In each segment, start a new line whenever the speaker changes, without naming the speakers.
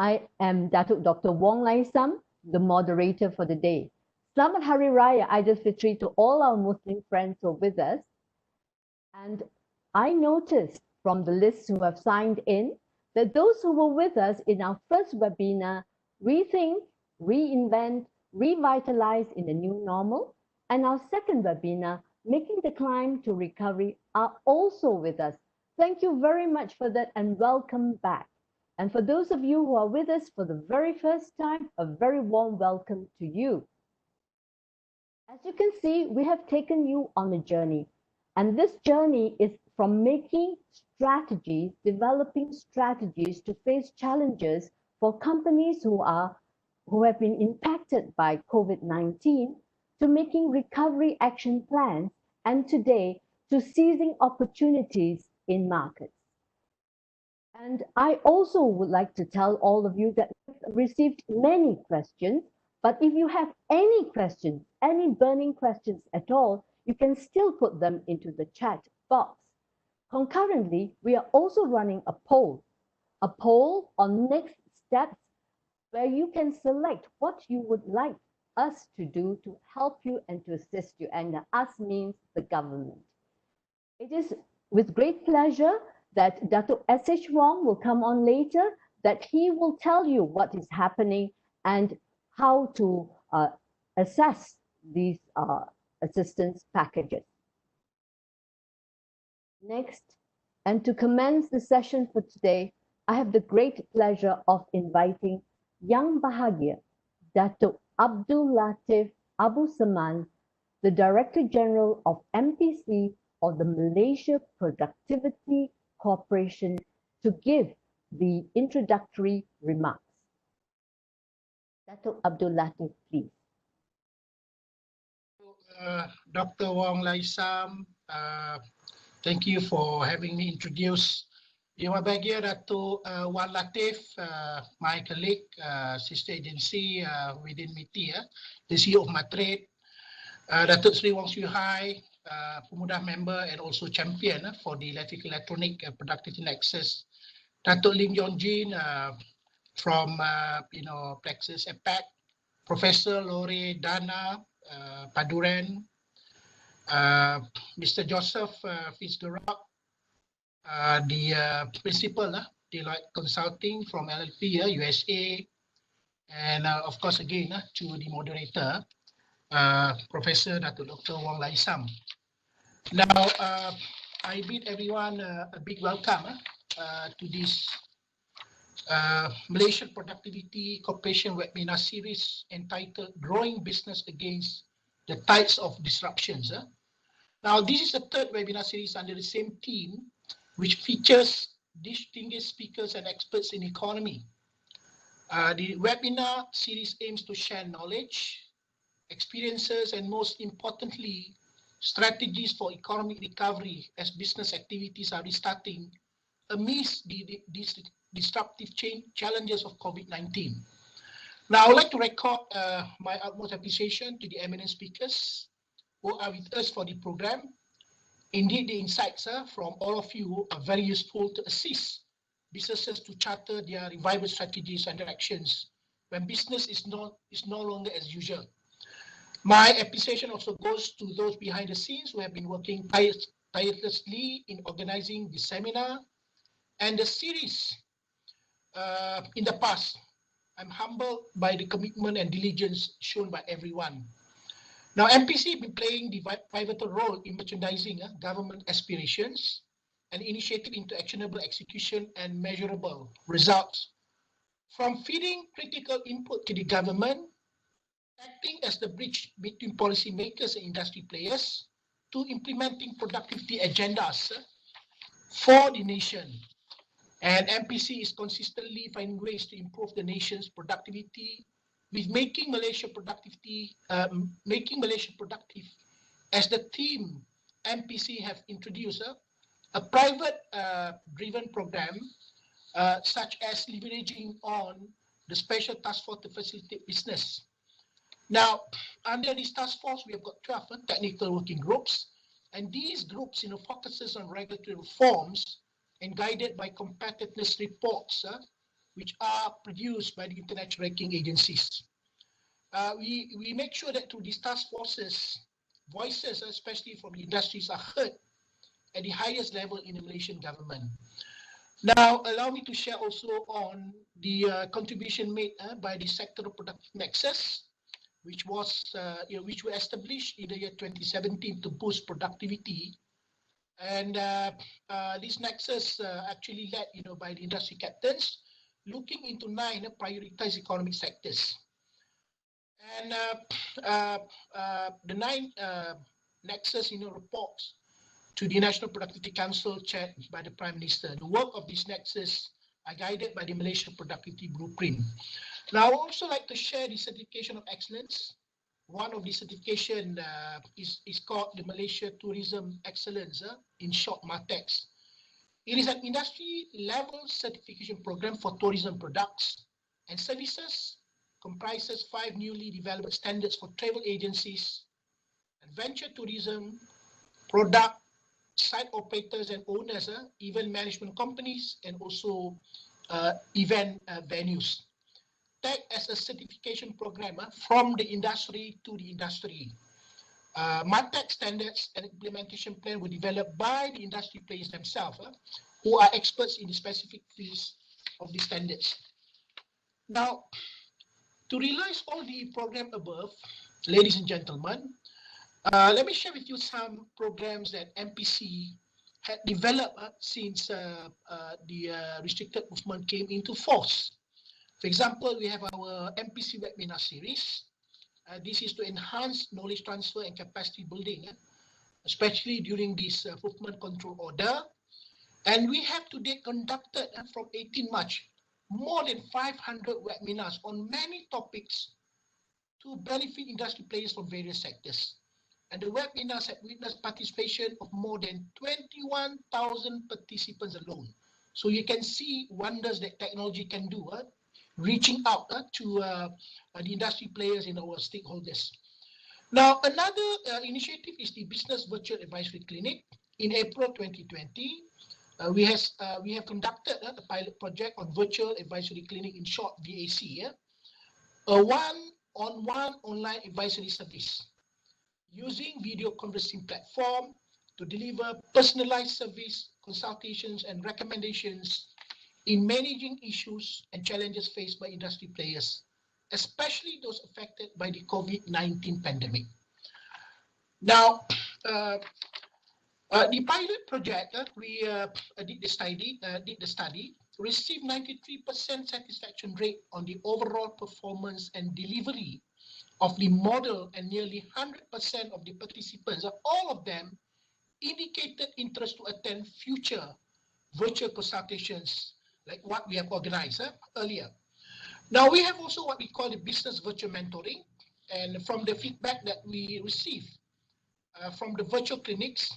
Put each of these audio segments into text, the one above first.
I am Datuk Dr. Wong Lai Sam, the moderator for the day. Selamat Hari Raya Aidilfitri to all our Muslim friends who are with us. And I noticed from the lists who have signed in that those who were with us in our first webinar, Rethink, Reinvent, Revitalize in the New Normal, and our second webinar, Making the Climb to Recovery, are also with us. Thank you very much for that and welcome back. And for those of you who are with us for the very first time, a very warm welcome to you. As you can see, we have taken you on a journey. And this journey is from making strategies, developing strategies to face challenges for companies who have been impacted by COVID-19, to making recovery action plans, and today to seizing opportunities in markets. And I also would like to tell all of you that we've received many questions, but if you have any questions, any burning questions at all, you can still put them into the chat box. Concurrently, we are also running a poll on next steps where you can select what you would like us to do to help you and to assist you. And us means the government. It is with great pleasure that Datuk S.H. Wong will come on later, that he will tell you what is happening and how to assess these assistance packages. Next, and to commence the session for today, I have the great pleasure of inviting Yang Bahagia, Datuk Abdul Latif Abu Saman, the Director General of MPC of the Malaysia Productivity Corporation, to give the introductory remarks. Datuk Abdul Latif, please.
Dr. Wong Lai Sam, thank you for having me introduce. Yang Bahagia Datuk Wan Latif, my colleague, sister agency within MITI, the CEO of Matrade, Datuk Sri Wong Sui Hai, Pemuda member and also champion for the electronic productivity nexus. Datuk Lim Yong Jin from Plexus EPAC, Professor Lore Dana Paduran, Mr. Joseph Fitzgerald, the principal Deloitte Consulting from LLP USA, and of course again to the moderator, Professor Dr. Wong Lai Sam. Now, I bid everyone a big welcome to this Malaysian Productivity Corporation webinar series entitled Growing Business Against the Tides of Disruptions. Now, this is the third webinar series under the same theme, which features distinguished speakers and experts in economy. The webinar series aims to share knowledge, experiences, and most importantly, strategies for economic recovery as business activities are restarting amidst the disruptive challenges of COVID-19. Now, I would like to record my utmost appreciation to the eminent speakers who are with us for the program. Indeed, the insights from all of you are very useful to assist businesses to charter their revival strategies and directions when business is no longer as usual. My appreciation also goes to those behind the scenes who have been working tirelessly in organizing the seminar and the series in the past. I'm humbled by the commitment and diligence shown by everyone. Now, MPC has been playing the pivotal role in merchandising government aspirations and initiative into actionable execution and measurable results. From feeding critical input to the government, acting as the bridge between policymakers and industry players, to implementing productivity agendas for the nation. And MPC is consistently finding ways to improve the nation's productivity, with making Malaysia productive as the theme. MPC have introduced a private driven program such as leveraging on the special task force to facilitate business. Now, under this task force, we have got 12 technical working groups, and these groups focuses on regulatory reforms and guided by competitiveness reports which are produced by the international ranking agencies. We make sure that through these task forces, voices, especially from the industries, are heard at the highest level in the Malaysian government. Now, allow me to share also on the contribution made by the sectoral productive nexus, which which were established in the year 2017 to boost productivity. And this nexus actually led, by the industry captains, looking into 9 prioritized economic sectors. And the 9 nexus, reports to the National Productivity Council chaired by the Prime Minister. The work of this nexus are guided by the Malaysia Productivity Blueprint. Now, I would also like to share the certification of excellence. One of the certification is called the Malaysia Tourism Excellence, in short, MATEX. It is an industry-level certification program for tourism products and services, comprises 5 newly developed standards for travel agencies, adventure tourism, product, site operators and owners, event management companies, and also event venues. Tagged as a certification program from the industry to the industry. MATEX standards and implementation plan were developed by the industry players themselves, who are experts in the specific fields of the standards. Now, to realize all the program above, ladies and gentlemen, let me share with you some programs that MPC had developed since the restricted movement came into force. For example, we have our MPC webinar series. This is to enhance knowledge transfer and capacity building, especially during this movement control order. And we have today conducted from 18 March more than 500 webinars on many topics to benefit industry players from various sectors. And the webinars have witnessed participation of more than 21,000 participants alone. So you can see wonders that technology can do, reaching out to the industry players and our stakeholders. Now, another initiative is the Business Virtual Advisory Clinic. In April 2020, we have conducted a pilot project on Virtual Advisory Clinic, in short, VAC, a one-on-one online advisory service using video conferencing platform to deliver personalized service, consultations, and recommendations in managing issues and challenges faced by industry players, especially those affected by the COVID-19 pandemic. Now, the pilot project we did the study received 93% satisfaction rate on the overall performance and delivery of the model, and nearly 100% of the participants, all of them, indicated interest to attend future virtual consultations like what we have organized earlier. Now, we have also what we call the business virtual mentoring, and from the feedback that we receive from the virtual clinics,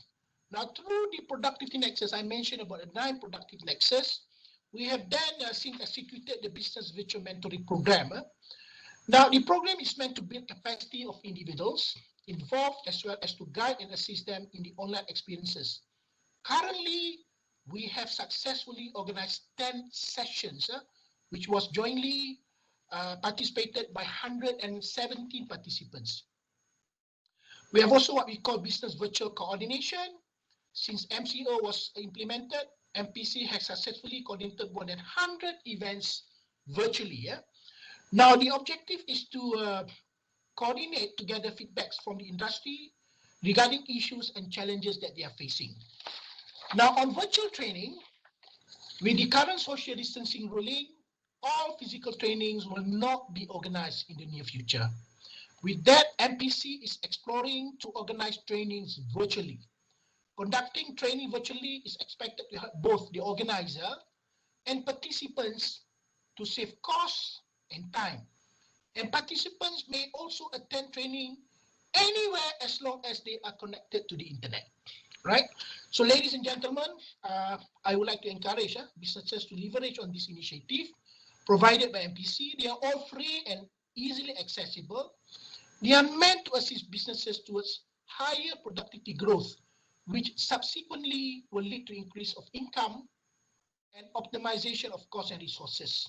now through the productivity nexus, I mentioned about the 9 productive nexus, we have then since executed the business virtual mentoring program. Now, the program is meant to build capacity of individuals involved, as well as to guide and assist them in the online experiences. Currently, we have successfully organized 10 sessions, which was jointly participated by 117 participants. We have also what we call business virtual coordination. Since MCO was implemented, MPC has successfully coordinated more than 100 events virtually. Now, the objective is to coordinate together feedbacks from the industry regarding issues and challenges that they are facing. Now, on virtual training, with the current social distancing ruling, all physical trainings will not be organized in the near future. With that, MPC is exploring to organize trainings virtually. Conducting training virtually is expected to help both the organizer and participants to save costs and time. And participants may also attend training anywhere as long as they are connected to the internet, right? So, ladies and gentlemen, I would like to encourage businesses to leverage on this initiative provided by MPC. They are all free and easily accessible. They are meant to assist businesses towards higher productivity growth, which subsequently will lead to increase of income and optimization of costs and resources.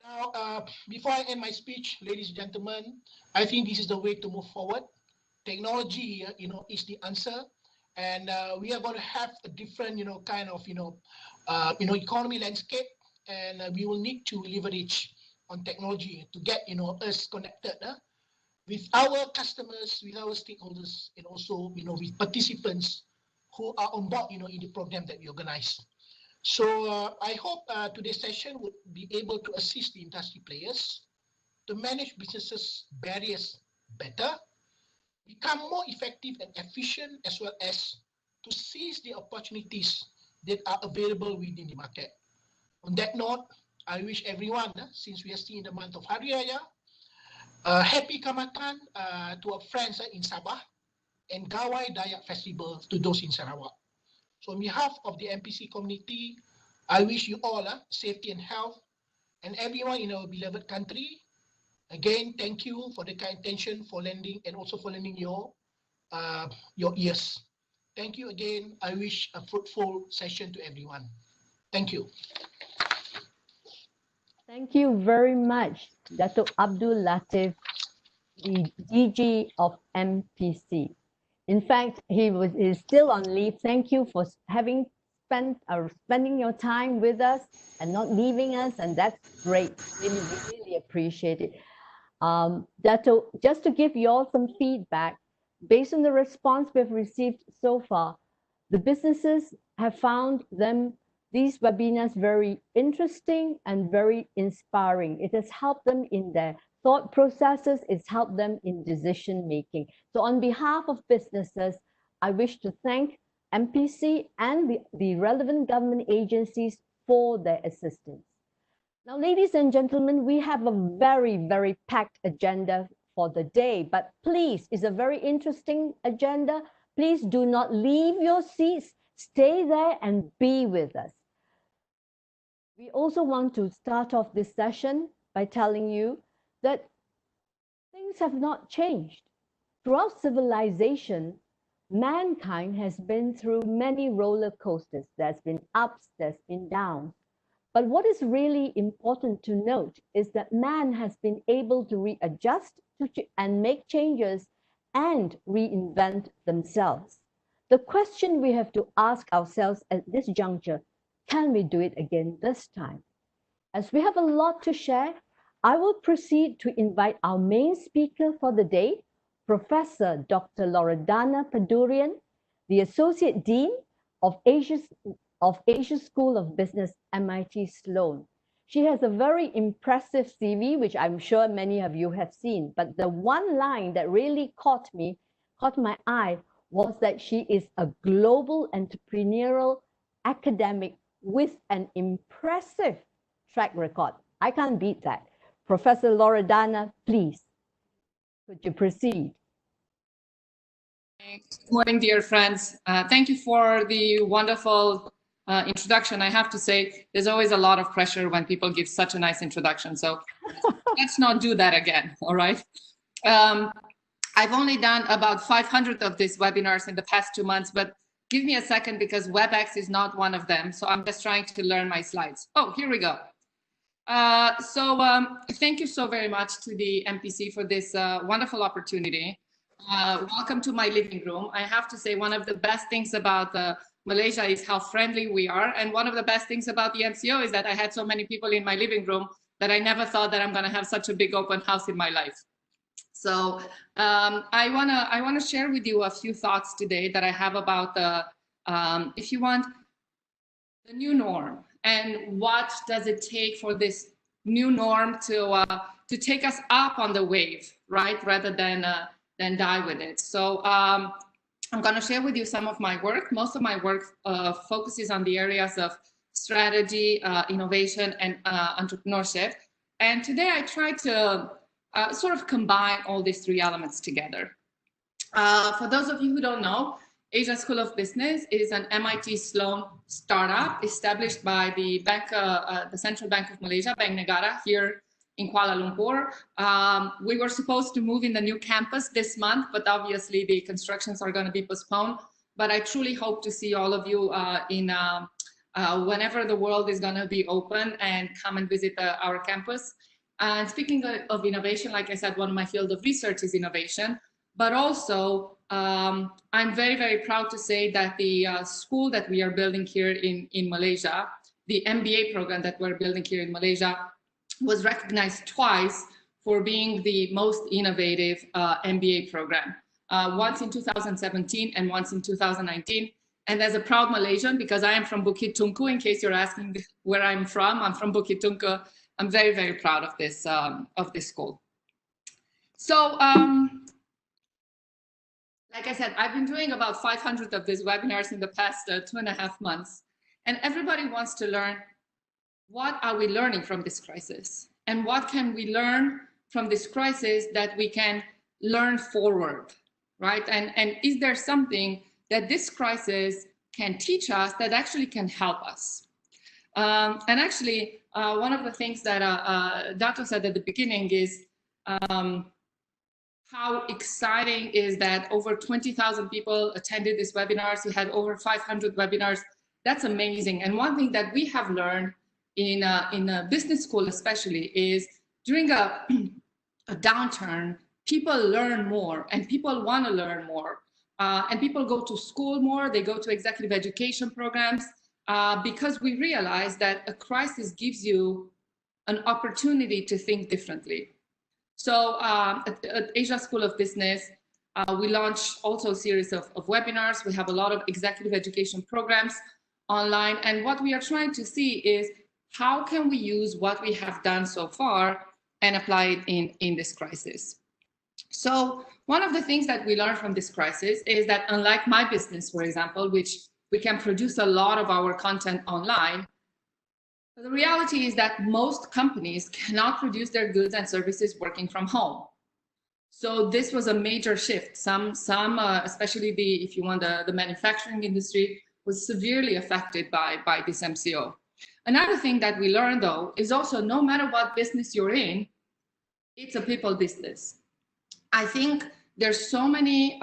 Now, before I end my speech, ladies and gentlemen, I think this is the way to move forward. Technology, is the answer, and we are going to have a different, kind of, economy landscape, and we will need to leverage on technology to get, us connected with our customers, with our stakeholders, and also, with participants who are on board, in the program that we organize. So I hope today's session would be able to assist the industry players to manage businesses barriers better, become more effective and efficient, as well as to seize the opportunities that are available within the market. On that note, I wish everyone, since we are still in the month of Hari Raya, happy Kamatan to our friends in Sabah, and Gawai Dayak Festival to those in Sarawak. So on behalf of the MPC community, I wish you all safety and health, and everyone in our beloved country. Again, thank you for the kind intention for lending, and also for lending your ears. Thank you again. I wish a fruitful session to everyone. Thank you.
Thank you very much, Dato' Abdul Latif, the DG of MPC. In fact, he is still on leave. Thank you for spending your time with us and not leaving us, and that's great. We really appreciate it. Dato', just to give you all some feedback, based on the response we've received so far, the businesses have found these webinars very interesting and very inspiring. It has helped them in their thought processes, it's helped them in decision making. So on behalf of businesses, I wish to thank MPC and the relevant government agencies for their assistance. Now, ladies and gentlemen, we have a very, very packed agenda for the day, but please, it's a very interesting agenda. Please do not leave your seats. Stay there and be with us. We also want to start off this session by telling you that things have not changed. Throughout civilization, mankind has been through many roller coasters. There's been ups, there's been downs. But what is really important to note is that man has been able to readjust and make changes and reinvent themselves. The question we have to ask ourselves at this juncture, can we do it again this time? As we have a lot to share, I will proceed to invite our main speaker for the day, Professor Dr. Loredana Padurian, the Associate Dean of Asia School of Business, MIT Sloan. She has a very impressive CV, which I'm sure many of you have seen, but the one line that really caught my eye was that she is a global entrepreneurial academic with an impressive track record. I can't beat that. Professor Loredana, please, could you proceed?
Good morning, dear friends. Thank you for the wonderful introduction. I have to say, there's always a lot of pressure when people give such a nice introduction. So let's not do that again, all right? I've only done about 500 of these webinars in the past 2 months, but give me a second because WebEx is not one of them. So I'm just trying to learn my slides. Oh, here we go. Thank you so very much to the MPC for this wonderful opportunity. Welcome to my living room. I have to say one of the best things about Malaysia is how friendly we are. And one of the best things about the MCO is that I had so many people in my living room that I never thought that I'm going to have such a big open house in my life. So I wanna share with you a few thoughts today that I have about the, if you want, the new norm and what does it take for this new norm to take us up on the wave, right, rather than die with it. So I'm going to share with you some of my work. Most of my work focuses on the areas of strategy, innovation, and entrepreneurship. And today I try to sort of combine all these three elements together. For those of you who don't know, Asia School of Business is an MIT Sloan startup established by the Central Bank of Malaysia, Bank Negara, here in Kuala Lumpur. We were supposed to move in the new campus this month, but obviously the constructions are going to be postponed. But I truly hope to see all of you in whenever the world is going to be open, and come and visit our campus. And speaking of innovation, like I said, one of my field of research is innovation, but also I'm very, very proud to say that the school that we are building here in Malaysia, the MBA program that we're building here in Malaysia, was recognized twice for being the most innovative MBA program, once in 2017 and once in 2019. And as a proud Malaysian, because I am from Bukit Tungku, in case you're asking where I'm from Bukit Tungku. I'm very, very proud of this school. So, like I said, I've been doing about 500 of these webinars in the past 2.5 months, and everybody wants to learn, what are we learning from this crisis? And what can we learn from this crisis that we can learn forward, right? And is there something that this crisis can teach us that actually can help us? And actually, one of the things that Dato said at the beginning is how exciting is that over 20,000 people attended this webinars. We had over 500 webinars. That's amazing. And one thing that we have learned in a business school especially is during a downturn, people learn more and people want to learn more. And people go to school more, they go to executive education programs, because we realize that a crisis gives you an opportunity to think differently. So at Asia School of Business, we launched also a series of webinars. We have a lot of executive education programs online. And what we are trying to see is how can we use what we have done so far and apply it in this crisis. So one of the things that we learned from this crisis is that, unlike my business, for example, which we can produce a lot of our content online, the reality is that most companies cannot produce their goods and services working from home. So this was a major shift. Some especially if you want the manufacturing industry, was severely affected by this MCO. Another thing that we learned, though, is also no matter what business you're in, it's a people business. I think there's so many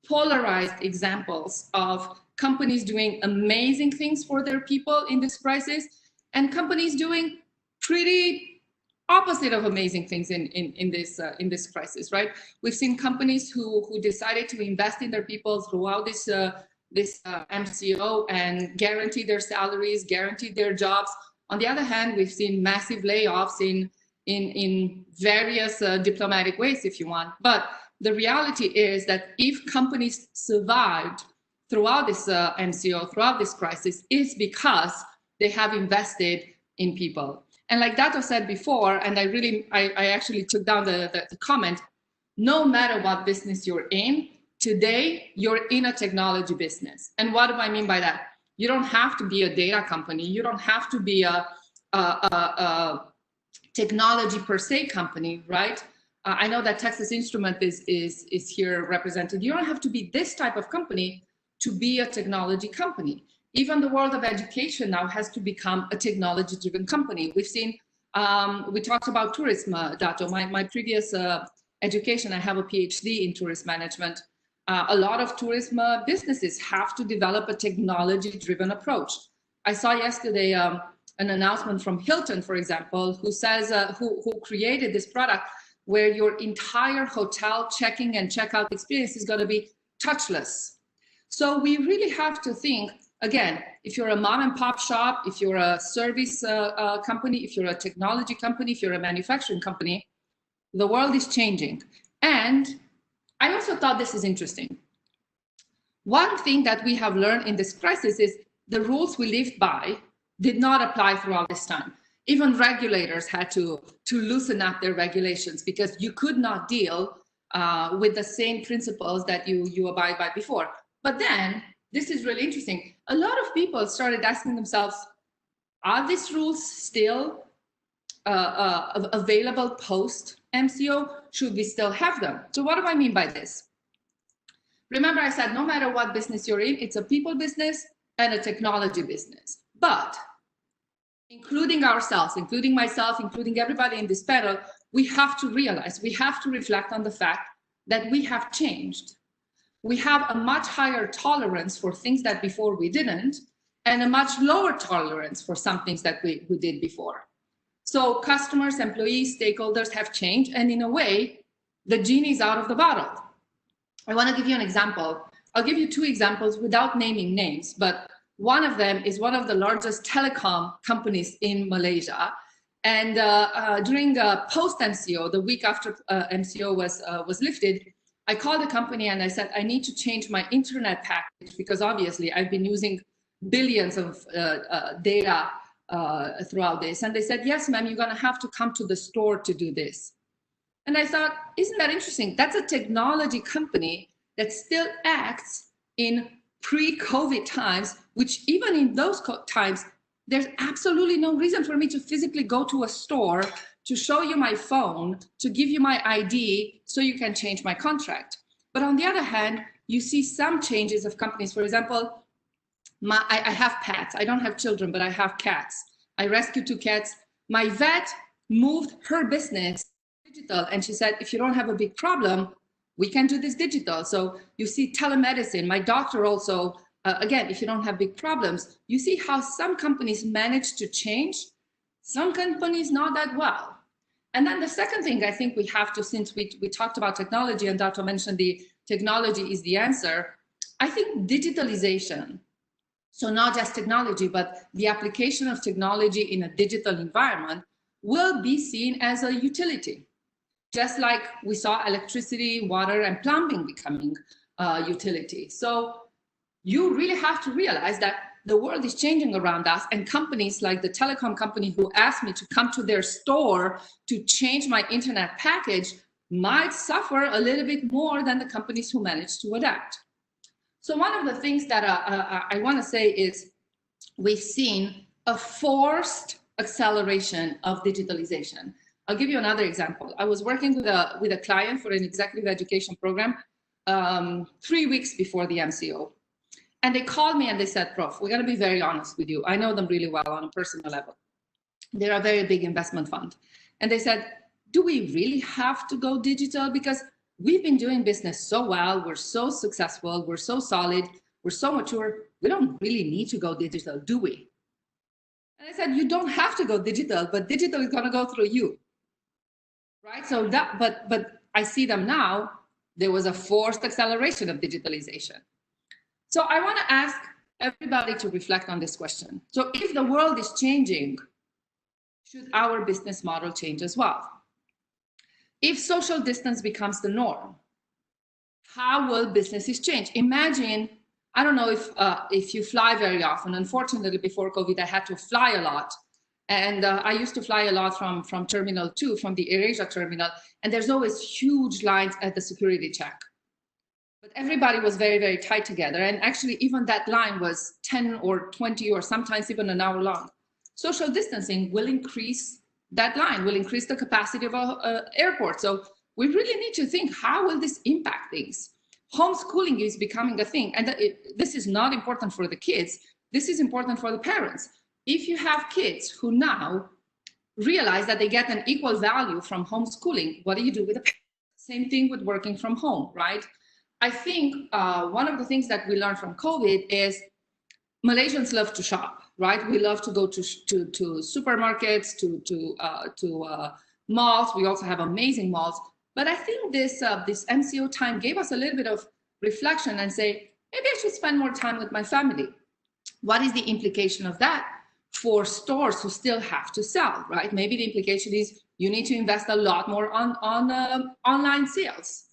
polarized examples of companies doing amazing things for their people in this crisis, and companies doing pretty opposite of amazing things in this crisis, right? We've seen companies who decided to invest in their people throughout this MCO and guarantee their salaries, guarantee their jobs. On the other hand, we've seen massive layoffs in various diplomatic ways, if you want. But the reality is that if companies survived throughout this MCO, throughout this crisis, it's because they have invested in people. And like Dato said before, and I actually took down the comment, no matter what business you're in, today you're in a technology business. And what do I mean by that? You don't have to be a data company. You don't have to be a technology per se company, right? I know that Texas Instrument is here represented. You don't have to be this type of company to be a technology company. Even the world of education now has to become a technology-driven company. We've seen, we talked about tourism, Dato. My previous education, I have a PhD in tourist management. A lot of tourism businesses have to develop a technology-driven approach. I saw yesterday an announcement from Hilton, for example, who says, who created this product where your entire hotel check-in and check-out experience is going to be touchless. So we really have to think, again, if you're a mom and pop shop, if you're a service company, if you're a technology company, if you're a manufacturing company, the world is changing. And I also thought this is interesting. One thing that we have learned in this crisis is the rules we lived by did not apply throughout this time. Even regulators had to loosen up their regulations because you could not deal with the same principles that you abide by before. But then, this is really interesting. A lot of people started asking themselves, are these rules still available post MCO? Should we still have them? So what do I mean by this? Remember I said, no matter what business you're in, it's a people business and a technology business. But including ourselves, including myself, including everybody in this panel, we have to realize, we have to reflect on the fact that we have changed. We have a much higher tolerance for things that before we didn't. and a much lower tolerance for some things that we did before. So customers, employees, stakeholders have changed, and in a way, the genie is out of the bottle. I want to give you an example. I'll give you two examples without naming names, but one of them is one of the largest telecom companies in Malaysia. And during post-MCO, the week after MCO was lifted, I called the company and I said, I need to change my internet package because obviously I've been using billions of data throughout this. And they said, yes, ma'am, you're going to have to come to the store to do this. And I thought, isn't that interesting? That's a technology company that still acts in pre-COVID times, which even in those times, there's absolutely no reason for me to physically go to a store to show you my phone, to give you my ID so you can change my contract. But on the other hand, you see some changes of companies. For example, I have pets. I don't have children, but I have cats. I rescued 2 cats. My vet moved her business digital, and she said, if you don't have a big problem, we can do this digital. So you see telemedicine. My doctor also, again, if you don't have big problems, you see how some companies manage to change, some companies not that well. And then the second thing I think we have to, since we talked about technology and Dato mentioned the technology is the answer, I think digitalization, so not just technology, but the application of technology in a digital environment will be seen as a utility. Just like we saw electricity, water, and plumbing becoming utility. So you really have to realize that the world is changing around us, and companies like the telecom company who asked me to come to their store to change my internet package might suffer a little bit more than the companies who managed to adapt. So one of the things that I want to say is we've seen a forced acceleration of digitalization. I'll give you another example. I was working with a client for an executive education program 3 weeks before the MCO. And they called me and they said, Prof, we're going to be very honest with you. I know them really well on a personal level. They're a very big investment fund. And they said, do we really have to go digital? Because we've been doing business so well. We're so successful. We're so solid. We're so mature. We don't really need to go digital, do we? And I said, you don't have to go digital, but digital is going to go through you. Right? So that, but I see them now. There was a forced acceleration of digitalization. So I want to ask everybody to reflect on this question. So if the world is changing, should our business model change as well? If social distance becomes the norm, how will businesses change? Imagine, I don't know if you fly very often. Unfortunately, before COVID, I had to fly a lot. And I used to fly a lot from Terminal 2, from the AirAsia terminal, and there's always huge lines at the security check. But everybody was very, very tight together. And actually, even that line was 10 or 20 or sometimes even an hour long. Social distancing will increase that line, will increase the capacity of an airport. So we really need to think, how will this impact things? Homeschooling is becoming a thing. And this is not important for the kids. This is important for the parents. If you have kids who now realize that they get an equal value from homeschooling, what do you do with the parents? Same thing with working from home, right? I think one of the things that we learned from COVID is Malaysians love to shop, right? We love to go to supermarkets, to malls. We also have amazing malls. But I think this MCO time gave us a little bit of reflection and say, maybe I should spend more time with my family. What is the implication of that for stores who still have to sell, right? Maybe the implication is you need to invest a lot more on online sales.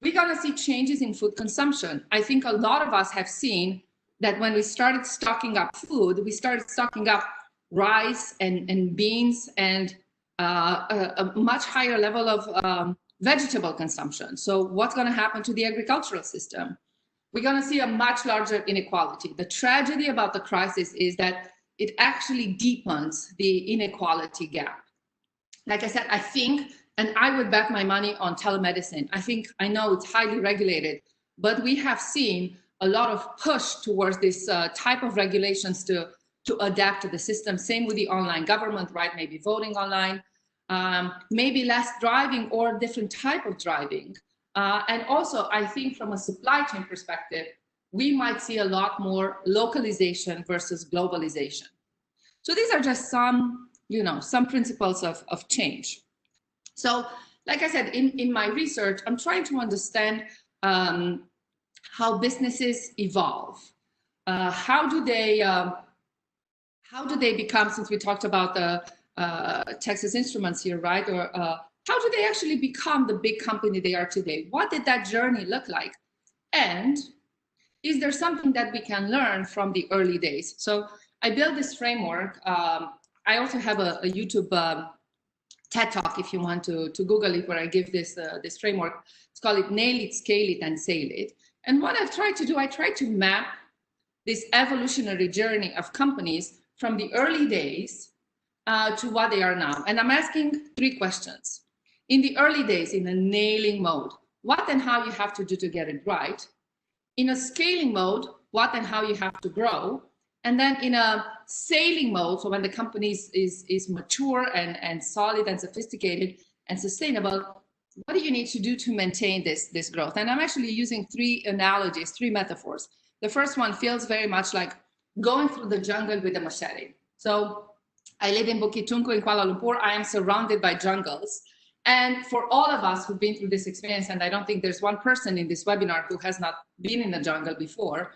We're going to see changes in food consumption. I think a lot of us have seen that when we started stocking up food, we started stocking up rice and beans and a much higher level of vegetable consumption. So what's going to happen to the agricultural system? We're going to see a much larger inequality. The tragedy about the crisis is that it actually deepens the inequality gap. Like I said, I think, and I would bet my money on telemedicine. I know it's highly regulated, but we have seen a lot of push towards this type of regulations to adapt to the system. Same with the online government, right? Maybe voting online, maybe less driving or different type of driving. And also, I think from a supply chain perspective, we might see a lot more localization versus globalization. So these are just some, some principles of change. So, like I said, in my research, I'm trying to understand how businesses evolve. How do they become, since we talked about the Texas Instruments here, right? Or how do they actually become the big company they are today? What did that journey look like? And is there something that we can learn from the early days? So I built this framework. I also have a YouTube TED Talk, if you want to Google it, where I give this this framework. It's called Nail It, Scale It, and Sail It. And what I've tried to do, I tried to map this evolutionary journey of companies from the early days to what they are now. And I'm asking 3 questions. In the early days, in a nailing mode, what and how you have to do to get it right. In a scaling mode, what and how you have to grow. And then in a sailing mode, so when the company is mature and solid and sophisticated and sustainable, what do you need to do to maintain this growth? And I'm actually using 3 analogies, 3 metaphors. The first one feels very much like going through the jungle with a machete. So I live in Bukit Tungku in Kuala Lumpur. I am surrounded by jungles. And for all of us who've been through this experience, and I don't think there's one person in this webinar who has not been in the jungle before,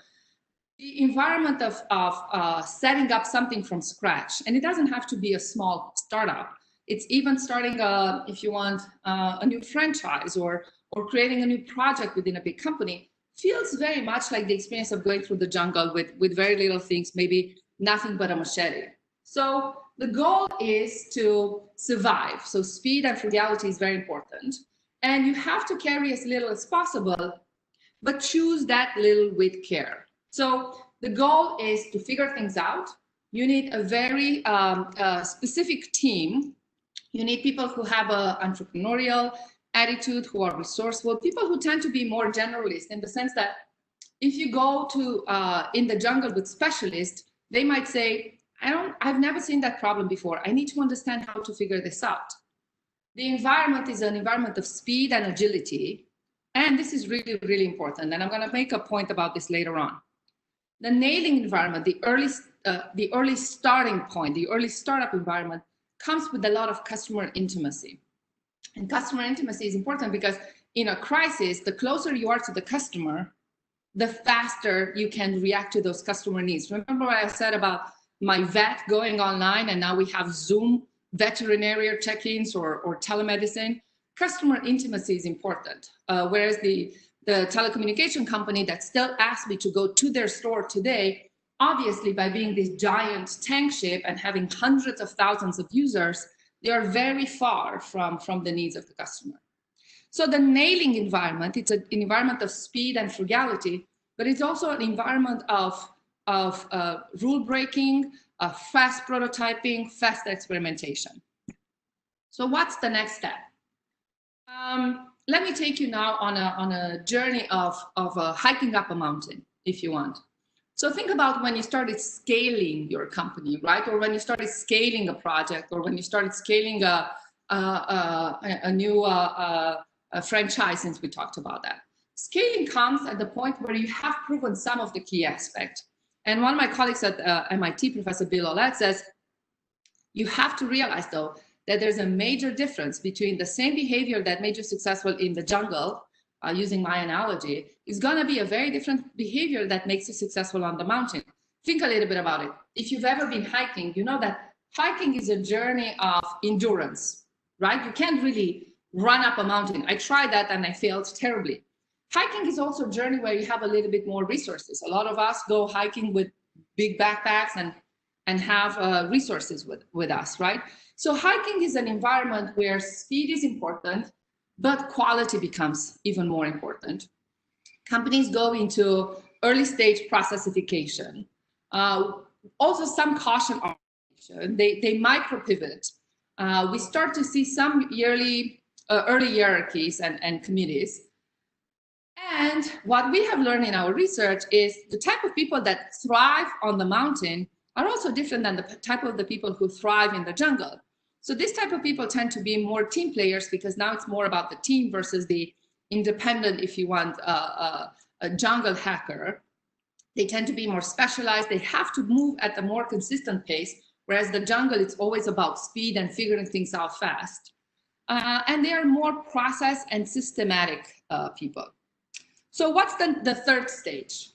the environment of setting up something from scratch, and it doesn't have to be a small startup. It's even starting, if you want, a new franchise or creating a new project within a big company, feels very much like the experience of going through the jungle with very little things, maybe nothing but a machete. So the goal is to survive. So speed and frugality is very important. And you have to carry as little as possible, but choose that little with care. So the goal is to figure things out. You need a very specific team. You need people who have an entrepreneurial attitude, who are resourceful, people who tend to be more generalist in the sense that if you go to in the jungle with specialists, they might say, I've never seen that problem before. I need to understand how to figure this out. The environment is an environment of speed and agility. And this is really, really important. And I'm going to make a point about this later on. The nailing environment, the early starting point, the early startup environment comes with a lot of customer intimacy. And customer intimacy is important because in a crisis, the closer you are to the customer, the faster you can react to those customer needs. Remember what I said about my vet going online, and now we have Zoom veterinary check-ins or telemedicine? Customer intimacy is important. Whereas the telecommunication company that still asks me to go to their store today, obviously by being this giant tank ship and having hundreds of thousands of users, they are very far from the needs of the customer. So the nailing environment, it's an environment of speed and frugality, but it's also an environment of rule breaking, fast prototyping, fast experimentation. So what's the next step? Let me take you now on a journey of hiking up a mountain, if you want. So think about when you started scaling your company, right? Or when you started scaling a project, or when you started scaling a new franchise, since we talked about that. Scaling comes at the point where you have proven some of the key aspects. And one of my colleagues at MIT, Professor Bill Olet, says, you have to realize, though, that there's a major difference between the same behavior that made you successful in the jungle, using my analogy, is going to be a very different behavior that makes you successful on the mountain. Think a little bit about it. If you've ever been hiking, you know that hiking is a journey of endurance, right? You can't really run up a mountain. I tried that and I failed terribly. Hiking is also a journey where you have a little bit more resources. A lot of us go hiking with big backpacks and have resources with us, right? So hiking is an environment where speed is important, but quality becomes even more important. Companies go into early stage processification. Also some caution on they micro pivot. We start to see some early hierarchies and committees. And what we have learned in our research is the type of people that thrive on the mountain are also different than the type of the people who thrive in the jungle. So this type of people tend to be more team players because now it's more about the team versus the independent, if you want, a jungle hacker. They tend to be more specialized. They have to move at a more consistent pace, whereas the jungle, it's always about speed and figuring things out fast. And they are more process and systematic people. So what's the third stage?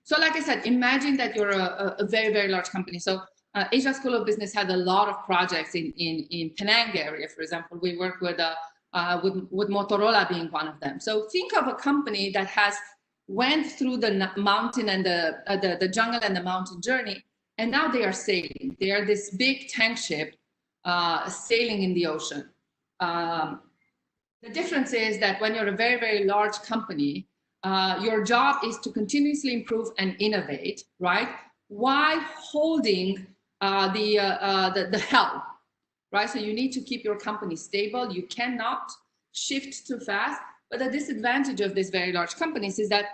So like I said, imagine that you're a very, very large company. So Asia School of Business had a lot of projects in Penang area, for example. We work with Motorola being one of them. So think of a company that has went through the mountain and the jungle and the mountain journey, and now they are sailing. They are this big tank ship sailing in the ocean. The difference is that when you're a very, very large company, your job is to continuously improve and innovate, right? While holding the helm, right? So you need to keep your company stable. You cannot shift too fast. But the disadvantage of these very large companies is that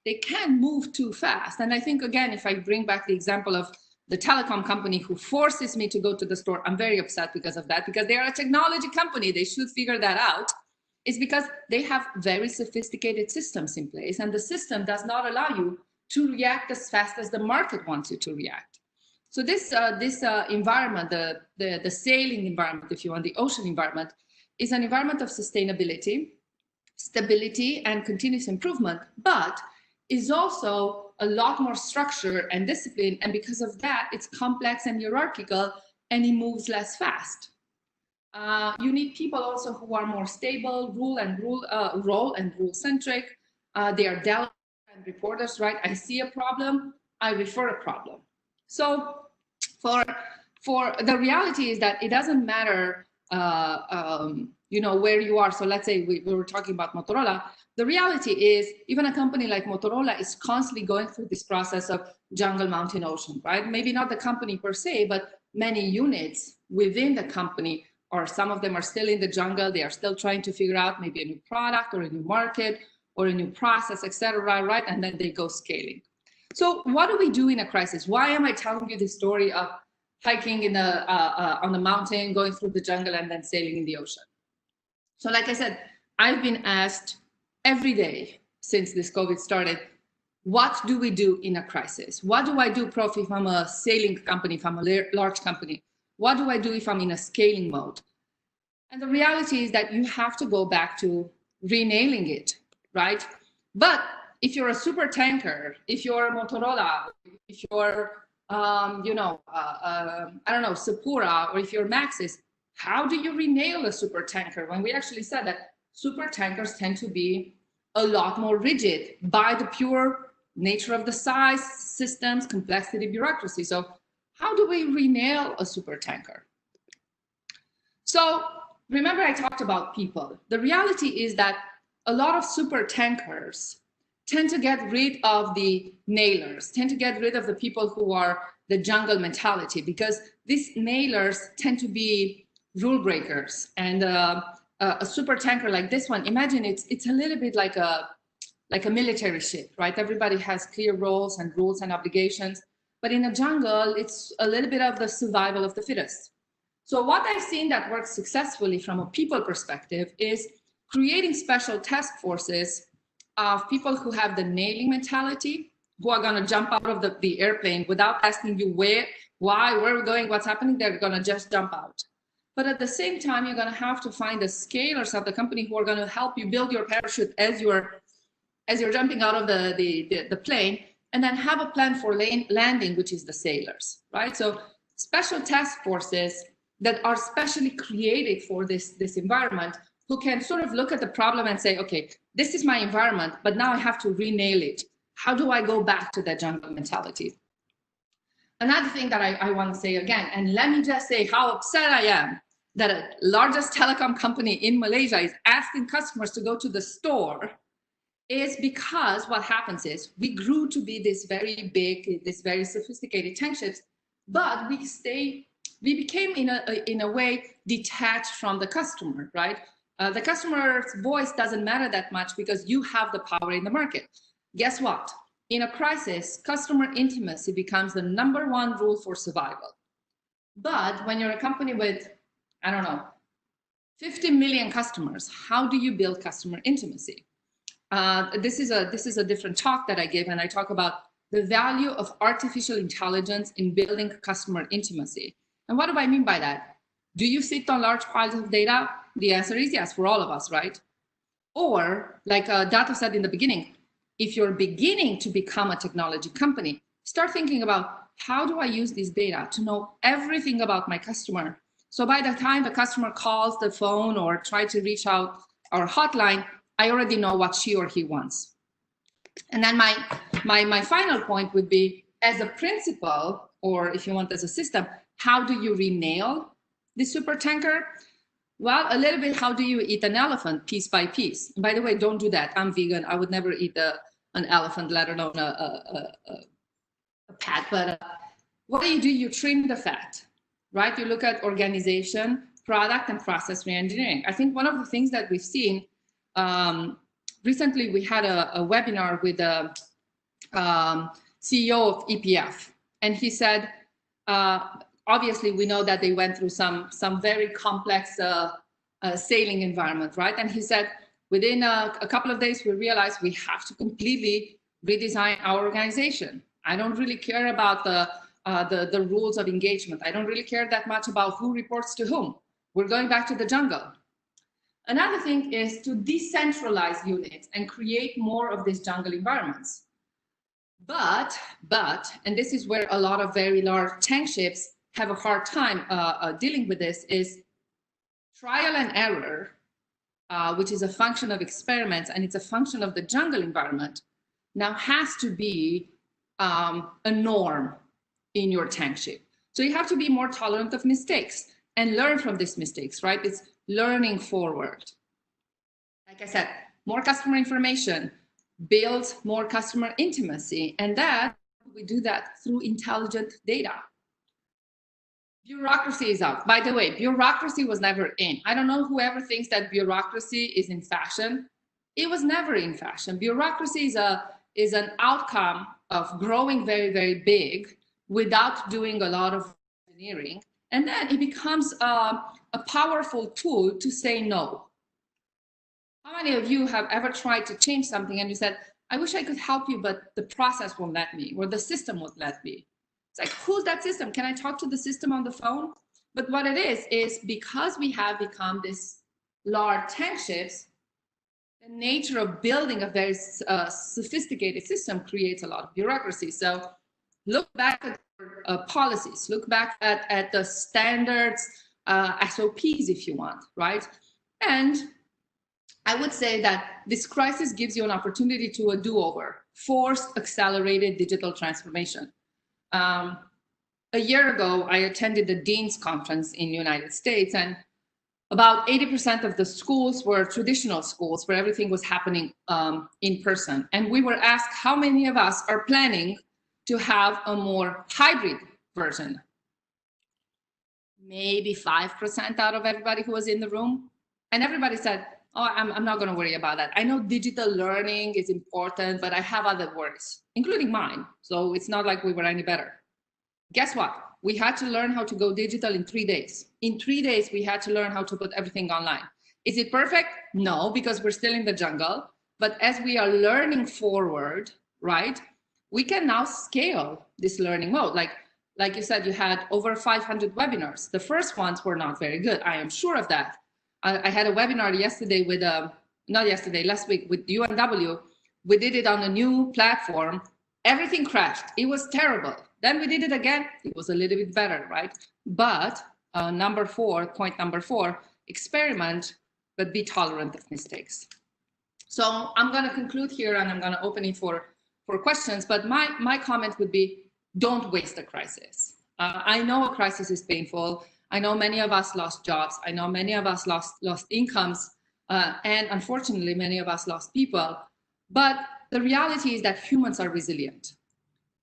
they can move too fast. And I think, again, if I bring back the example of the telecom company who forces me to go to the store, I'm very upset because of that, because they are a technology company. They should figure that out. It's because they have very sophisticated systems in place, and the system does not allow you to react as fast as the market wants you to react. So this environment, the sailing environment, if you want, the ocean environment, is an environment of sustainability, stability, and continuous improvement, but is also a lot more structure and discipline. And because of that, it's complex and hierarchical, and it moves less fast. You need people also who are more stable, role and rule centric. They are delegates and reporters, right? I see a problem, I refer a problem. So for the reality is that it doesn't matter, you know, where you are. So let's say we were talking about Motorola. The reality is even a company like Motorola is constantly going through this process of jungle, mountain, ocean, right? Maybe not the company per se, but many units within the company, or some of them are still in the jungle. They are still trying to figure out maybe a new product or a new market or a new process, etc., right? And then they go scaling. So what do we do in a crisis? Why am I telling you the story of hiking in on the mountain, going through the jungle, and then sailing in the ocean? So like I said, I've been asked every day since this COVID started, what do we do in a crisis? What do I do, Prof, if I'm a sailing company, if I'm a large company? What do I do if I'm in a scaling mode? And the reality is that you have to go back to renailing it, right? But if you're a super tanker, if you're Motorola, if you're, you know, I don't know, Sapura, or if you're Maxis, how do you renail a super tanker when we actually said that super tankers tend to be a lot more rigid by the pure nature of the size, systems, complexity, bureaucracy. So how do we renail a super tanker? So remember I talked about people. The reality is that a lot of super tankers tend to get rid of the nailers, tend to get rid of the people who are the jungle mentality, because these nailers tend to be rule breakers. And a super tanker like this one, imagine it's a little bit like a military ship, right? Everybody has clear roles and rules and obligations. But in a jungle, it's a little bit of the survival of the fittest. So what I've seen that works successfully from a people perspective is creating special task forces of people who have the nailing mentality, who are going to jump out of the airplane without asking you where, why, where we're going, what's happening. They're going to just jump out. But at the same time, you're going to have to find the scalers of the company who are going to help you build your parachute as you're jumping out of the plane, and then have a plan for landing, which is the sailors, right? So special task forces that are specially created for this environment, who can sort of look at the problem and say, okay, this is my environment, but now I have to renail it. How do I go back to that jungle mentality? Another thing that I want to say again, and let me just say how upset I am that the largest telecom company in Malaysia is asking customers to go to the store, is because what happens is we grew to be this very big, this very sophisticated tank ships, but we became in a way detached from the customer, right? The customer's voice doesn't matter that much because you have the power in the market. Guess what? In a crisis, customer intimacy becomes the #1 rule for survival. But when you're a company with, I don't know, 50 million customers, how do you build customer intimacy? this is a different talk that I give, and I talk about the value of artificial intelligence in building customer intimacy. And what do I mean by that? Do you sit on large piles of data? The answer is yes, for all of us, right? Or like Dato said in the beginning, if you're beginning to become a technology company, start thinking about how do I use this data to know everything about my customer? So by the time the customer calls the phone or try to reach out our hotline, I already know what she or he wants. And then my final point would be, as a principle, or if you want as a system, how do you re-nail the super tanker? Well, a little bit, how do you eat an elephant piece by piece? And by the way, don't do that. I'm vegan. I would never eat an elephant, let alone a pet. But what do? You trim the fat, right? You look at organization, product, and process reengineering. I think one of the things that we've seen, recently we had a webinar with the CEO of EPF, and he said, obviously we know that they went through some very complex sailing environment, right? And he said, within a couple of days, we realized we have to completely redesign our organization. I don't really care about the rules of engagement. I don't really care that much about who reports to whom. We're going back to the jungle. Another thing is to decentralize units and create more of these jungle environments. But, and this is where a lot of very large tank ships have a hard time dealing with this, is trial and error, which is a function of experiments, and it's a function of the jungle environment, now has to be a norm in your tank ship. So you have to be more tolerant of mistakes and learn from these mistakes, right? It's learning forward. Like I said, more customer information, build more customer intimacy, and that we do that through intelligent data. Bureaucracy is out. By the way, bureaucracy was never in. I don't know whoever thinks that bureaucracy is in fashion. It was never in fashion. Bureaucracy is an outcome of growing very, very big without doing a lot of engineering. And then it becomes a powerful tool to say no. How many of you have ever tried to change something and you said, I wish I could help you, but the process won't let me, or the system won't let me? It's like, who's that system? Can I talk to the system on the phone? But what it is because we have become this large tank ships, the nature of building a very sophisticated system creates a lot of bureaucracy. So look back at policies, look back at the standards, SOPs if you want, right? And I would say that this crisis gives you an opportunity to a do-over, forced accelerated digital transformation. A year ago, I attended the Dean's Conference in the United States, and about 80% of the schools were traditional schools where everything was happening in person. And we were asked how many of us are planning to have a more hybrid version. Maybe 5% out of everybody who was in the room. And everybody said, oh, I'm not going to worry about that. I know digital learning is important, but I have other worries, including mine. So it's not like we were any better. Guess what? We had to learn how to go digital in 3 days. In 3 days, we had to learn how to put everything online. Is it perfect? No, because we're still in the jungle. But as we are learning forward, right, we can now scale this learning mode. Like you said, you had over 500 webinars. The first ones were not very good. I am sure of that. I had a webinar yesterday with, last week with UNW. We did it on a new platform. Everything crashed. It was terrible. Then we did it again. It was a little bit better, right? But point number 4, experiment, but be tolerant of mistakes. So I'm going to conclude here and I'm going to open it for questions. But my comment would be, don't waste a crisis. I know a crisis is painful. I know many of us lost jobs. I know many of us lost incomes. And unfortunately, many of us lost people. But the reality is that humans are resilient.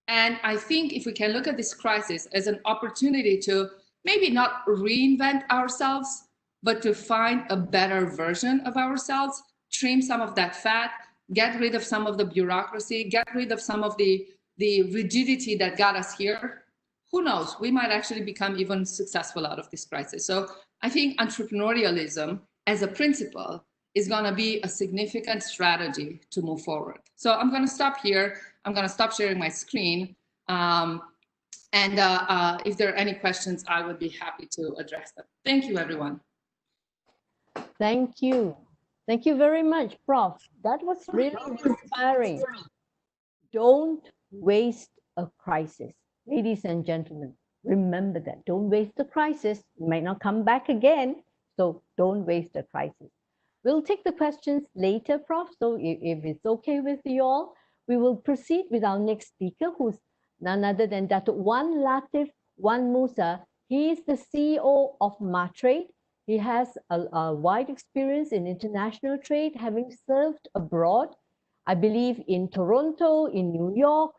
And I think if we can look at this crisis as an opportunity to maybe not reinvent ourselves, but to find a better version of ourselves, trim some of that fat, get rid of some of the bureaucracy, get rid of some of the rigidity that got us here, who knows, we might actually become even successful out of this crisis. So I think entrepreneurialism as a principle is going to be a significant strategy to move forward. So I'm going to stop here. I'm going to stop sharing my screen. If there are any questions, I would be happy to address them. Thank you, everyone.
Thank you. Thank you very much, Prof. That was really inspiring. Don't waste a crisis. Ladies and gentlemen, remember that. Don't waste a crisis. It might not come back again. So don't waste a crisis. We'll take the questions later, Prof. So if it's okay with you all, we will proceed with our next speaker, who's none other than Datuk Wan Latif Wan Musa. He is the CEO of Matrade. He has a wide experience in international trade, having served abroad, I believe in Toronto, in New York,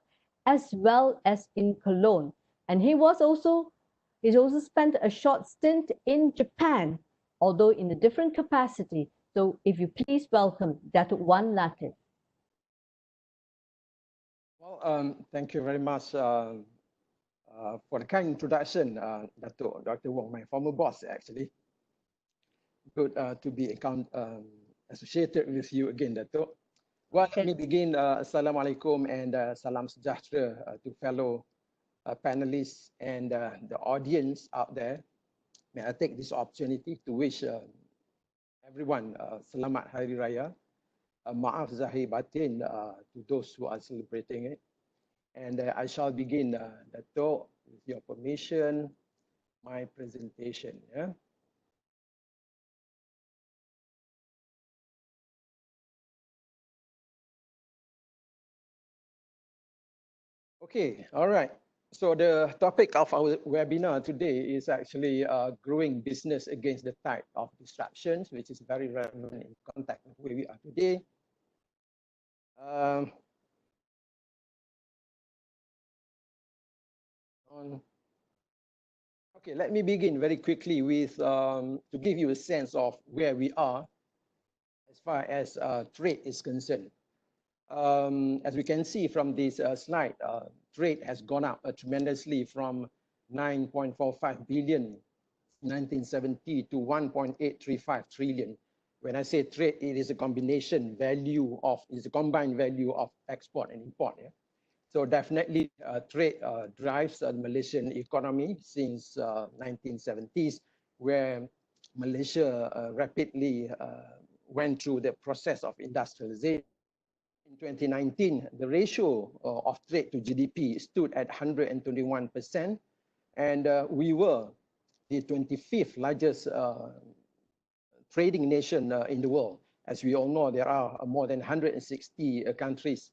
as well as in Cologne. And he's also spent a short stint in Japan, although in a different capacity. So if you please welcome Datuk Wan Latif.
Well, thank you very much for the kind introduction, Dr. Wong, my former boss, actually. Good to be associated with you again, Datuk. Well, let me begin. Assalamualaikum and salam sejahtera to fellow panelists and the audience out there. May I take this opportunity to wish everyone Selamat Hari Raya. Maaf Zahir Batin to those who are celebrating it. And I shall begin, Datuk, with your permission, my presentation. Yeah? Okay, all right. So the topic of our webinar today is actually growing business against the type of disruptions, which is very relevant in context of where we are today. Okay, let me begin very quickly with to give you a sense of where we are as far as trade is concerned. As we can see from this slide, trade has gone up tremendously from 9.45 billion in 1970 to 1.835 trillion. When I say trade, it is a combination value of, it's a combined value of export and import. Yeah? So definitely trade drives the Malaysian economy since 1970s, where Malaysia rapidly went through the process of industrialization. In 2019, the ratio of trade to GDP stood at 121%, and we were the 25th largest trading nation in the world. As we all know, there are more than 160 countries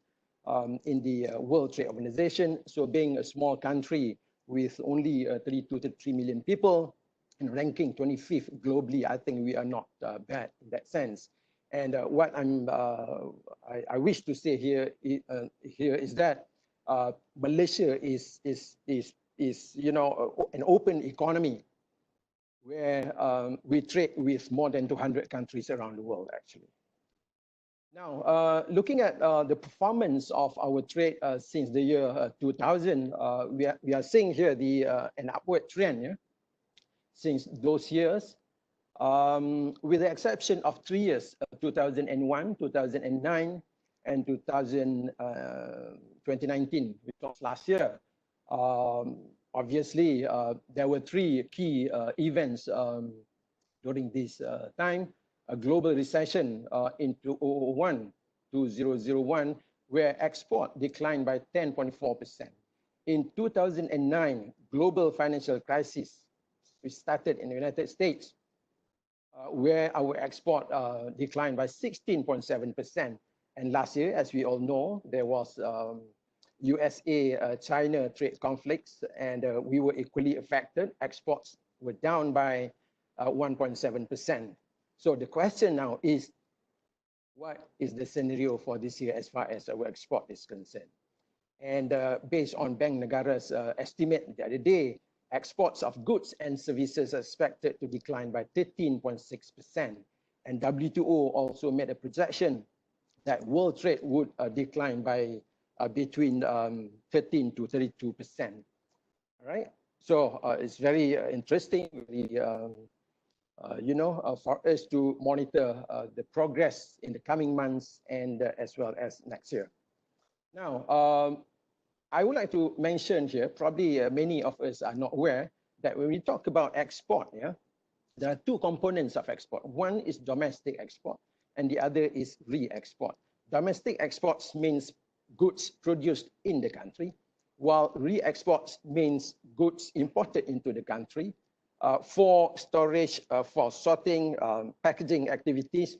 in the World Trade Organization. So being a small country with only 32 to 3 million people and ranking 25th globally, I think we are not bad in that sense. And what I wish to say here is that Malaysia is an open economy where we trade with more than 200 countries around the world, actually. Now, looking at the performance of our trade since the year 2000, we are seeing here an upward trend, yeah? Since those years. With the exception of 3 years, 2001, 2009, and 2019, which was last year. Obviously, there were 3 key events during this time. A global recession in 2001, where export declined by 10.4%. In 2009, global financial crisis, which started in the United States, where our export declined by 16.7%. And last year, as we all know, there was USA-China trade conflicts, and we were equally affected. Exports were down by 1.7%. So the question now is, what is the scenario for this year as far as our export is concerned? And based on Bank Negara's estimate the other day, exports of goods and services are expected to decline by 13.6%. And WTO also made a projection that world trade would decline by between 13 to 32%. All right. So it's very interesting, really for us to monitor the progress in the coming months and as well as next year. Now, I would like to mention here, probably many of us are not aware that when we talk about export, there are two components of export. One is domestic export and the other is re-export. Domestic exports means goods produced in the country, while re-exports means goods imported into the country for storage, for sorting, packaging activities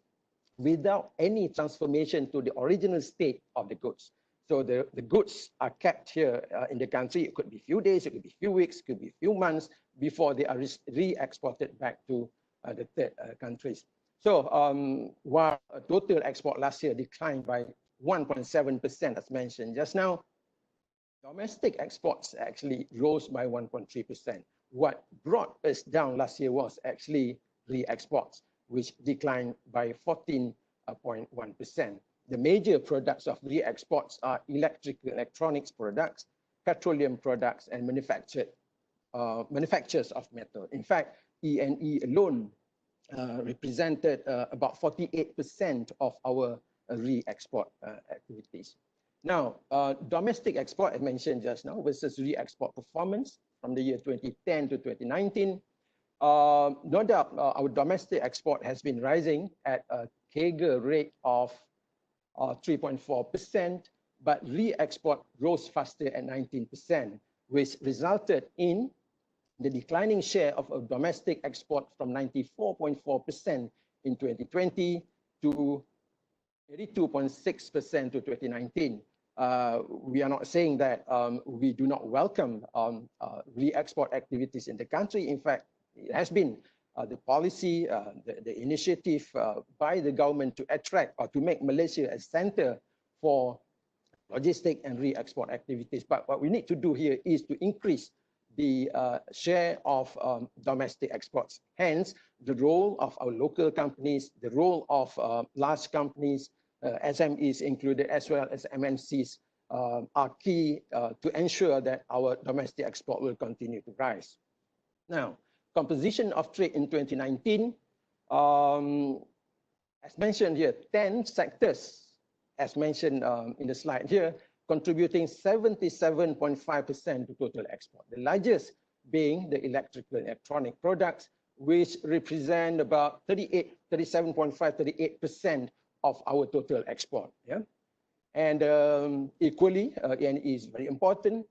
without any transformation to the original state of the goods. So the goods are kept here in the country. It could be a few days, it could be a few weeks, it could be a few months before they are re-exported back to the third countries. So while total export last year declined by 1.7%, as mentioned just now, domestic exports actually rose by 1.3%. What brought us down last year was actually re-exports, which declined by 14.1%. The major products of re-exports are electronics products, petroleum products, and manufacturers of metal. In fact, E&E alone represented about 48% of our re-export activities. Now, domestic export, I mentioned just now, versus re-export performance from the year 2010 to 2019. No doubt, our domestic export has been rising at a CAGR rate of 3.4%, but re-export rose faster at 19%, which resulted in the declining share of a domestic export from 94.4% in 2020 to 82.6% to 2019. We are not saying that we do not welcome re-export activities in the country. In fact, it has been the policy, the initiative by the government to attract or to make Malaysia a center for logistic and re-export activities. But what we need to do here is to increase the share of domestic exports. Hence, the role of our local companies, the role of large companies, SMEs included, as well as MNCs, are key to ensure that our domestic export will continue to rise. Now, composition of trade in 2019, as mentioned here, 10 sectors, as mentioned in the slide here, contributing 77.5% to total export. The largest being the electrical and electronic products, which represent about 38% of our total export. And equally, E&E is very important.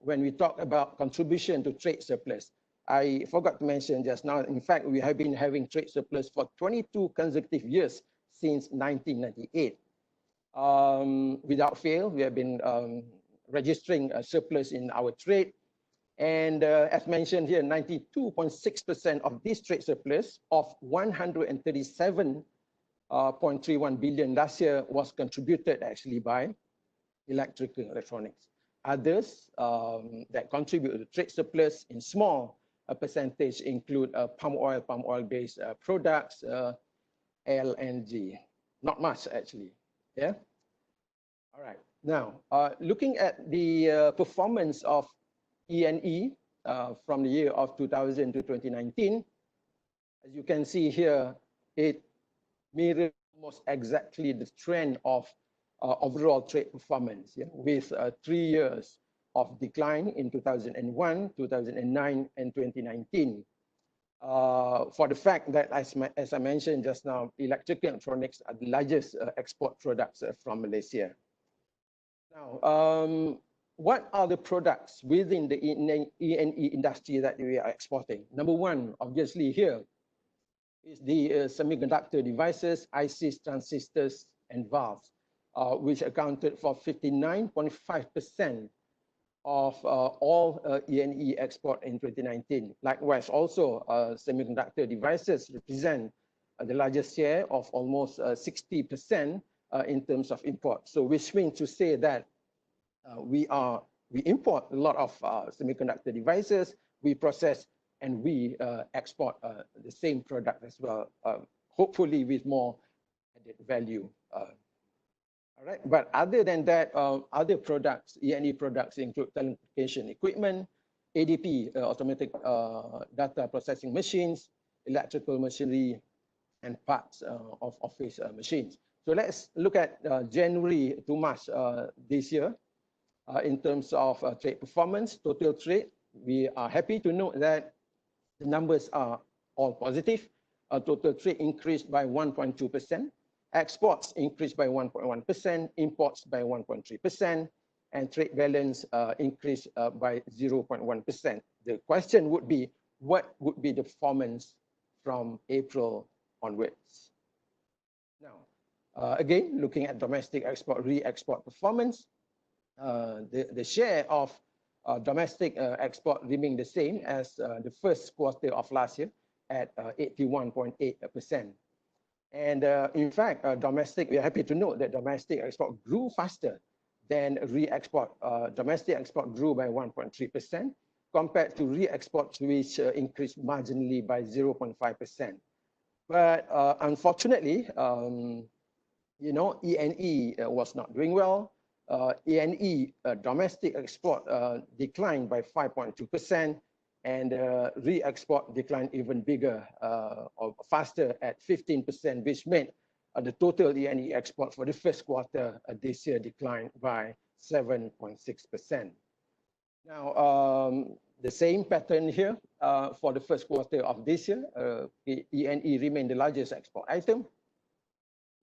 When we talk about contribution to trade surplus, I forgot to mention just now, in fact, we have been having trade surplus for 22 consecutive years since 1998. Without fail, we have been registering a surplus in our trade. And as mentioned here, 92.6% of this trade surplus of 137.31 billion last year was contributed actually by electrical electronics. Others that contribute to the trade surplus in small percentage include palm oil-based products, LNG. Not much actually. Yeah. All right. Now, looking at the performance of E&E from the year of 2000 to 2019, as you can see here, it mirrors almost exactly the trend of overall trade performance, with 3 years of decline in 2001, 2009, and 2019. For the fact that, as I mentioned just now, electrical electronics are the largest export products from Malaysia. Now, what are the products within the E&E industry that we are exporting? Number one, obviously here, is the semiconductor devices, ICs, transistors, and valves, which accounted for 59.5% of all E&E export in 2019. Likewise, also semiconductor devices represent the largest share of almost 60% in terms of import. So which means to say that we import a lot of semiconductor devices, we process and we export the same product as well, hopefully with more added value. All right, but other than that, other products, E&E products include telecommunication equipment, ADP, automatic data processing machines, electrical machinery, and parts of office machines. So let's look at January to March this year. In terms of trade performance, total trade, we are happy to note that the numbers are all positive. Total trade increased by 1.2%, exports increased by 1.1%, imports by 1.3%, and trade balance increased by 0.1%. The question would be, what would be the performance from April onwards? Now, again, looking at domestic export, re-export performance, the share of domestic export remained the same as the first quarter of last year at 81.8%. And in fact, we are happy to note that domestic export grew faster than re-export. Domestic export grew by 1.3% compared to re-exports, which increased marginally by 0.5%. But unfortunately, ENE was not doing well. ENE domestic export declined by 5.2%, and re-export declined even bigger or faster at 15%, which meant the total ENE export for the first quarter this year declined by 7.6%. Now, the same pattern here for the first quarter of this year. ENE remained the largest export item,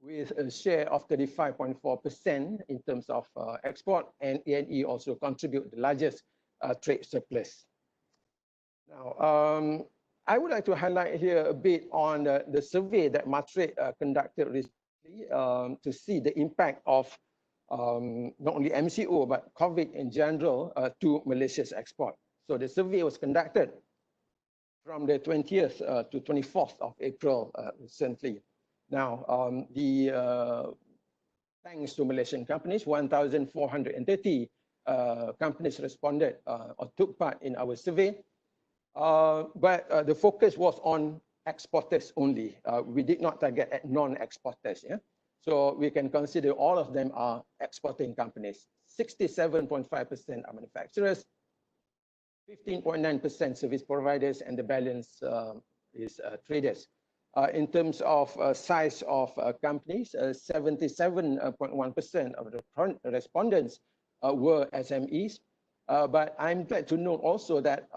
with a share of 35.4% in terms of export, and ENE also contribute the largest trade surplus. Now, I would like to highlight here a bit on the survey that Matrade conducted recently to see the impact of not only MCO, but COVID in general to Malaysia's export. So the survey was conducted from the 20th to 24th of April recently. Now, thanks to Malaysian companies, 1,430 companies responded or took part in our survey. But the focus was on exporters only. We did not target at non-exporters. Yeah? So we can consider all of them are exporting companies. 67.5% are manufacturers, 15.9% service providers, and the balance is traders. In terms of size of companies, 77.1% of the respondents were SMEs. But I'm glad to note also that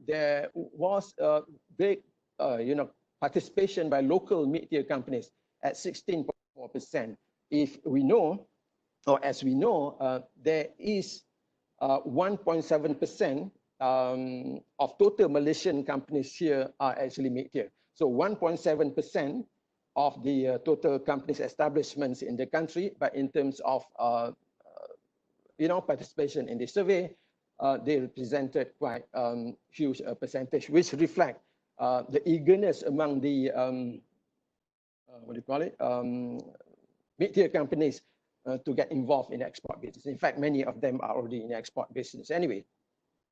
there was a big participation by local mid-tier companies at 16.4%. If we know, or as we know, there is 1.7% of total Malaysian companies here are actually mid-tier. So 1.7% of the total companies establishments in the country, but in terms of participation in the survey, they represented quite huge percentage, which reflect the eagerness among the mid-tier companies to get involved in export business. In fact, many of them are already in export business anyway.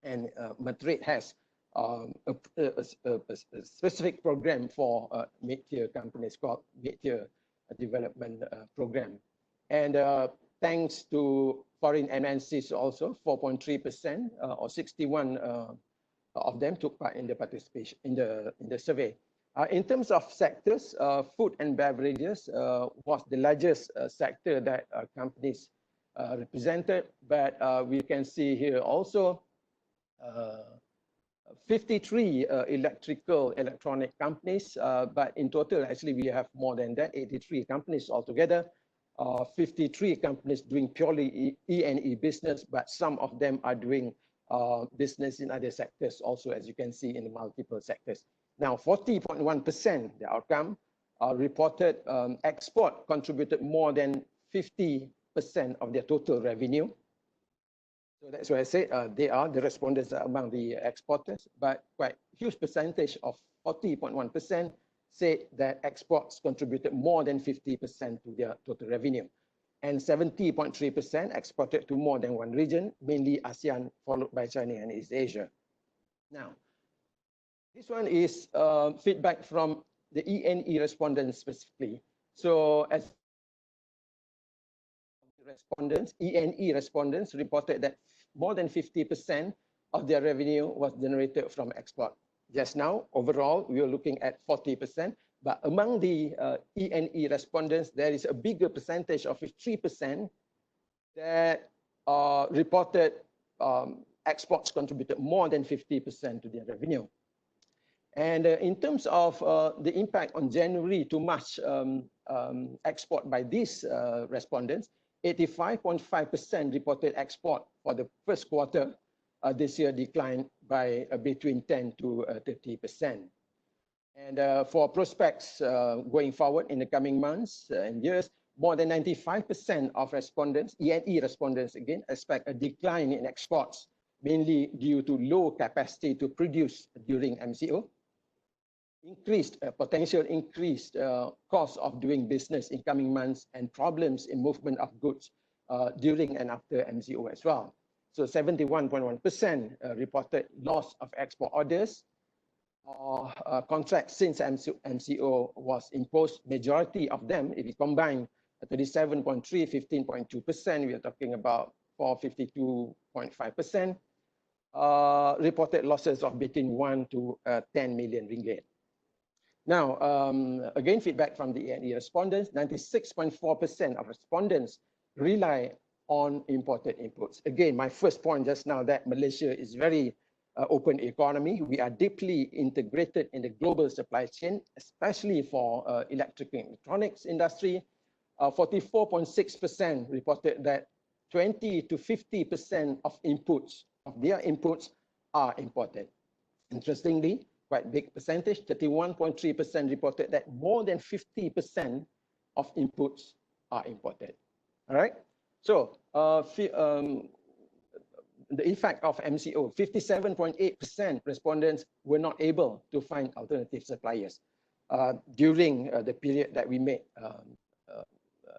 And Matrade has a specific program for mid-tier companies called Mid-Tier Development Program. And thanks to foreign MNCs also, 4.3% or 61 of them took part in the participation in the survey. In terms of sectors, food and beverages was the largest sector that companies represented, but we can see here also 53 electronic companies, but in total, actually, we have more than that, 83 companies altogether. 53 companies doing purely ENE business, but some of them are doing business in other sectors also, as you can see in the multiple sectors. Now, 40.1%, the outcome, reported export contributed more than 50% of their total revenue. So that's why I say they are the respondents among the exporters, but quite huge percentage of 40.1% said that exports contributed more than 50% to their total revenue. And 70.3% exported to more than one region, mainly ASEAN, followed by China and East Asia. Now, this one is feedback from the ENE respondents specifically. So as respondents, ENE respondents reported that more than 50% of their revenue was generated from export. just now. Overall, we are looking at 40%. But among the E&E respondents, there is a bigger percentage of 3% that reported exports contributed more than 50% to their revenue. And in terms of the impact on January to March export by these respondents, 85.5% reported export for the first quarter this year declined by between 10 to 30%. And for prospects going forward in the coming months and years, more than 95% of respondents, E&E respondents again, expect a decline in exports, mainly due to low capacity to produce during MCO, potential increased cost of doing business in coming months, and problems in movement of goods during and after MCO as well. So 71.1% reported loss of export orders or contracts since MCO was imposed. Majority of them, if you combine 37.3, 15.2%, we are talking about 52.5%, reported losses of between 1 to 10 million ringgit. Now, again, feedback from the E&E respondents, 96.4% of respondents rely on imported inputs. Again, my first point just now that Malaysia is very open economy. We are deeply integrated in the global supply chain, especially for electrical and electronics industry. 44.6% reported that 20 to 50% of their inputs are imported. Interestingly, quite big percentage, 31.3% reported that more than 50% of inputs are imported. All right. So the effect of MCO, 57.8% respondents were not able to find alternative suppliers during the period that we made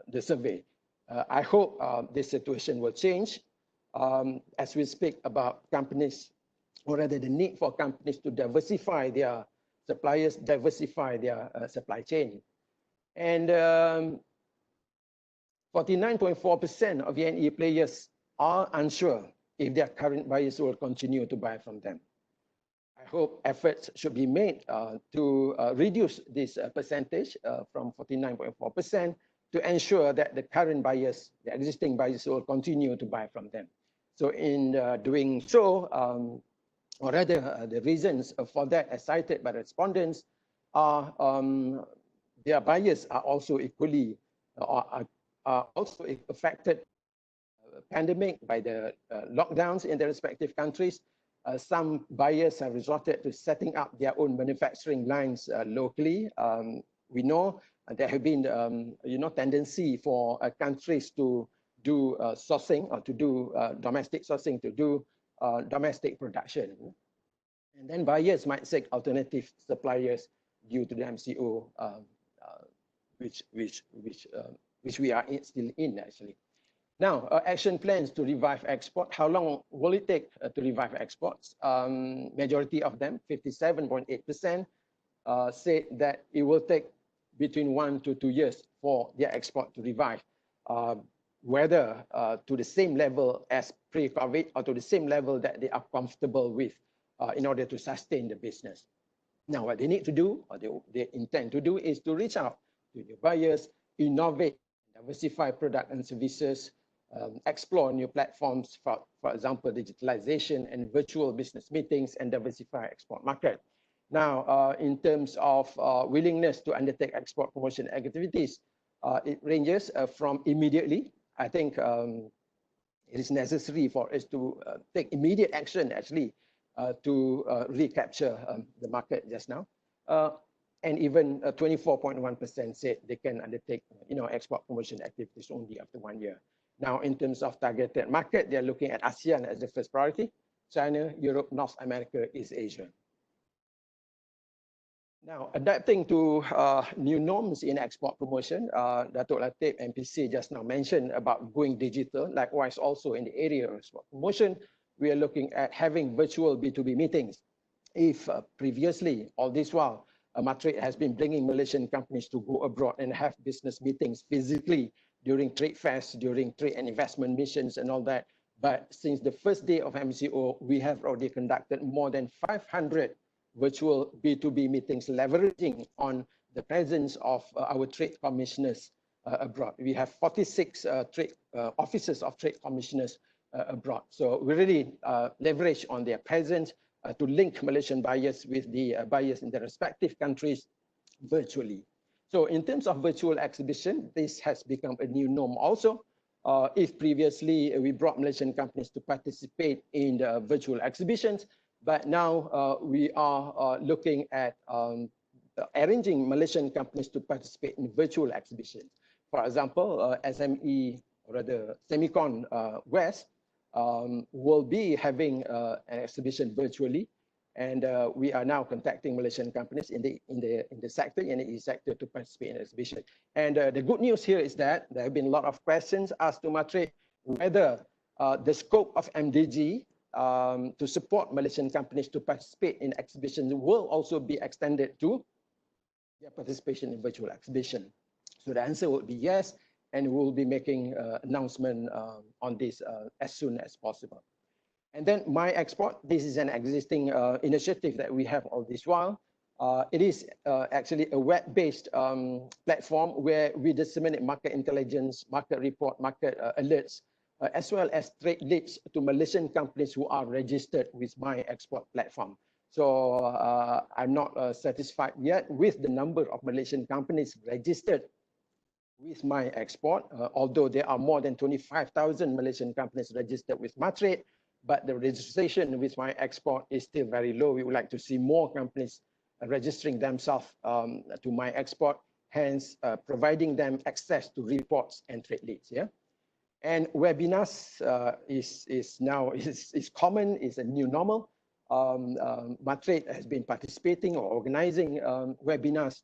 the survey. I hope this situation will change as we speak about companies, or rather the need for companies to diversify their suppliers, diversify their supply chain. And 49.4% of E&E players are unsure if their current buyers will continue to buy from them. I hope efforts should be made to reduce this percentage from 49.4% to ensure that the current buyers, the existing buyers, will continue to buy from them. So in doing so, or rather the reasons for that as cited by the respondents are their buyers are also equally are also affected pandemic by the lockdowns in their respective countries. Some buyers have resorted to setting up their own manufacturing lines locally. We know there have been, tendency for countries to do sourcing or to do domestic sourcing, to do domestic production. And then buyers might seek alternative suppliers due to the MCO, which we are still in actually. Now, action plans to revive export. How long will it take to revive exports? Majority of them, 57.8%, said that it will take between 1 to 2 years for their export to revive, whether to the same level as pre-COVID or to the same level that they are comfortable with in order to sustain the business. Now, what they need to do, or they intend to do, is to reach out to new buyers, innovate, diversify product and services, explore new platforms, for example, digitalization and virtual business meetings, and diversify export market. Now, in terms of willingness to undertake export promotion activities, it ranges from immediately. I think it is necessary for us to take immediate action actually to recapture the market just now. And even 24.1% said they can undertake, export promotion activities only after 1 year. Now, in terms of targeted market, they're looking at ASEAN as the first priority, China, Europe, North America, East Asia. Now, adapting to new norms in export promotion, Datuk Latif, MPC, just now mentioned about going digital. Likewise, also in the area of export promotion, we are looking at having virtual B2B meetings. If previously, all this while, Matrade has been bringing Malaysian companies to go abroad and have business meetings physically during trade fairs, during trade and investment missions and all that. But since the first day of MCO, we have already conducted more than 500 virtual B2B meetings, leveraging on the presence of our trade commissioners abroad. We have 46 offices of trade commissioners abroad. So we really leverage on their presence to link Malaysian buyers with the buyers in their respective countries virtually. So in terms of virtual exhibition, this has become a new norm also. If previously we brought Malaysian companies to participate in the virtual exhibitions, but now we are looking at arranging Malaysian companies to participate in virtual exhibitions. For example, SME, or rather Semicon West, will be having an exhibition virtually, and we are now contacting Malaysian companies in the sector, in the e-sector, to participate in the exhibition. And the good news here is that there have been a lot of questions asked to Matre whether the scope of MDG to support Malaysian companies to participate in exhibitions will also be extended to their participation in virtual exhibition. So the answer would be yes, and we will be making announcement on this as soon as possible. And then My Export, this is an existing initiative that we have all this while. It is actually a web-based platform where we disseminate market intelligence, market report, market alerts, as well as trade leads to Malaysian companies who are registered with My Export platform. So I'm not satisfied yet with the number of Malaysian companies registered with My Export, although there are more than 25,000 Malaysian companies registered with Matrade, but the registration with My Export is still very low. We would like to see more companies registering themselves to My Export, hence providing them access to reports and trade leads. Yeah, and webinars is now common, is a new normal. Matrade has been participating or organizing webinars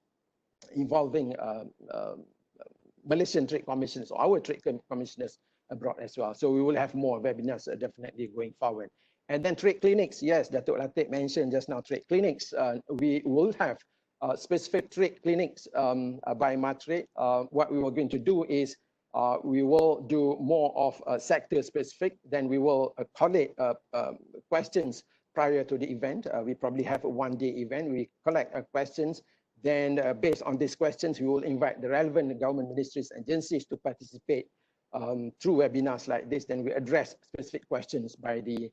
involving Malaysian trade commissioners, or our trade commissioners abroad as well. So we will have more webinars definitely going forward. And then trade clinics, yes, Datuk Latif mentioned just now trade clinics. We will have specific trade clinics by Matrade. What we were going to do is we will do more of sector specific, then we will collect questions prior to the event. We probably have a one-day event. We collect questions. Then based on these questions, we will invite the relevant government ministries and agencies to participate through webinars like this. Then we address specific questions by the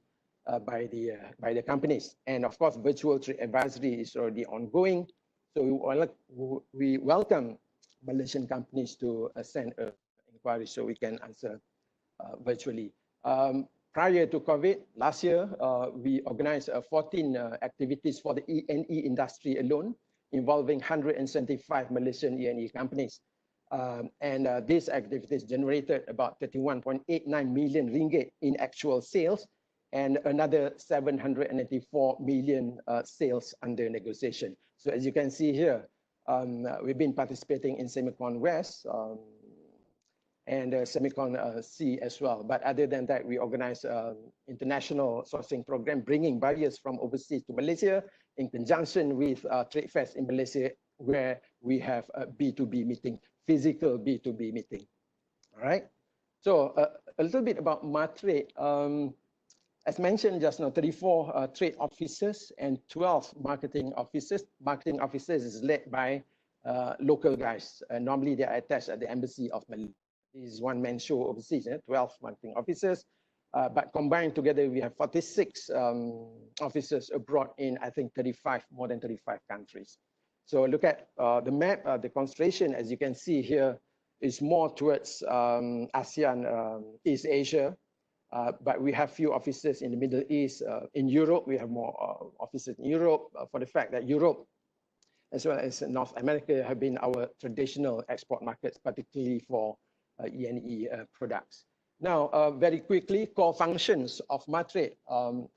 companies. And of course, virtual trade advisory is already ongoing. So we welcome Malaysian companies to send an inquiry so we can answer virtually. Prior to COVID, last year, we organized 14 activities for the E&E industry alone, involving 175 Malaysian E&E companies. These activities generated about 31.89 million ringgit in actual sales, and another 794 million sales under negotiation. So as you can see here, we've been participating in Semicon West and Semicon C as well. But other than that, we organize international sourcing program, bringing buyers from overseas to Malaysia in conjunction with Trade Fest in Malaysia, where we have a B2B meeting, physical B2B meeting. All right. So a little bit about Matrade. As mentioned just now, 34 trade officers and 12 marketing officers. Marketing officers is led by local guys. Normally they are attached at the embassy of Malaysia. This is one-man show overseas, 12 marketing officers. But combined together, we have 46 officers abroad in, I think, more than 35 countries. So look at the map, the concentration, as you can see here, is more towards ASEAN, East Asia. But we have few offices in the Middle East. In Europe, we have more offices in Europe, for the fact that Europe, as well as North America, have been our traditional export markets, particularly for E&E products. Now, very quickly, core functions of Matrade. 4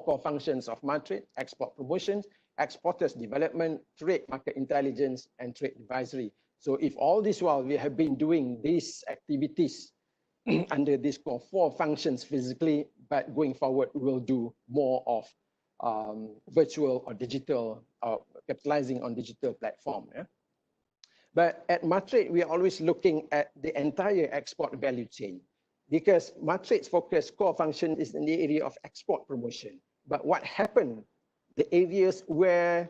core functions of Matrade: export promotions, exporters development, trade market intelligence, and trade advisory. So if all this while we have been doing these activities under these core 4 functions physically, but going forward, we will do more of virtual or digital, capitalizing on digital platform. Yeah? But at Matrade, we are always looking at the entire export value chain, because Matrade's focus core function is in the area of export promotion. But what happened the areas where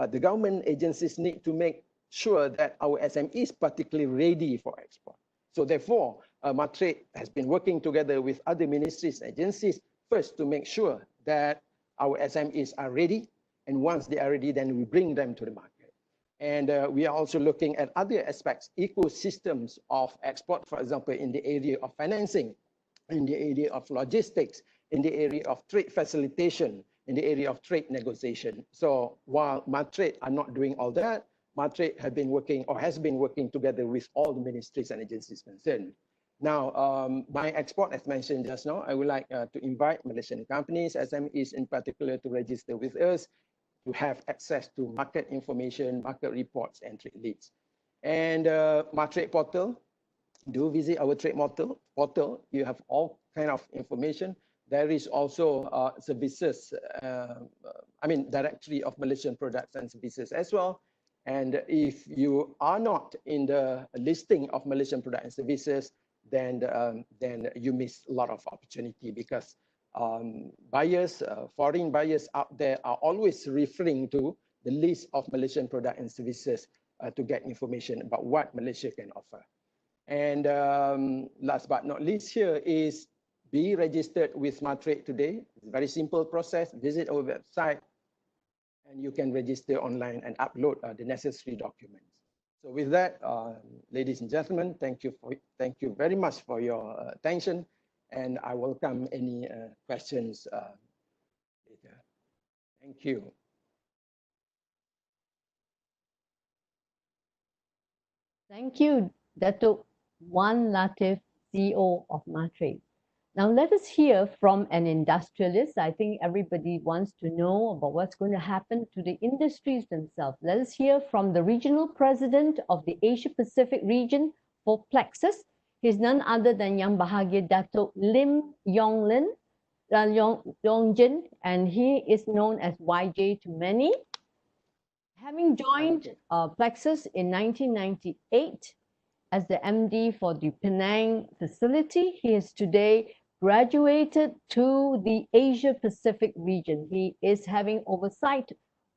the government agencies need to make sure that our SME is particularly ready for export. So therefore, Matrade has been working together with other ministries and agencies first to make sure that our SMEs are ready. And once they are ready, then we bring them to the market. And we are also looking at other aspects, ecosystems of export, for example, in the area of financing, in the area of logistics, in the area of trade facilitation, in the area of trade negotiation. So while Matrade are not doing all that, Matrade have been working or has been working together with all the ministries and agencies concerned. Now, my export, as mentioned just now, I would like to invite Malaysian companies, SMEs in particular, to register with us, to have access to market information, market reports, and trade leads. And Matrade portal, do visit our trade portal. You have all kind of information. There is also services, directory of Malaysian products and services as well. And if you are not in the listing of Malaysian products and services, then you miss a lot of opportunity, because buyers, foreign buyers out there are always referring to the list of Malaysian products and services to get information about what Malaysia can offer. And last but not least here is be registered with Matrade today. It's a very simple process. Visit our website and you can register online and upload the necessary documents. So with that, ladies and gentlemen, thank you very much for your attention, and I welcome any questions later. Thank you.
Thank you, Datuk Wan Latif, CEO of Matrade. Now let us hear from an industrialist. I think everybody wants to know about what's going to happen to the industries themselves. Let us hear from the regional president of the Asia Pacific region for Plexus. He's none other than Yang Bahagia Datuk Lim Yongjin, and he is known as YJ to many. Having joined Plexus in 1998 as the MD for the Penang facility, he is today graduated to the Asia Pacific region. He is having oversight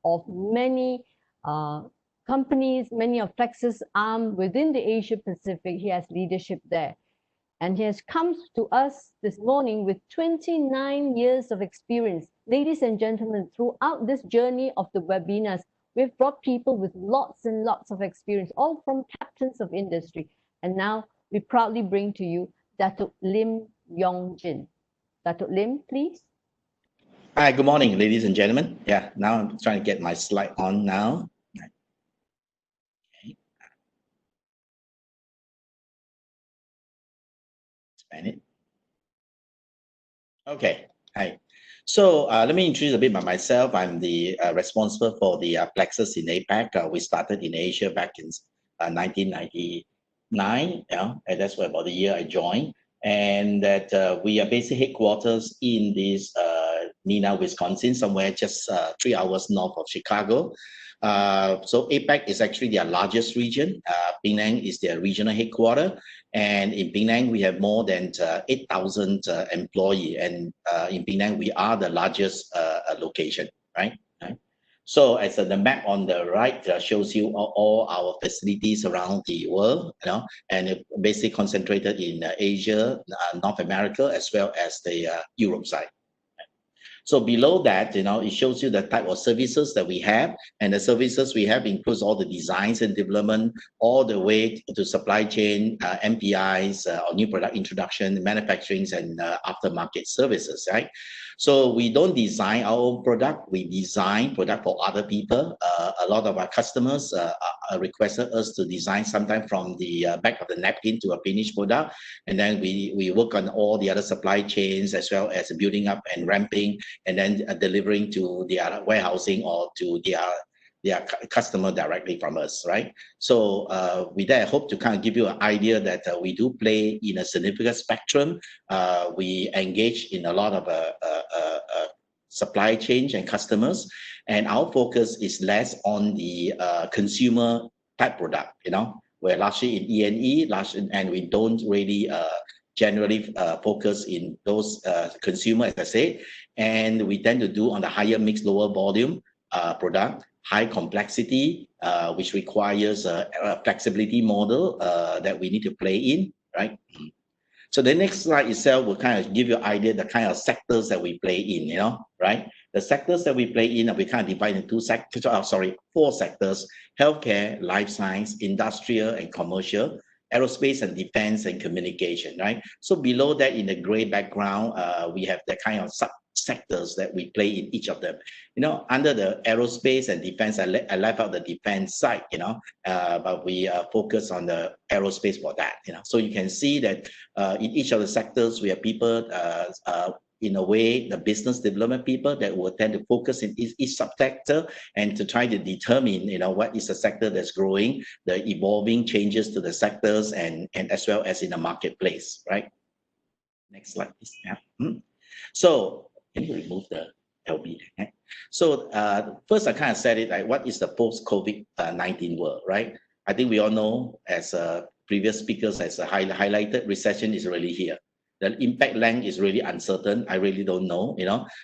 of many companies, many of Plexus arm within the Asia Pacific. He has leadership there. And he has come to us this morning with 29 years of experience. Ladies and gentlemen, throughout this journey of the webinars, we've brought people with lots and lots of experience, all from captains of industry. And now we proudly bring to you Datuk Lim Yongjin. Datuk Lim, please.
Hi, good morning, ladies and gentlemen. Yeah, now I'm trying to get my slide on now. Okay. Expand it. Okay, hi. So let me introduce a bit about myself. I'm the responsible for the Plexus in APAC. We started in Asia back in 1999, and that's where about the year I joined. And that we are basically headquarters in this Neenah, Wisconsin, somewhere just 3 hours north of Chicago. So APAC is actually their largest region. Penang is their regional headquarters. And in Penang, we have more than 8,000 employees. And in Penang, we are the largest location, right? So as the map on the right shows you all our facilities around the world, and it basically concentrated in Asia, North America, as well as the Europe side. So below that, it shows you the type of services that we have, and the services we have includes all the designs and development, all the way to supply chain, MPIs, or new product introduction, manufacturing, and aftermarket services, right? So we don't design our own product, we design product for other people. A lot of our customers requested us to design sometime from the back of the napkin to a finished product. And then we work on all the other supply chains, as well as building up and ramping, and then delivering to their warehousing or to their customer directly from us, right? So with that, I hope to kind of give you an idea that we do play in a significant spectrum. We engage in a lot of supply chain and customers, and our focus is less on the consumer type product, we're largely in E&E, and we don't really generally focus in those consumer, as I said, and we tend to do on the higher mix, lower volume product, high complexity, which requires a flexibility model that we need to play in, right? So the next slide itself will kind of give you an idea the kind of sectors that we play in, right? The sectors that we play in, we kind of divide into four sectors: healthcare, life science, industrial and commercial, aerospace and defense, and communication, right? So below that, in the gray background, we have the kind of sectors that we play in each of them. Under the aerospace and defense, I left out the defense side, but we focus on the aerospace for that, So you can see that in each of the sectors, we have people, in a way, the business development people that will tend to focus in each subsector and to try to determine, what is the sector that's growing, the evolving changes to the sectors, and as well as in the marketplace, right? Next slide, please. Yeah. So can you remove the LB? Okay? So first, I kind of said it, like, what is the post-COVID-19 world, right? I think we all know, as previous speakers has highlighted, recession is really here. The impact length is really uncertain. I really don't know,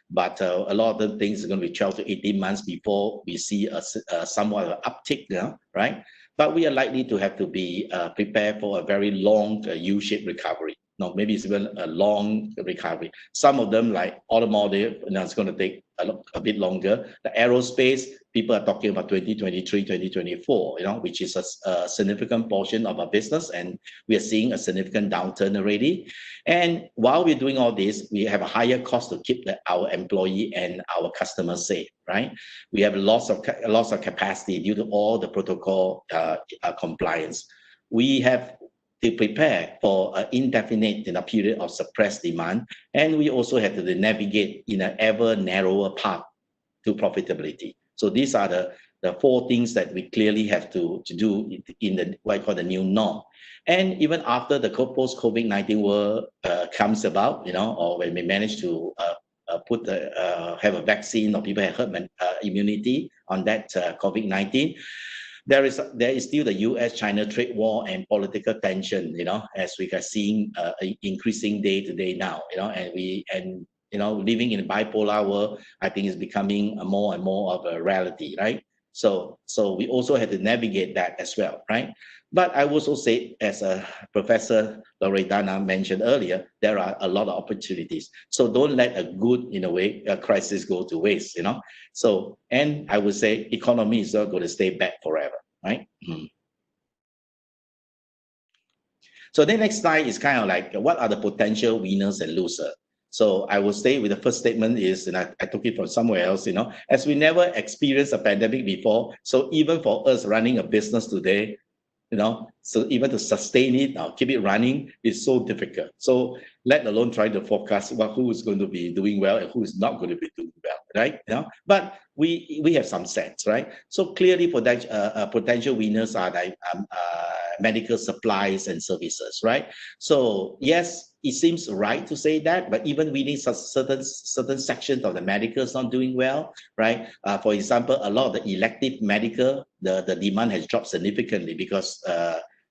but a lot of the things are going to be 12 to 18 months before we see a somewhat of an uptick, right? But we are likely to have to be prepared for a very long U-shaped recovery. No, maybe it's even a long recovery. Some of them, like automotive, it's going to take a bit longer. The aerospace, people are talking about 2023, 2024, which is a significant portion of our business, and we are seeing a significant downturn already. And while we're doing all this, we have a higher cost to keep our employee and our customers safe, right? We have loss of capacity due to all the protocol compliance. We have to prepare for an indefinite period of suppressed demand, and we also have to navigate in an ever narrower path to profitability. So these are the four things that we clearly have to do in the what I call the new norm. And even after the post-COVID-19 world comes about, or when we manage to have a vaccine, or people have herd immunity on that COVID-19, there is still the U.S.-China trade war and political tension, as we are seeing increasing day to day now, and living in a bipolar world, I think is becoming more and more of a reality, right? So we also have to navigate that as well, right? But I also say, as Professor Loredana mentioned earlier, there are a lot of opportunities. So don't let a good, crisis go to waste, So, and I would say economy is not going to stay back forever, right? So the next slide is kind of like, what are the potential winners and losers? So I will stay with the first statement is, and I took it from somewhere else, as we never experienced a pandemic before, so even for us running a business today, so even to sustain it, keep it running is so difficult. So let alone try to forecast who is going to be doing well and who is not going to be doing well, right? But we have some sense, right? So clearly, potential winners are like medical supplies and services, right? So yes, it seems right to say that, but even within certain sections of the medical is not doing well, right? For example, a lot of the elective medical, the demand has dropped significantly because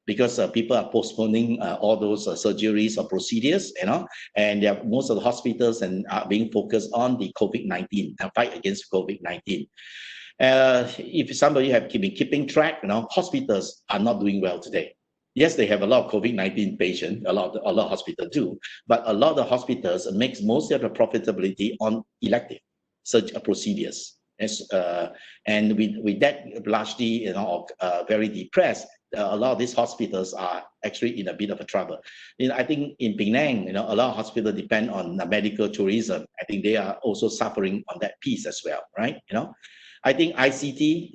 people are postponing all those surgeries or procedures, and most of the hospitals are being focused on the COVID-19, fight against COVID-19. If somebody have been keeping track, hospitals are not doing well today. Yes, they have a lot of COVID-19 patients, a lot of hospitals do, but a lot of hospitals makes most of the profitability on elective surgical procedures. And with that largely, very depressed, a lot of these hospitals are actually in a bit of a trouble. I think in Penang, a lot of hospitals depend on medical tourism. I think they are also suffering on that piece as well, right? I think ICT,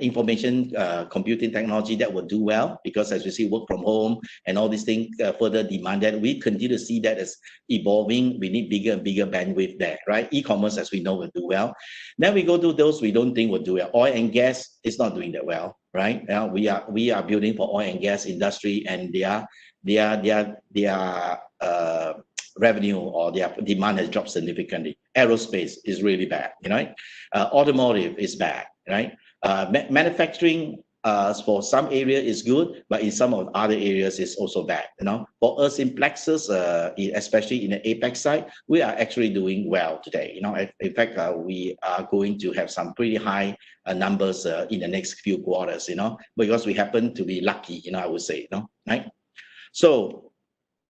information computing technology, that will do well, because as we see work from home and all these things further demanded, we continue to see that as evolving. We need bigger and bigger bandwidth there, right? E-commerce, as we know, will do well. Then we go to those we don't think will do well. Oil and gas is not doing that well, right? We are building for oil and gas industry, and their revenue or their demand has dropped significantly. Aerospace is really bad, automotive is bad, right? Manufacturing for some area is good, but in some of other areas it's also bad. For us in Plexus, especially in the APAC side, we are actually doing well today. In fact, we are going to have some pretty high numbers in the next few quarters. Because we happen to be lucky. I would say. Right. So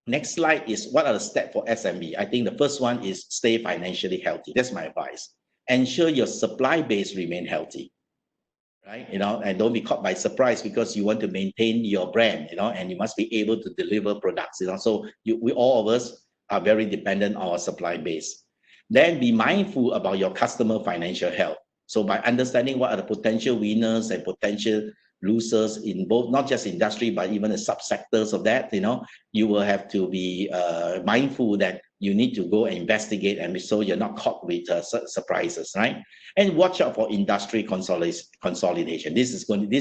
next slide is what are the steps for SME? I think the first one is stay financially healthy. That's my advice. Ensure your supply base remain healthy. Right, and don't be caught by surprise because you want to maintain your brand, and you must be able to deliver products, So we all of us are very dependent on our supply base. Then be mindful about your customer financial health. So by understanding what are the potential winners and potential losers in both, not just industry, but even the subsectors of that, you will have to be mindful that you need to go and investigate, and so you're not caught with surprises, right? And watch out for industry consolidation. This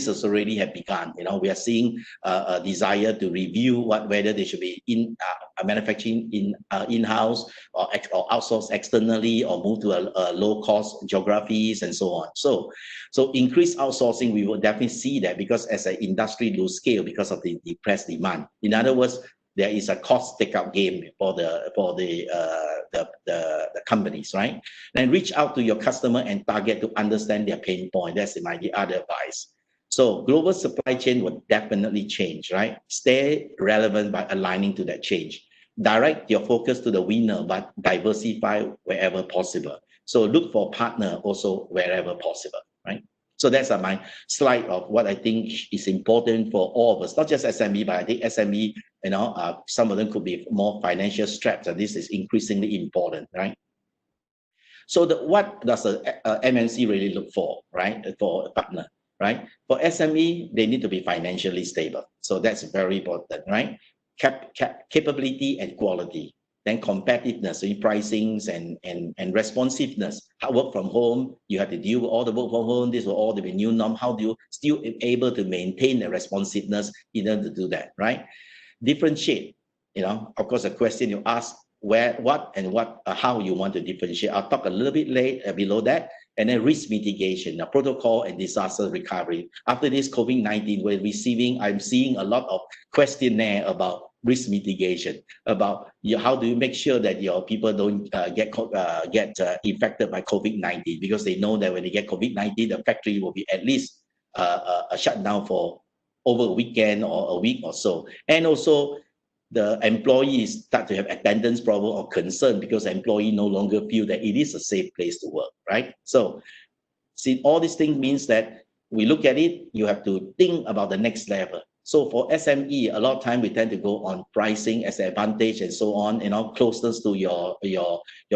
has already have begun. We are seeing a desire to review whether they should be in manufacturing in-house or outsource externally or move to a low-cost geographies and so on. So increased outsourcing, we will definitely see that because as an industry lose scale because of the depressed demand. In other words, there is a cost takeout game for the companies, right? Then reach out to your customer and target to understand their pain point. That's my other advice. So global supply chain will definitely change, right? Stay relevant by aligning to that change. Direct your focus to the winner, but diversify wherever possible. So look for partner also wherever possible, right? So that's my slide of what I think is important for all of us, not just SME, but I think SME, some of them could be more financial strapped, and this is increasingly important, right? So what does a MNC really look for, right? For a partner, right? For SME, they need to be financially stable. So that's very important, right? Capability and quality. Then competitiveness in pricings and responsiveness. Work from home, you have to deal with all the work from home. This will all be new norm. How do you still able to maintain the responsiveness in order to do that, right? Differentiate. Of course, the question you ask how you want to differentiate. I'll talk a little bit below that. And then risk mitigation, protocol and disaster recovery. After this COVID-19, I'm seeing a lot of questionnaire about risk mitigation, about how do you make sure that your people don't get infected by COVID-19, because they know that when they get COVID-19, the factory will be at least shut down for over a weekend or a week or so. And also the employees start to have attendance problem or concern because the employee no longer feel that it is a safe place to work, right? So see, all these things means that we look at it, you have to think about the next level. So for SME, a lot of time we tend to go on pricing as an advantage and so on, closeness to your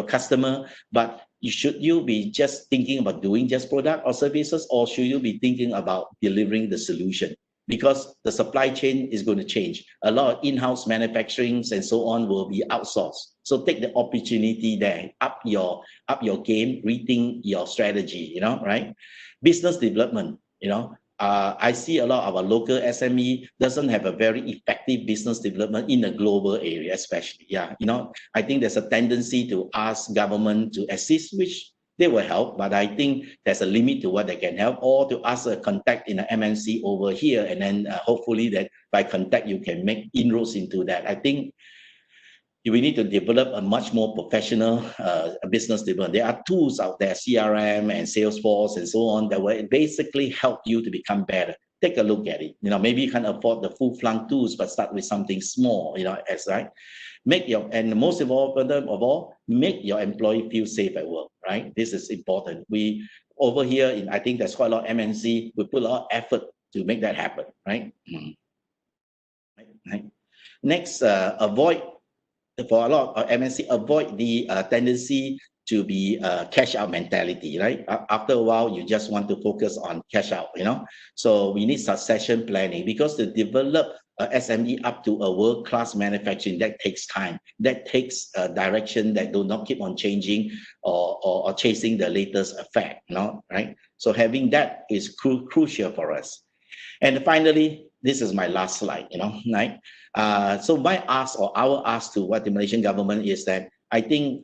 customer. But should you be just thinking about doing just product or services, or should you be thinking about delivering the solution? Because the supply chain is going to change. A lot of in-house manufacturings and so on will be outsourced. So take the opportunity there, up your game, rethink your strategy, right? Business development, I see a lot of our local SME doesn't have a very effective business development in the global area, especially. I think there's a tendency to ask government to assist, which they will help, but I think there's a limit to what they can help, or to ask a contact in an MNC over here, and then hopefully that by contact you can make inroads into that. I think we need to develop a much more professional business development. There are tools out there, CRM and Salesforce and so on, that will basically help you to become better. Take a look at it. Maybe you can't afford the full-flung tools, but start with something small, right? And most of all, make your employee feel safe at work, right? This is important. We over here, I think there's quite a lot of MNC, we put a lot of effort to make that happen, right? Right. Next, for a lot of MNC, avoid the tendency to be cash out mentality, right? After a while, you just want to focus on cash out, So we need succession planning, because to develop SME up to a world-class manufacturing, that takes time. That takes direction that do not keep on changing or chasing the latest effect, right? So having that is crucial for us. And finally, this is my last slide, right? So my ask, or our ask to what the Malaysian government is that I think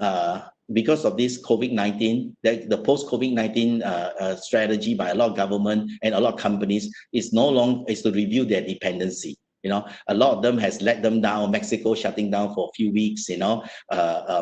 because of this COVID-19, the post-COVID-19 strategy by a lot of government and a lot of companies is no longer is to review their dependency. You know, a lot of them has let them down. Mexico shutting down for a few weeks. You know,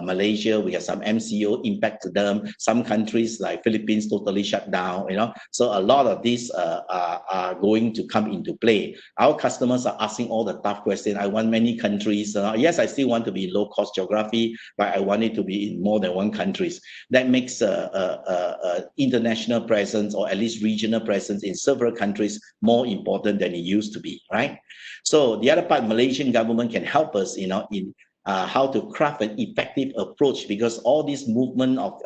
Malaysia, we have some MCO impact to them. Some countries like Philippines totally shut down. You know, so a lot of these are going to come into play. Our customers are asking all the tough questions. I want many countries. Yes, I still want to be low-cost geography, but I want it to be in more than one countries. That makes international presence, or at least regional presence in several countries, more important than it used to be, right? So the other part, Malaysian government can help us, you know, in how to craft an effective approach, because all this movement of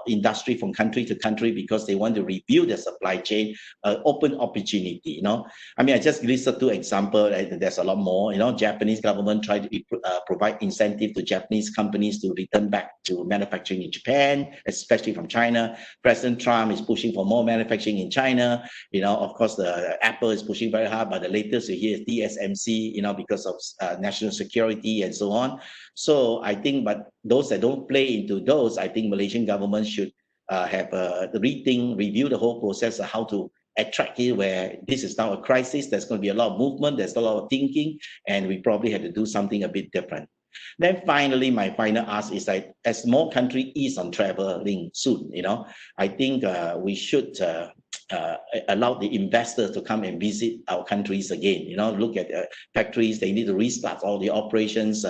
industry from country to country, because they want to review the supply chain, open opportunity. You know, I mean, I just listed 2 examples. There's a lot more. You know, Japanese government tried to provide incentive to Japanese companies to return back to manufacturing in Japan, especially from China. President Trump is pushing for more manufacturing in China. You know, of course, the Apple is pushing very hard, but the latest you hear is TSMC. You know, because of national security and so on. So I think, but those that don't play into those, I think Malaysian government should have a review the whole process of how to attract it, where this is now a crisis. There's going to be a lot of movement. There's a lot of thinking, and we probably have to do something a bit different. Then finally, my final ask is that as more country ease on traveling soon, you know, I think we should allow the investors to come and visit our countries again. You know, look at factories. They need to restart all the operations,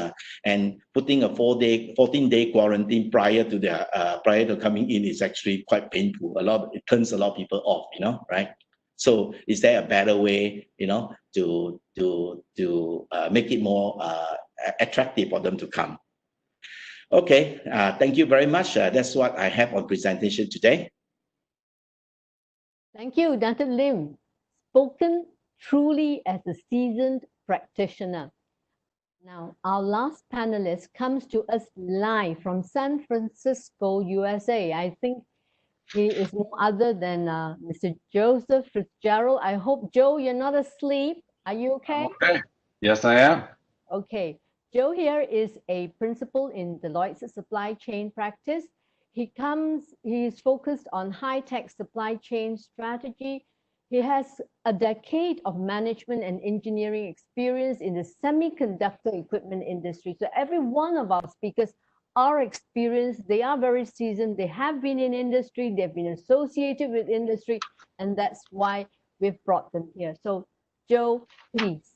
and putting a 14-day quarantine prior to coming in is actually quite painful. It turns a lot of people off. You know, right? So is there a better way, you know, to make it more attractive for them to come? Okay, thank you very much. That's what I have on presentation today.
Thank you, Dr. Lim. Spoken truly as a seasoned practitioner. Now, our last panelist comes to us live from San Francisco, USA. I think he is no other than Mr. Joseph Fitzgerald. I hope, Joe, you're not asleep. Are you okay?
Okay. Yes, I am.
Okay. Joe here is a principal in Deloitte's supply chain practice. He is focused on high-tech supply chain strategy. He has a decade of management and engineering experience in the semiconductor equipment industry. So every one of our speakers are experienced, they are very seasoned, they have been in industry, they've been associated with industry, and that's why we've brought them here. So Joe, please,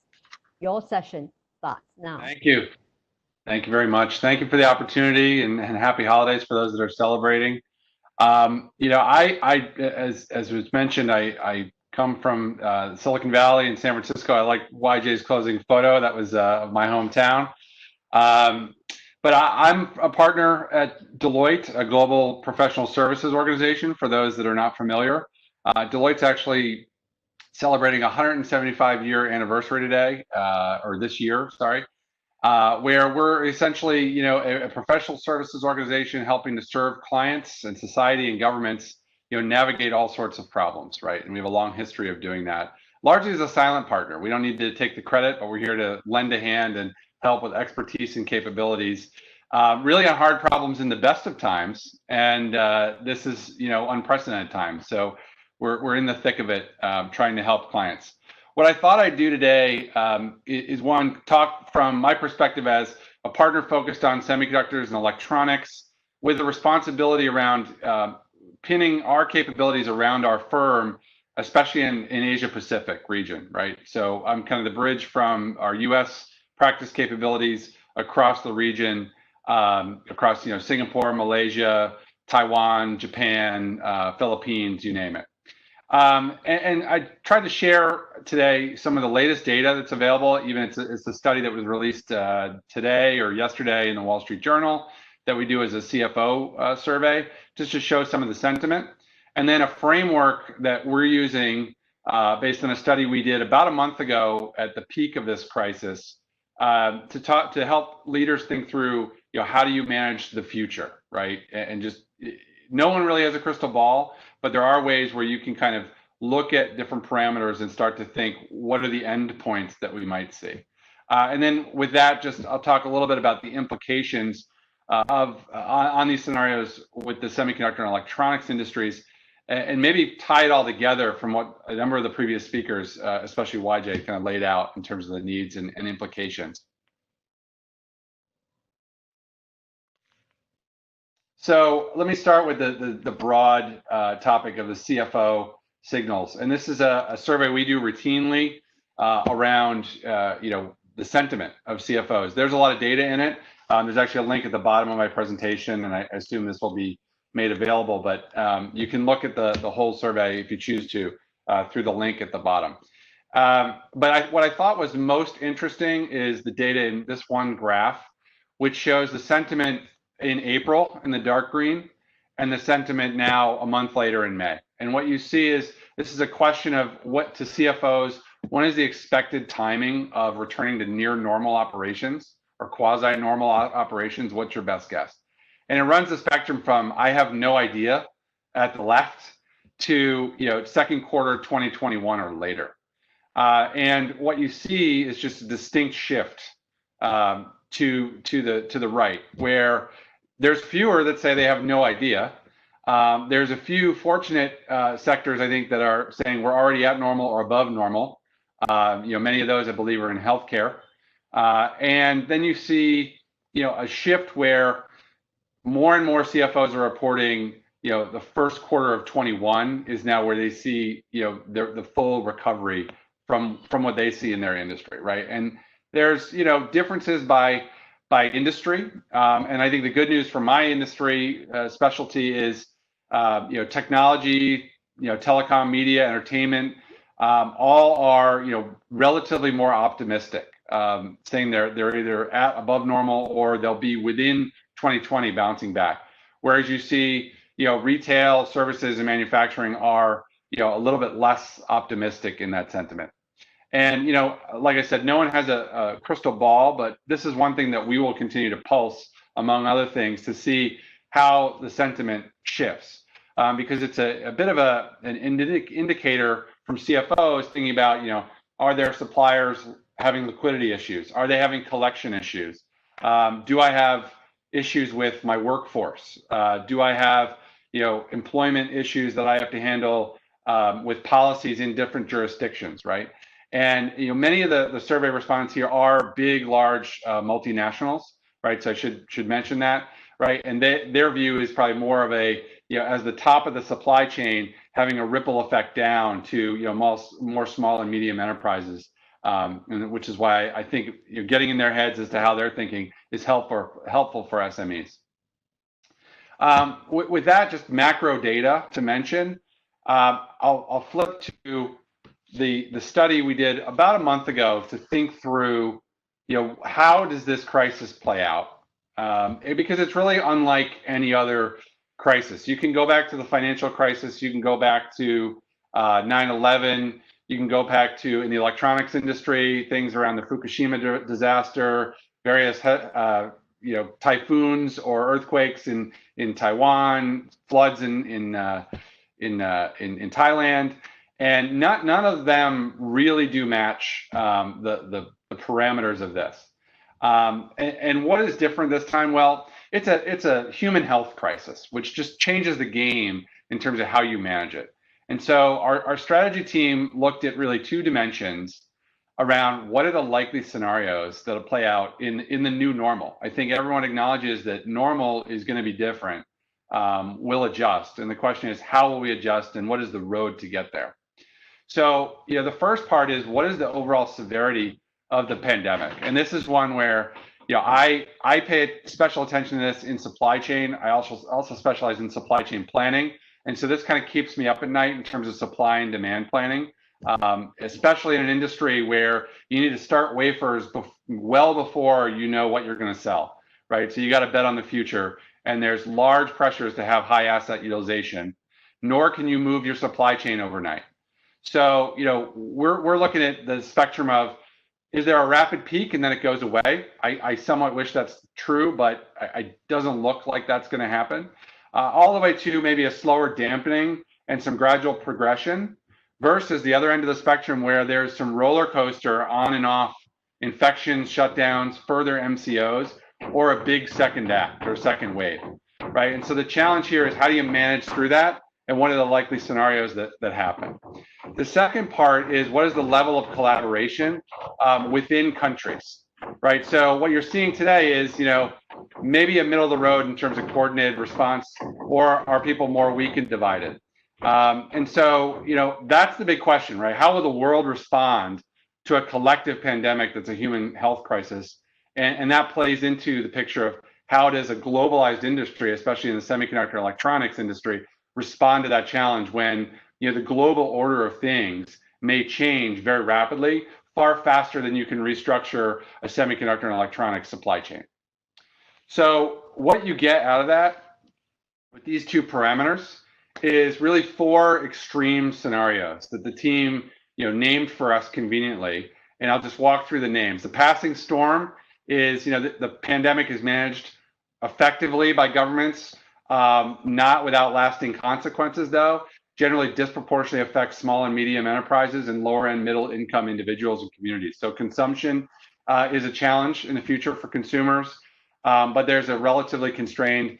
your session starts now.
Thank you. Thank you very much. Thank you for the opportunity, and happy holidays for those that are celebrating. You know, as was mentioned, I come from Silicon Valley in San Francisco. I like YJ's closing photo. That was my hometown. But I'm a partner at Deloitte, a global professional services organization, for those that are not familiar. Deloitte's actually celebrating a 175-year anniversary today, or this year, sorry. Where we're essentially, you know, a professional services organization helping to serve clients and society and governments, you know, navigate all sorts of problems, right? And we have a long history of doing that. Largely as a silent partner. We don't need to take the credit, but we're here to lend a hand and help with expertise and capabilities, really on hard problems in the best of times. And this is, you know, unprecedented times. So we're in the thick of it, trying to help clients. What I thought I'd do today is one, talk from my perspective as a partner focused on semiconductors and electronics, with the responsibility around pinning our capabilities around our firm, especially in Asia Pacific region, right? So I'm kind of the bridge from our US practice capabilities across the region, across, you know, Singapore, Malaysia, Taiwan, Japan, Philippines, you name it. And I tried to share today some of the latest data that's available. Even it's a study that was released today or yesterday in the Wall Street Journal that we do as a CFO survey, just to show some of the sentiment. And then a framework that we're using based on a study we did about a month ago at the peak of this crisis, to help leaders think through, you know, how do you manage the future, right? And just, no one really has a crystal ball, but there are ways where you can kind of look at different parameters and start to think, what are the end points that we might see? And then with that, I'll talk a little bit about the implications on these scenarios with the semiconductor and electronics industries, and maybe tie it all together from what a number of the previous speakers, especially YJ, kind of laid out in terms of the needs and implications. So let me start with the broad topic of the CFO signals. And this is a survey we do routinely around the sentiment of CFOs. There's a lot of data in it. There's actually a link at the bottom of my presentation, and I assume this will be made available, but you can look at the whole survey if you choose to through the link at the bottom. But what I thought was most interesting is the data in this one graph, which shows the sentiment in April in the dark green and the sentiment now a month later in May. And what you see is this is a question of what to CFOs, when is the expected timing of returning to near normal operations or quasi normal operations? What's your best guess? And it runs the spectrum from I have no idea at the left to second quarter 2021 or later. And what you see is just a distinct shift to the right, where there's fewer that say they have no idea. There's a few fortunate sectors, I think, that are saying we're already at normal or above normal. Many of those, I believe, are in healthcare. And then you see, a shift where more and more CFOs are reporting, the first quarter of 21 is now where they see, the full recovery from what they see in their industry, right? And there's, differences by industry. And I think the good news for my industry specialty is, technology, telecom, media, entertainment, all are, relatively more optimistic, saying they're either at above normal or they'll be within 2020 bouncing back. Whereas you see, retail, services, and manufacturing are, a little bit less optimistic in that sentiment. And, like I said, no one has a crystal ball, but this is one thing that we will continue to pulse, among other things, to see how the sentiment shifts. Because it's a bit of an indicator from CFOs thinking about, are their suppliers having liquidity issues? Are they having collection issues? Do I have issues with my workforce? Do I have, employment issues that I have to handle with policies in different jurisdictions, right? And many of the survey respondents here are big, large multinationals, right? So I should mention that, right? And their view is probably more of a, as the top of the supply chain, having a ripple effect down to more small and medium enterprises, and which is why I think getting in their heads as to how they're thinking is helpful for SMEs. With that, just macro data to mention, I'll flip to the study we did about a month ago to think through, how does this crisis play out? Because it's really unlike any other crisis. You can go back to the financial crisis, you can go back to 9/11, you can go back to, in the electronics industry, things around the Fukushima disaster, various typhoons or earthquakes in Taiwan, floods in Thailand. And none of them really do match the parameters of this. And what is different this time? Well, it's a human health crisis, which just changes the game in terms of how you manage it. And so our strategy team looked at really two dimensions around what are the likely scenarios that'll play out in the new normal. I think everyone acknowledges that normal is going to be different. We'll adjust. And the question is, how will we adjust and what is the road to get there? So, the first part is, what is the overall severity of the pandemic? And this is one where, I pay special attention to this in supply chain. I also specialize in supply chain planning. And so this kind of keeps me up at night in terms of supply and demand planning, especially in an industry where you need to start wafers well before you know what you're going to sell, right? So you got to bet on the future. And there's large pressures to have high asset utilization, nor can you move your supply chain overnight. So, we're looking at the spectrum of, is there a rapid peak and then it goes away? I somewhat wish that's true, but it doesn't look like that's going to happen. All the way to maybe a slower dampening and some gradual progression, versus the other end of the spectrum where there's some roller coaster on and off infections, shutdowns, further MCOs, or a big second act or second wave, right? And so the challenge here is how do you manage through that, and what are the likely scenarios that happen? The second part is what is the level of collaboration within countries, right? So what you're seeing today is, maybe a middle of the road in terms of coordinated response, or are people more weak and divided? And so, that's the big question, right? How will the world respond to a collective pandemic that's a human health crisis? And that plays into the picture of how does a globalized industry, especially in the semiconductor electronics industry, respond to that challenge when the global order of things may change very rapidly, far faster than you can restructure a semiconductor and electronics supply chain. So what you get out of that with these two parameters is really 4 extreme scenarios that the team named for us conveniently, and I'll just walk through the names. The passing storm is the pandemic is managed effectively by governments, not without lasting consequences though. Generally disproportionately affects small and medium enterprises and lower and middle income individuals and communities. So consumption is a challenge in the future for consumers, but there's a relatively constrained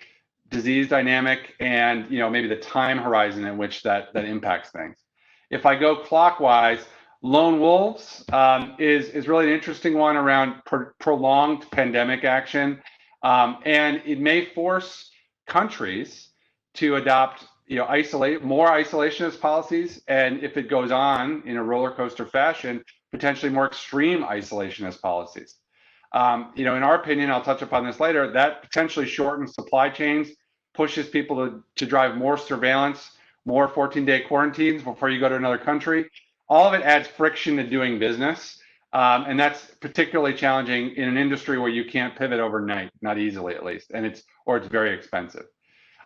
disease dynamic and maybe the time horizon in which that impacts things. If I go clockwise, lone wolves is really an interesting one around prolonged pandemic action, and it may force countries to adopt more isolationist policies, and if it goes on in a roller coaster fashion, potentially more extreme isolationist policies. In our opinion, I'll touch upon this later, that potentially shortens supply chains, pushes people to drive more surveillance, more 14-day quarantines before you go to another country. All of it adds friction to doing business, and that's particularly challenging in an industry where you can't pivot overnight, not easily at least, and it's very expensive.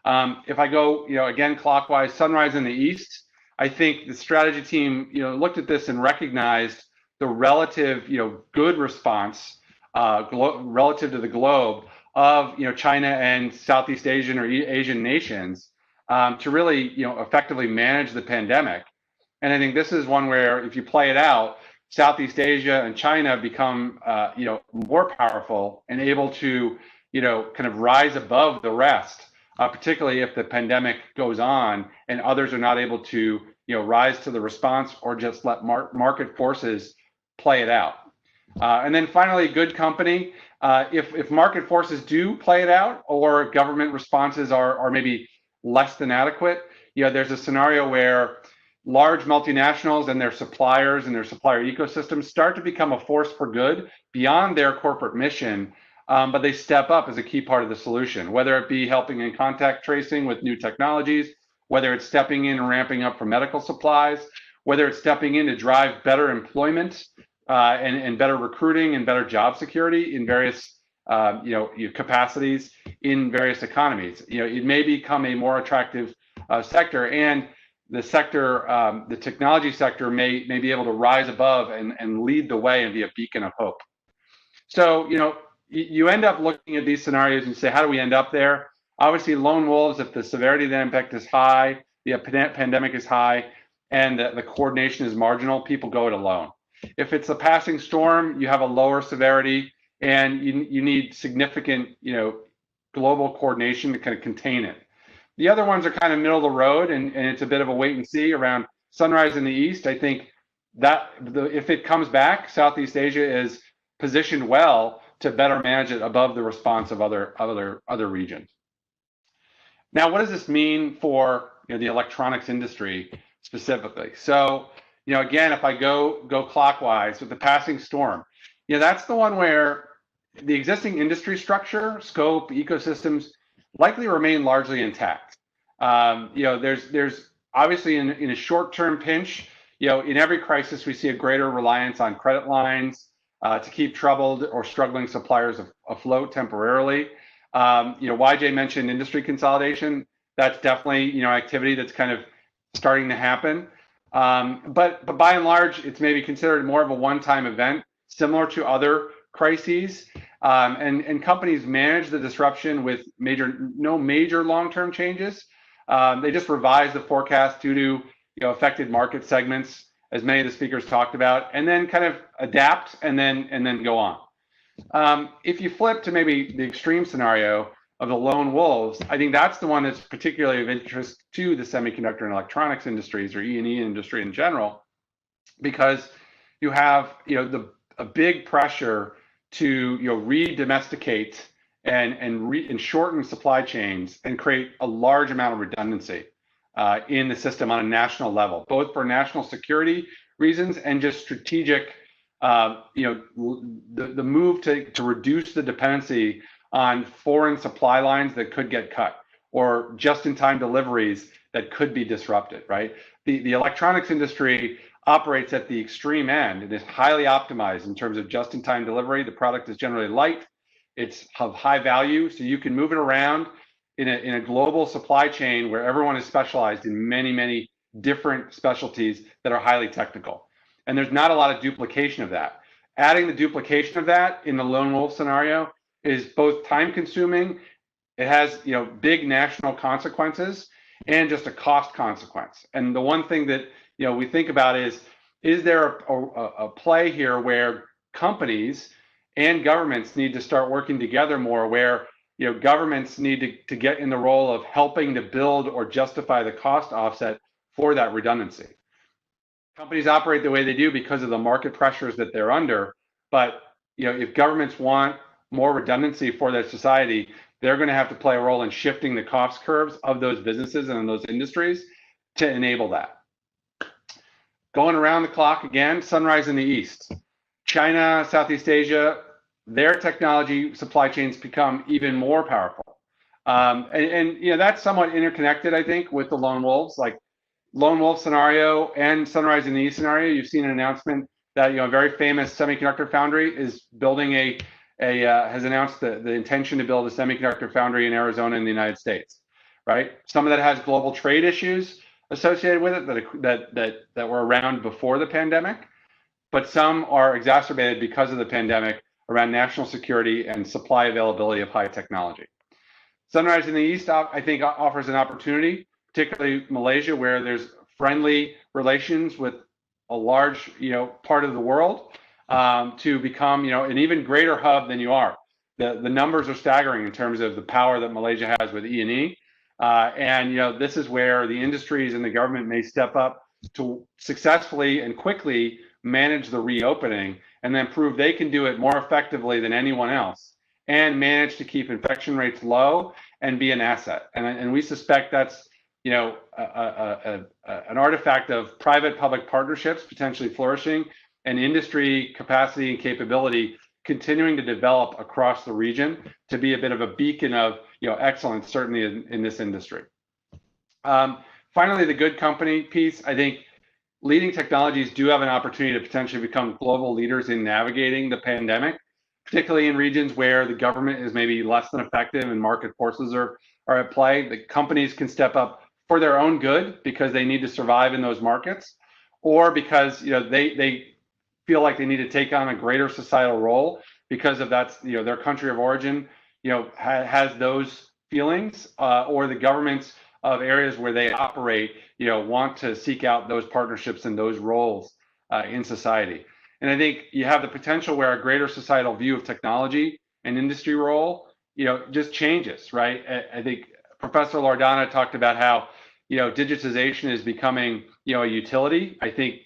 If I go, again clockwise, sunrise in the east, I think the strategy team, looked at this and recognized the relative, good response relative to the globe of, China and Southeast Asian or Asian nations to really, effectively manage the pandemic. And I think this is one where if you play it out, Southeast Asia and China become, more powerful and able to, kind of rise above the rest. Particularly if the pandemic goes on and others are not able to, rise to the response or just let market forces play it out. And then finally, good company. If market forces do play it out or government responses are maybe less than adequate, there's a scenario where large multinationals and their suppliers and their supplier ecosystems start to become a force for good beyond their corporate mission. But they step up as a key part of the solution, whether it be helping in contact tracing with new technologies, whether it's stepping in and ramping up for medical supplies, whether it's stepping in to drive better employment and better recruiting and better job security in various capacities in various economies. It may become a more attractive sector, and the sector, the technology sector may be able to rise above and lead the way and be a beacon of hope. So, you end up looking at these scenarios and say, how do we end up there? Obviously, lone wolves, if the severity of the impact is high, the pandemic is high, and the coordination is marginal, people go it alone. If it's a passing storm, you have a lower severity, and you need significant, global coordination to kind of contain it. The other ones are kind of middle of the road, and it's a bit of a wait and see around sunrise in the east. I think that if it comes back, Southeast Asia is positioned well to better manage it above the response of other regions. Now, what does this mean for the electronics industry specifically? So, again, if I go clockwise with the passing storm, that's the one where the existing industry structure, scope, ecosystems likely remain largely intact. There's obviously in a short-term pinch, in every crisis we see a greater reliance on credit lines to keep troubled or struggling suppliers afloat temporarily. YJ mentioned industry consolidation. That's definitely activity that's kind of starting to happen. But by and large, it's maybe considered more of a one-time event, similar to other crises. And companies manage the disruption with no major long-term changes. They just revise the forecast due to affected market segments, as many of the speakers talked about, and then kind of adapt and then go on. If you flip to maybe the extreme scenario of the lone wolves, I think that's the one that's particularly of interest to the semiconductor and electronics industries, or E&E industry in general, because you have a big pressure to re-domesticate and shorten supply chains and create a large amount of redundancy in the system on a national level, both for national security reasons and just strategic. The move to reduce the dependency on foreign supply lines that could get cut, or just-in-time deliveries that could be disrupted. Right, the electronics industry operates at the extreme end. It is highly optimized in terms of just-in-time delivery. The product is generally light, it's of high value, so you can move it around in a global supply chain where everyone is specialized in many different specialties that are highly technical. And there's not a lot of duplication of that. Adding the duplication of that in the lone wolf scenario is both time consuming, it has big national consequences, and just a cost consequence. And the one thing that we think about is there a play here where companies and governments need to start working together more, where governments need to get in the role of helping to build or justify the cost offset for that redundancy. Companies operate the way they do because of the market pressures that they're under, but if governments want more redundancy for their society, they're going to have to play a role in shifting the cost curves of those businesses and those industries to enable that. Going around the clock again, sunrise in the East. China, Southeast Asia, their technology supply chains become even more powerful. And that's somewhat interconnected, I think, with the lone wolves. Like lone wolf scenario and sunrise in the East scenario, you've seen an announcement that a very famous semiconductor foundry is building has announced the intention to build a semiconductor foundry in Arizona in the United States. Right? Some of that has global trade issues associated with it that were around before the pandemic, but some are exacerbated because of the pandemic around national security and supply availability of high technology. Sunrise in the East, I think, offers an opportunity, particularly Malaysia, where there's friendly relations with a large part of the world, to become an even greater hub than you are. The numbers are staggering in terms of the power that Malaysia has with E&E. And this is where the industries and the government may step up to successfully and quickly manage the reopening, and then prove they can do it more effectively than anyone else, and manage to keep infection rates low and be an asset. And we suspect that's an artifact of private-public partnerships potentially flourishing, and industry capacity and capability continuing to develop across the region to be a bit of a beacon of excellence, certainly in this industry. Finally, the good company piece. I think leading technologies do have an opportunity to potentially become global leaders in navigating the pandemic, particularly in regions where the government is maybe less than effective and market forces are at play. The companies can step up for their own good because they need to survive in those markets, or because they feel like they need to take on a greater societal role because of that's their country of origin has those feelings, or the governments of areas where they operate want to seek out those partnerships and those roles in society. And I think you have the potential where a greater societal view of technology and industry role just changes, right? I think Professor Loredana talked about how digitization is becoming a utility. I think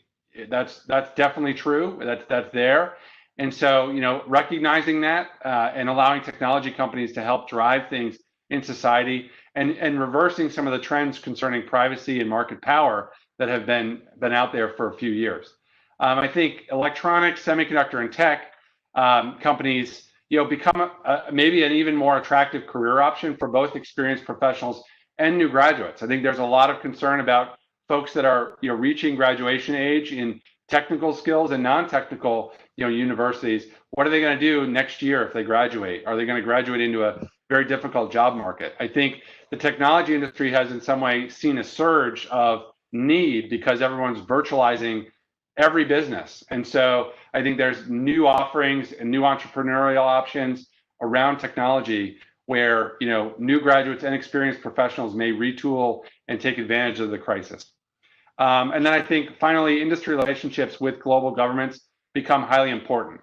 that's definitely true. That's there. And so recognizing that and allowing technology companies to help drive things in society, and reversing some of the trends concerning privacy and market power that have been out there for a few years. I think electronics, semiconductor, and tech companies become maybe an even more attractive career option for both experienced professionals and new graduates. I think there's a lot of concern about folks that are reaching graduation age in technical skills and non-technical universities. What are they going to do next year if they graduate? Are they going to graduate into a very difficult job market? I think the technology industry has in some way seen a surge of need because everyone's virtualizing every business. And so I think there's new offerings and new entrepreneurial options around technology where new graduates and experienced professionals may retool and take advantage of the crisis. And then I think finally, industry relationships with global governments become highly important.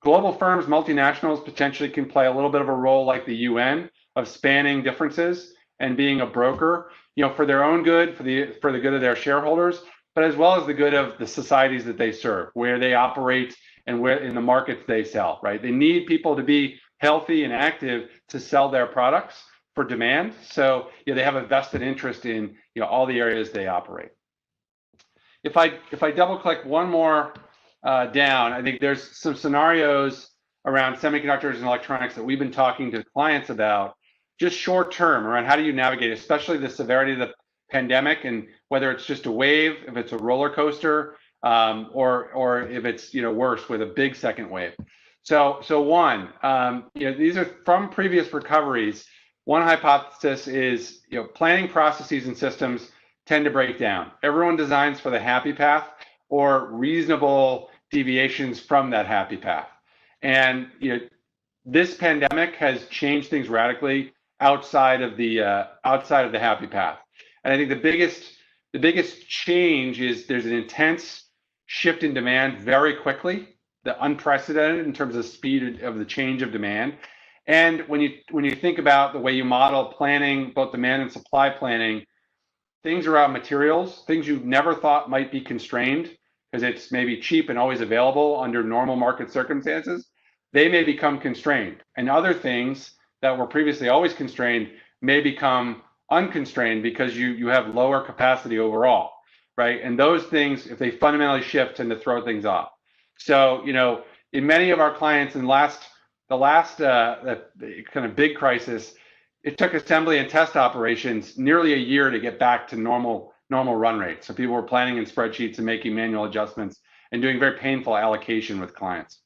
global firms, multinationals potentially can play a little bit of a role like the UN of spanning differences and being a broker, for their own good, for the good of their shareholders, but as well as the good of the societies that they serve, where they operate and where in the markets they sell, right? They need people to be healthy and active to sell their products for demand. So they have a vested interest in all the areas they operate. If I double click one more down, I think there's some scenarios around semiconductors and electronics that we've been talking to clients about, just short term, around how do you navigate, especially the severity of the pandemic, and whether it's just a wave, if it's a roller coaster, or if it's worse with a big second wave. So one, these are from previous recoveries. One hypothesis is planning processes and systems tend to break down. Everyone designs for the happy path or reasonable deviations from that happy path. And this pandemic has changed things radically outside of the happy path. And I think the biggest change is there's an intense shift in demand very quickly, the unprecedented in terms of speed of the change of demand. And when you think about the way you model planning, both demand and supply planning, things around materials, things you never thought might be constrained because it's maybe cheap and always available under normal market circumstances, they may become constrained. And other things that were previously always constrained may become unconstrained because you have lower capacity overall, right? And those things, if they fundamentally shift, tend to throw things off. So, in many of our clients in the last kind of big crisis, it took assembly and test operations nearly a year to get back to normal run rates. So people were planning in spreadsheets and making manual adjustments and doing very painful allocation with clients.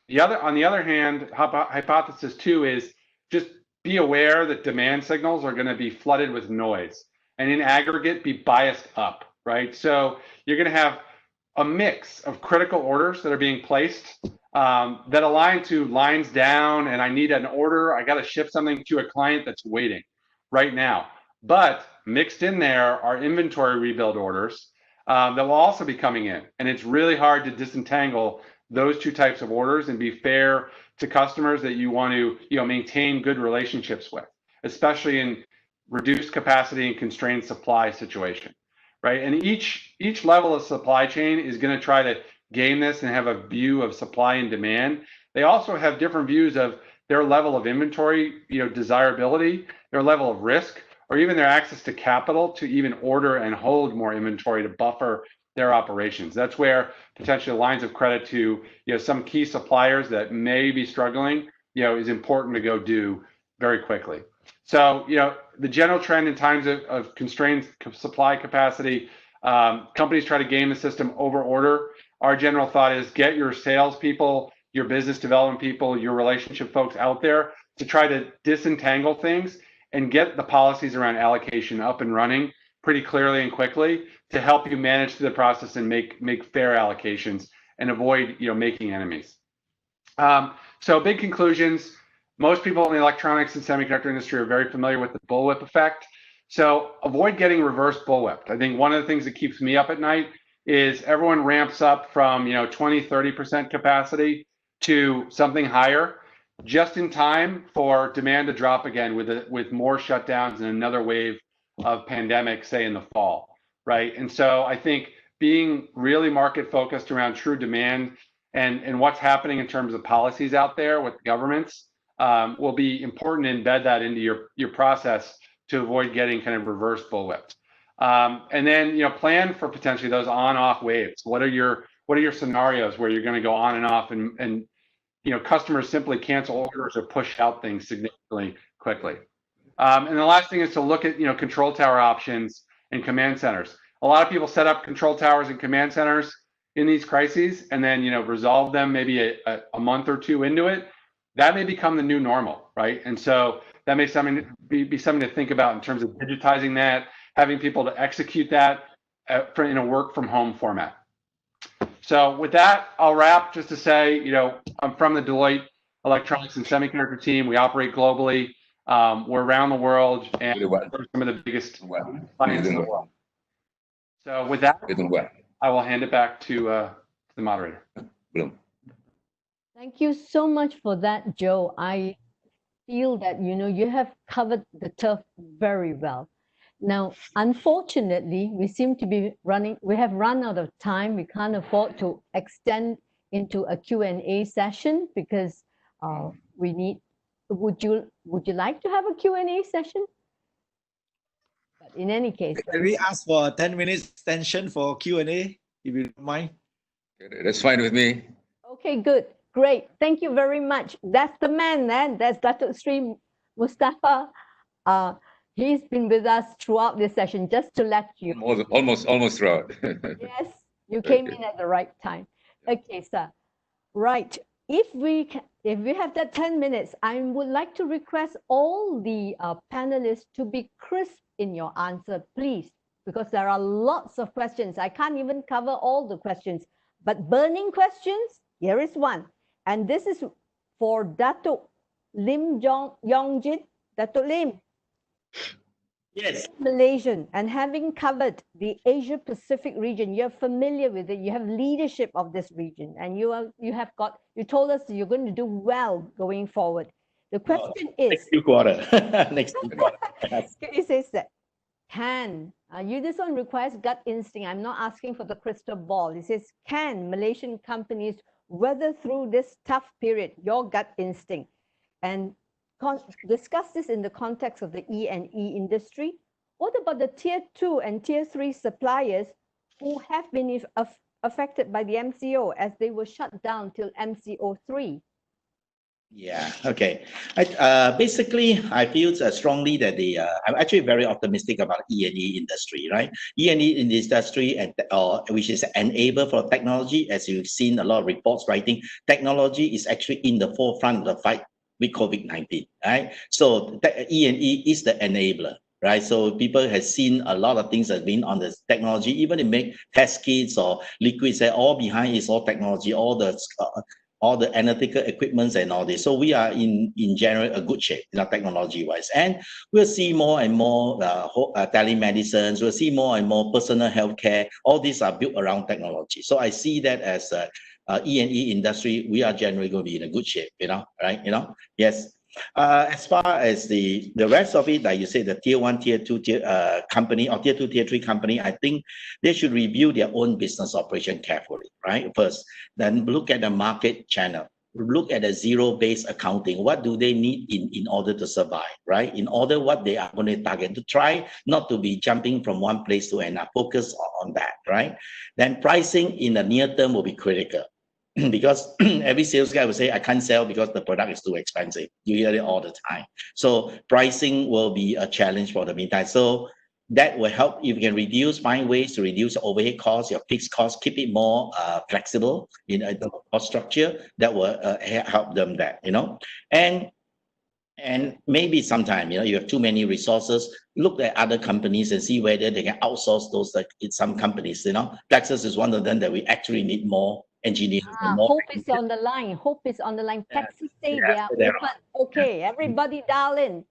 On the other hand, hypothesis 2 is just be aware that demand signals are going to be flooded with noise, and in aggregate be biased up, right? So you're going to have a mix of critical orders that are being placed that align to lines down, and I need an order, I got to ship something to a client that's waiting right now. But mixed in there are inventory rebuild orders that will also be coming in, and it's really hard to disentangle those two types of orders and be fair to customers that you want to maintain good relationships with, especially in reduced capacity and constrained supply situation, right? And each level of supply chain is going to try to game this and have a view of supply and demand. They also have different views of their level of inventory, desirability, their level of risk, or even their access to capital to even order and hold more inventory to buffer their operations. That's where potentially lines of credit to some key suppliers that may be struggling, is important to go do very quickly. So the general trend in times of constrained supply capacity, companies try to game the system over order. Our general thought is get your salespeople, your business development people, your relationship folks out there to try to disentangle things and get the policies around allocation up and running pretty clearly and quickly to help you manage through the process and make fair allocations and avoid making enemies. So big conclusions. Most people in the electronics and semiconductor industry are very familiar with the bullwhip effect. So avoid getting reverse bullwhipped. I think one of the things that keeps me up at night is everyone ramps up from 20-30% capacity to something higher just in time for demand to drop again with more shutdowns and another wave of pandemic, say in the fall, right? And so I think being really market focused around true demand and what's happening in terms of policies out there with governments will be important to embed that into your process to avoid getting kind of reverse bullwhipped. And then plan for potentially those on-off waves. What are your scenarios where you're going to go on and off and customers simply cancel orders or push out things significantly quickly. And the last thing is to look at control tower options and command centers. A lot of people set up control towers and command centers in these crises and then resolve them maybe a month or two into it. That may become the new normal, right? And so that may be something to think about in terms of digitizing that, having people to execute that in a work from home format. So with that, I'll wrap just to say, I'm from the Deloitte Electronics and Semiconductor team. We operate globally. We're around the world and we're some of the biggest clients in the world. So with that, I will hand it back to the moderator.
Thank you so much for that, Joe. I feel that, you have covered the turf very well. Now, unfortunately, we have run out of time. We can't afford to extend into a Q&A session because we need, would you like to have a Q&A session? But in any case.
Can we ask for a 10 minutes extension for Q&A, if you don't mind?
That's fine with me.
Okay, good. Great. Thank you very much. That's the man then. That's Datuk Sri Mustafa. He's been with us throughout this session, just to let you.
Almost throughout.
Yes, you came in at the right time. Okay, sir. Right. If we have that 10 minutes, I would like to request all the panelists to be crisp in your answer, please, because there are lots of questions. I can't even cover all the questions, but burning questions, here is one. And this is for Datuk Lim Yongjin. Datuk Lim.
Yes.
Malaysian, and having covered the Asia Pacific region, you're familiar with it. You have leadership of this region, and you told us you're going to do well going forward. The question is
next few quarter. Next few quarter.
It says that this one requires gut instinct. I'm not asking for the crystal ball. It says, can Malaysian companies weather through this tough period? Your gut instinct. And discuss this in the context of the E&E industry. What about the tier 2 and tier 3 suppliers who have been affected by the MCO as they were shut down till MCO 3?
Yeah, okay. Basically, I feel strongly that I'm actually very optimistic about E&E industry, right? E&E in the industry, which is an enabler for technology. As you've seen a lot of reports writing, technology is actually in the forefront of the fight with COVID-19, right? So E&E is the enabler, right? So people have seen a lot of things that have been on the technology, even they make test kits or liquids, all behind is all technology, all the analytical equipments and all this. So we are in general a good shape, technology-wise. And we'll see more and more telemedicines, we'll see more and more personal healthcare. All these are built around technology. So I see that as E&E industry, we are generally going to be in a good shape, right? Yes. As far as the rest of it, like you say, the tier 1, tier 2 company or tier 2, tier 3 company, I think they should review their own business operation carefully, right? First, then look at the market channel, look at the zero-based accounting. What do they need in order to survive, right? In order what they are going to target, to try not to be jumping from one place to another, focus on that, right? Then pricing in the near term will be critical. Because every sales guy will say, I can't sell because the product is too expensive. You hear it all the time. So pricing will be a challenge for the meantime. So that will help if you can find ways to reduce overhead costs, your fixed costs, keep it more flexible in the cost structure. That will help them that, And maybe sometime, you have too many resources, look at other companies and see whether they can outsource those, like in some companies, Plexus is one of them that we actually need more engineers.
Hope is on the line. Hope is on the line. Plexus say they are open. Okay, everybody dial in.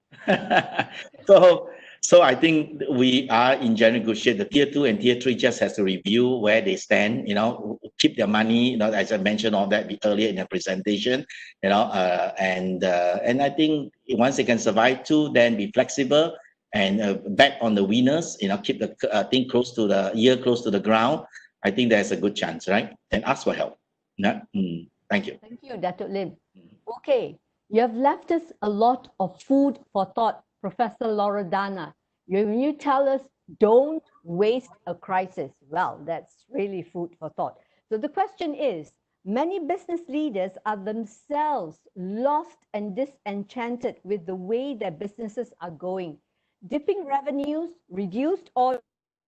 So I think we are in general good shape. The tier 2 and tier 3 just has to review where they stand, keep their money, as I mentioned all that earlier in the presentation, and I think once they can survive too, then be flexible and bet on the winners, keep the thing close to the ground. I think there's a good chance, right? And ask for help. Thank you.
Thank you, Datuk Lim. Okay, you have left us a lot of food for thought, Professor Loredana. You tell us, don't waste a crisis. Well, that's really food for thought. So the question is, many business leaders are themselves lost and disenchanted with the way their businesses are going. Dipping revenues, reduced or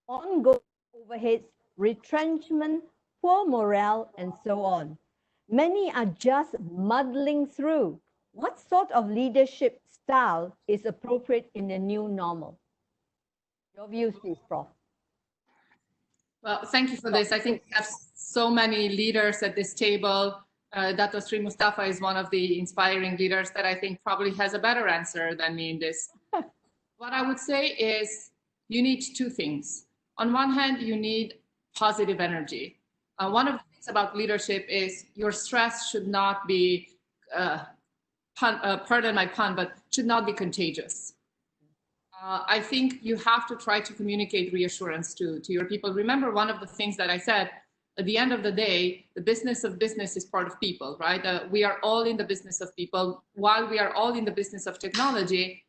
ongoing overheads, retrenchment, poor morale, and so on. Many are just muddling through. What sort of leadership style is appropriate in the new normal? Your views, please, Prof.
Well, thank you for this. I think we have so many leaders at this table. Dato Sri Mustafa is one of the inspiring leaders that I think probably has a better answer than me in this. What I would say is you need two things. On one hand, you need positive energy. One of the things about leadership is your stress should not be, pardon my pun, but should not be contagious. I think you have to try to communicate reassurance to your people. Remember, one of the things that I said, at the end of the day, the business of business is part of people, right? We are all in the business of people. While we are all in the business of technology,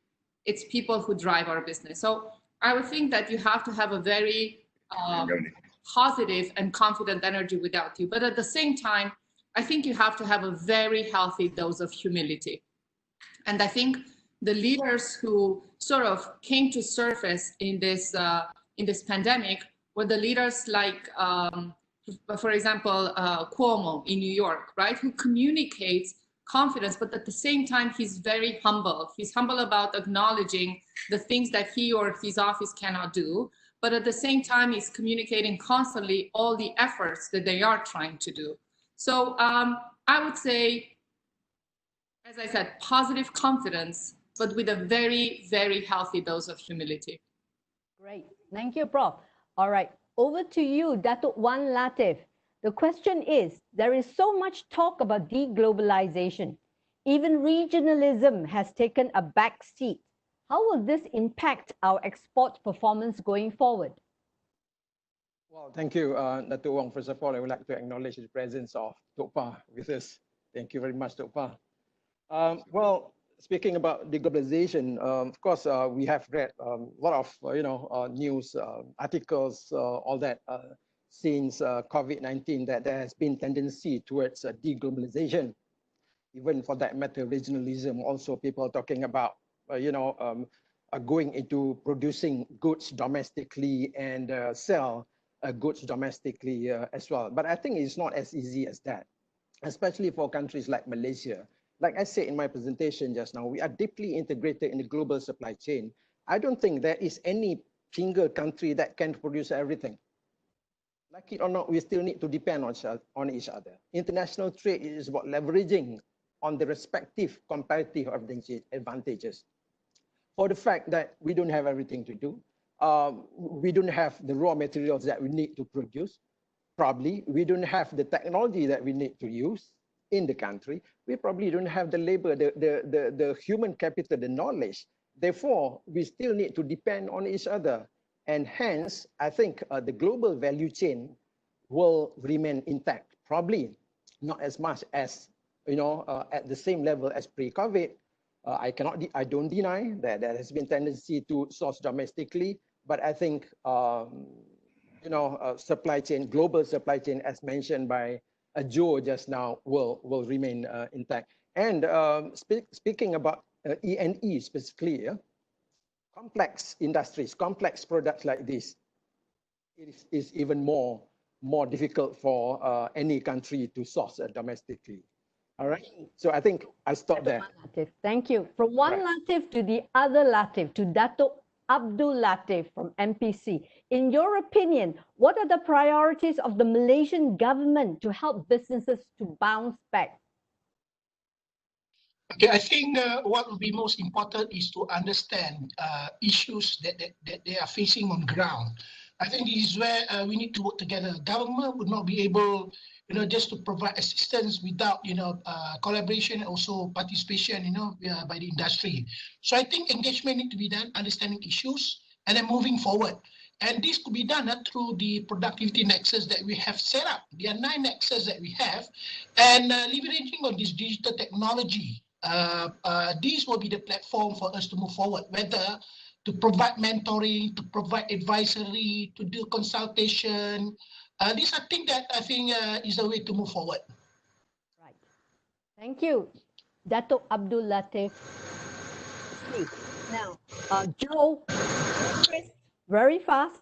it's people who drive our business. So I would think that you have to have a very positive and confident energy without you. But at the same time, I think you have to have a very healthy dose of humility. And I think the leaders who sort of came to surface in this pandemic were the leaders like, for example, Cuomo in New York, right? Who communicates confidence, but at the same time, he's very humble. He's humble about acknowledging the things that he or his office cannot do. But at the same time, he's communicating constantly all the efforts that they are trying to do. So I would say, as I said, positive confidence, but with a very, very healthy dose of humility.
Great. Thank you, Prof. All right. Over to you, Datuk Wan Latif. The question is, there is so much talk about deglobalization. Even regionalism has taken a back seat. How will this impact our export performance going forward?
Well, thank you, Datuk Wong. First of all, I would like to acknowledge the presence of Tok Pa with us. Thank you very much, Tok Pa. Well, speaking about deglobalization, of course, we have read a lot of news articles, all that since COVID-19, that there has been tendency towards deglobalization. Even for that matter, regionalism. Also, people talking about going into producing goods domestically and sell goods domestically as well. But I think it's not as easy as that, especially for countries like Malaysia. Like I said in my presentation just now, we are deeply integrated in the global supply chain. I don't think there is any single country that can produce everything. Like it or not, we still need to depend on each other. International trade is about leveraging on the respective comparative advantages. For the fact that we don't have everything to do, we don't have the raw materials that we need to produce, probably we don't have the technology that we need to use in the country, we probably don't have the labor, the human capital, the knowledge. Therefore, we still need to depend on each other. And hence, I think the global value chain will remain intact, probably not as much as, at the same level as pre-COVID. I don't deny that there has been tendency to source domestically, but I think, supply chain, global supply chain, as mentioned by Joe just now, will remain intact. And speaking about E&E specifically, complex industries, complex products like this, it is even more difficult for any country to source domestically. All right, so I think I'll stop there.
Latif, thank you. From one Latif to the other Latif, to Datuk Abdul Latif from MPC. In your opinion, what are the priorities of the Malaysian government to help businesses to bounce back?
Okay, I think what will be most important is to understand issues that they are facing on ground. I think this is where we need to work together. Government would not be able, just to provide assistance without, collaboration and also participation, by the industry. So I think engagement need to be done, understanding issues, and then moving forward. And this could be done through the productivity nexus that we have set up. There are 9 nexus that we have, and leveraging on this digital technology. This will be the platform for us to move forward, whether to provide mentoring, to provide advisory, to do consultation. These are things that I think is a way to move forward.
Right. Thank you, Datuk Abdul Latif. Now, Joe, very fast.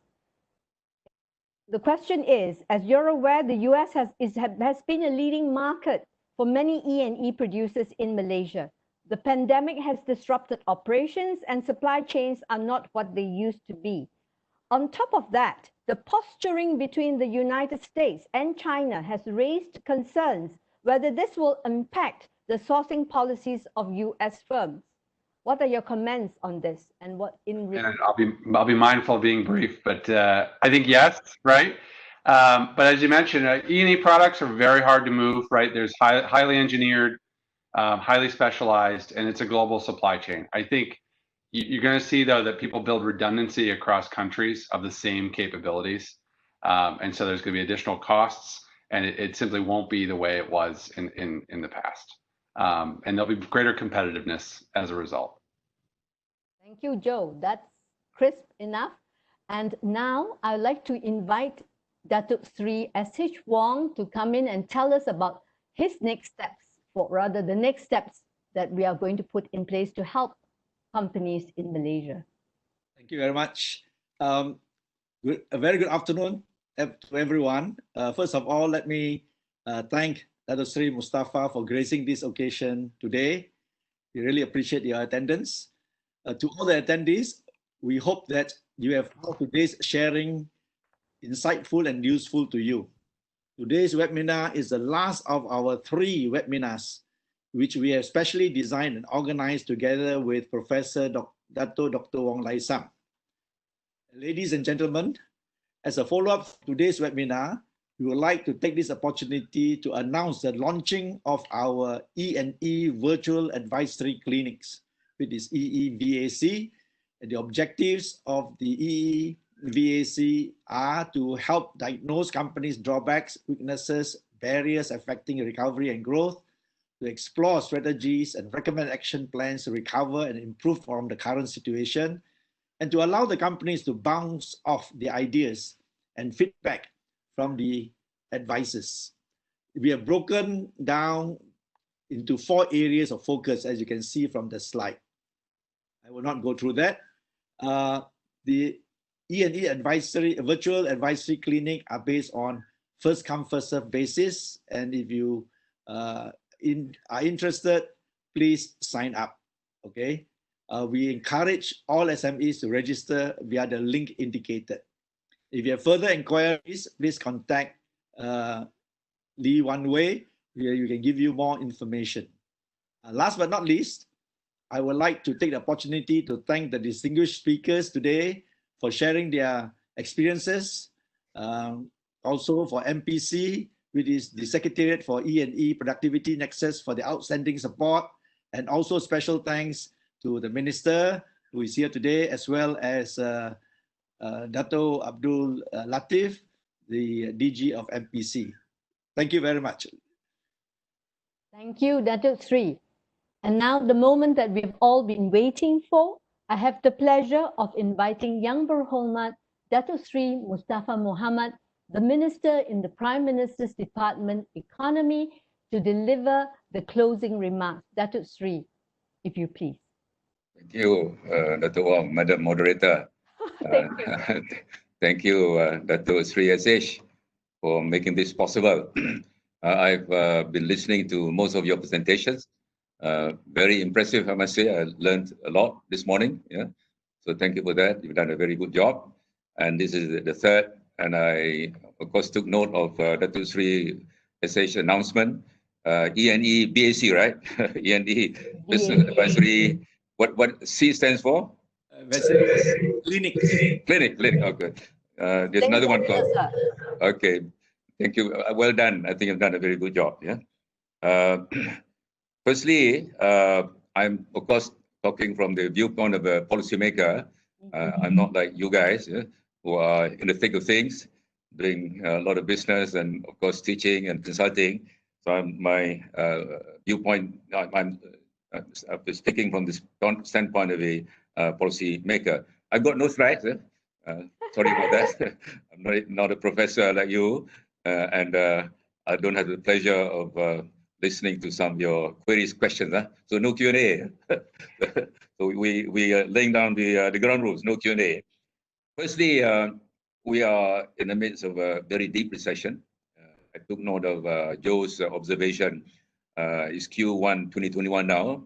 The question is, as you're aware, the US has been a leading market for many E&E producers in Malaysia. The pandemic has disrupted operations and supply chains are not what they used to be. On top of that, the posturing between the United States and China has raised concerns whether this will impact the sourcing policies of US firms. What are your comments on this? And what in
and I'll be mindful of being brief, but I think yes, right? But as you mentioned, E&E products are very hard to move, right? There's highly engineered, highly specialized, and it's a global supply chain. I think you're going to see, though, that people build redundancy across countries of the same capabilities. And so there's going to be additional costs, and it simply won't be the way it was in the past. And there'll be greater competitiveness as a result.
Thank you, Joe. That's crisp enough. And now I'd like to invite Datuk Sri S.H. Wong to come in and tell us about his next steps, or rather the next steps that we are going to put in place to help companies in Malaysia.
Thank you very much. A very good afternoon to everyone. First of all, let me thank Datuk Sri Mustafa for gracing this occasion today. We really appreciate your attendance. To all the attendees, we hope that you have found today's sharing insightful and useful to you. Today's webinar is the last of our 3 webinars, which we have specially designed and organized together with Professor Dr. Wong Lai Sam. Ladies and gentlemen, as a follow-up to today's webinar, we would like to take this opportunity to announce the launching of our E&E Virtual Advisory Clinics, which is EEVAC. And the objectives of the EEVAC are to help diagnose companies' drawbacks, weaknesses, barriers affecting recovery and growth, to explore strategies and recommend action plans to recover and improve from the current situation, and to allow the companies to bounce off the ideas and feedback from the advisors. We have broken down into 4 areas of focus, as you can see from the slide. I will not go through that. The E&E Virtual Advisory Clinic are based on first come, first serve basis. And if you are interested, please sign up, okay? We encourage all SMEs to register via the link indicated. If you have further inquiries, please contact Lee Wan Wei, where you can give you more information. Last but not least, I would like to take the opportunity to thank the distinguished speakers today for sharing their experiences. Also for MPC, which is the Secretariat for E&E Productivity Nexus, for the outstanding support. And also special thanks to the Minister who is here today, as well as Dato Abdul Latif, the DG of MPC. Thank you very much.
Thank you, Datuk Sri. And now the moment that we've all been waiting for, I have the pleasure of inviting Yang Berhormat Datuk Sri Mustafa Mohamad, the Minister in the Prime Minister's Department Economy, to deliver the closing remarks. Datuk Sri, if you please.
Thank you, Dr. Wong, Madam Moderator. Thank you, Dr. Sri S.H. for making this possible. I've been listening to most of your presentations. Very impressive, I must say. I learned a lot this morning. Yeah, so thank you for that. You've done a very good job. And this is the 3rd. And I, of course, took note of Dr. Sri S.H. announcement. E&E BAC, right? E&E Business Advisory. What C stands for?
Clinic.
Clinic. Okay. There's another one called. Okay. Thank you. Well done. I think I've done a very good job. Yeah. Firstly, I'm of course talking from the viewpoint of a policymaker. I'm not like you guys who are in the thick of things, doing a lot of business and of course teaching and consulting. So my viewpoint, I'm speaking from this standpoint of a policymaker. I've got no slides. Sorry about that. I'm not a professor like you, and I don't have the pleasure of listening to some of your queries, questions. So no Q&A. So we are laying down the ground rules, no Q&A. Firstly, we are in the midst of a very deep recession. I took note of Joe's observation. It's Q1 2021 now,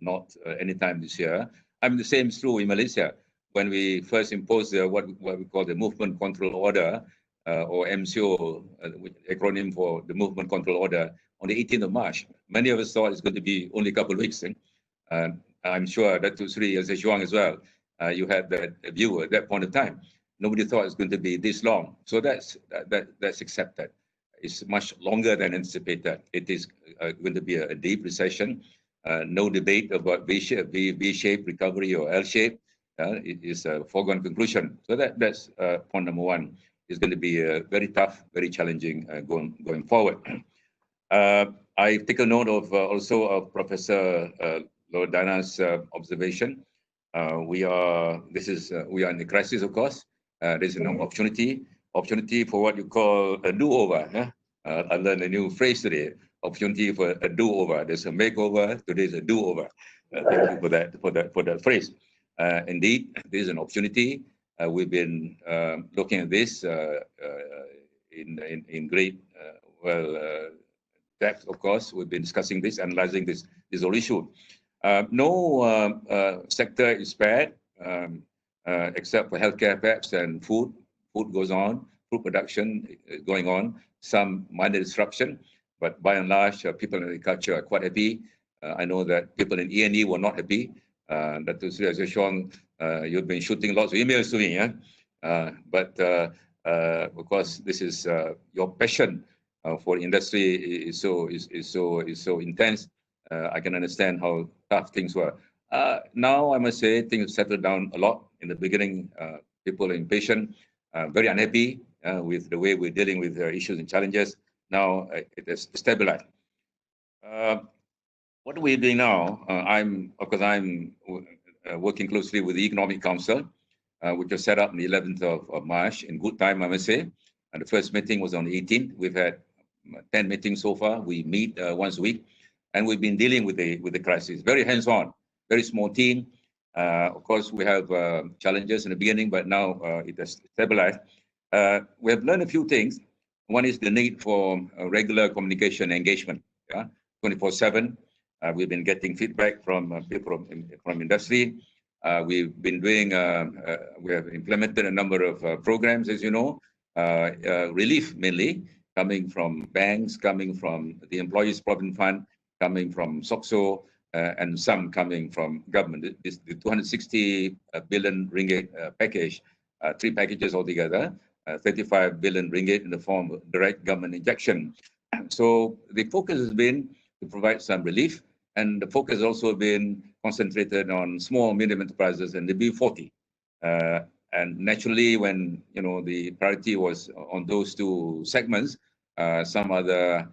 not anytime this year. The same is true in Malaysia. When we first imposed what we call the Movement Control Order, or MCO, acronym for the Movement Control Order, on the 18th of March. Many of us thought it's going to be only a couple of weeks. I'm sure that to Sri S.H. Wong as well, you had that view at that point of time. nobody thought it's going to be this long. So that's accepted. It's much longer than anticipated. It is going to be a deep recession. No debate about V-shaped recovery or L-shape. It is a foregone conclusion. So that's point number one. It's going to be very tough, very challenging going forward. I take a note of also of Professor Loredana's observation. We are in the crisis, of course. There's an opportunity for what you call a do-over. I learned a new phrase today. Opportunity for a do-over. There's a makeover. Today's a do-over. Thank you for that phrase. Indeed, there's an opportunity. We've been looking at this in great depth. Of course, we've been discussing this, analyzing this whole issue. No sector is spared except for healthcare, perhaps, and food. Food goes on. Food production is going on. Some minor disruption, but by and large, people in agriculture are quite happy. I know that people in E&E were not happy. Dr. Sri Azashong, you've been shooting lots of emails to me, but of course, this is your passion for industry is so intense. I can understand how tough things were. Now, I must say, things settled down a lot. In the beginning, people are impatient, very unhappy with the way we're dealing with issues and challenges. Now, it has stabilized. What are we doing now? I'm working closely with the Economic Council, which was set up on the 11th of March in good time, I must say. And the first meeting was on the 18th. We've had 10 meetings so far. We meet once a week, and we've been dealing with the crisis. Very hands-on, very small team. Of course, we have challenges in the beginning, but now it has stabilized. We have learned a few things. One is the need for regular communication engagement, 24/7. We've been getting feedback from people from industry. We've been doing, we have implemented a number of programs, as you know, relief mainly, coming from banks, coming from the Employees Provident Fund, coming from SOCSO, and some coming from government. The 260 billion ringgit package, 3 packages altogether, 35 billion ringgit in the form of direct government injection. So the focus has been to provide some relief, and the focus has also been concentrated on small, medium enterprises and the B40. And naturally, when the priority was on those two segments, some other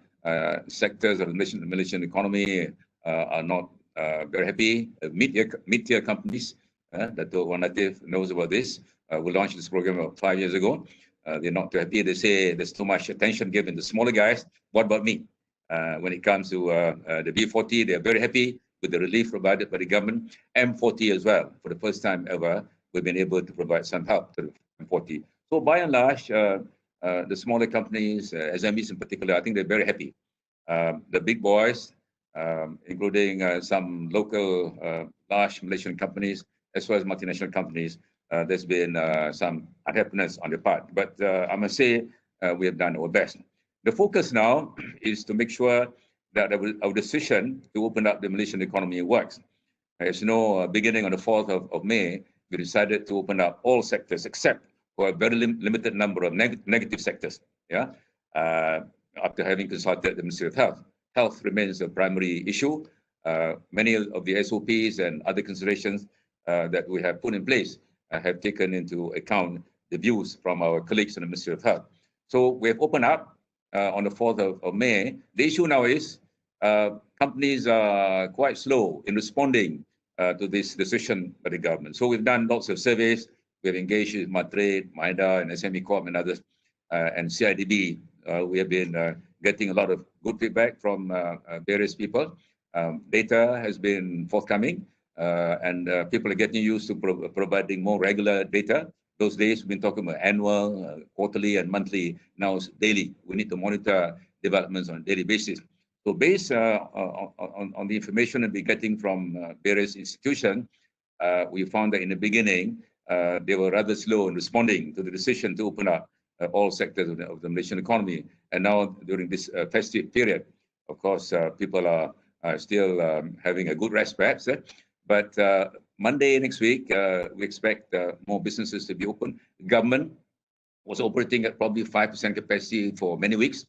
sectors of the Malaysian economy are not very happy. Mid-tier companies, Dato' Wan Latif knows about this. We launched this program about 5 years ago. They're not too happy. They say there's too much attention given to smaller guys. What about me? When it comes to the B40, they're very happy with the relief provided by the government. M40 as well. For the first time ever, we've been able to provide some help to the M40. So by and large, the smaller companies, SMEs in particular, I think they're very happy. The big boys, including some local large Malaysian companies, as well as multinational companies, there's been some unhappiness on their part. But I must say, we have done our best. The focus now is to make sure that our decision to open up the Malaysian economy works. As you know, beginning on the 4th of May, we decided to open up all sectors except for a very limited number of negative sectors. After having consulted the Ministry of Health. Health remains a primary issue. Many of the SOPs and other considerations that we have put in place have taken into account the views from our colleagues in the Ministry of Health. So we have opened up on the 4th of May. The issue now is companies are quite slow in responding to this decision by the government. So we've done lots of surveys. We've engaged with Matrade, MIDA, and SME Corp and others, and CIDB. We have been getting a lot of good feedback from various people. Data has been forthcoming, and people are getting used to providing more regular data. Those days, we've been talking about annual, quarterly, and monthly. Now it's daily. We need to monitor developments on a daily basis. So based on the information that we're getting from various institutions, we found that in the beginning, they were rather slow in responding to the decision to open up all sectors of the Malaysian economy. And now, during this festive period, of course, people are still having a good rest, perhaps. But Monday next week, we expect more businesses to be open. Government was operating at probably 5% capacity for many weeks.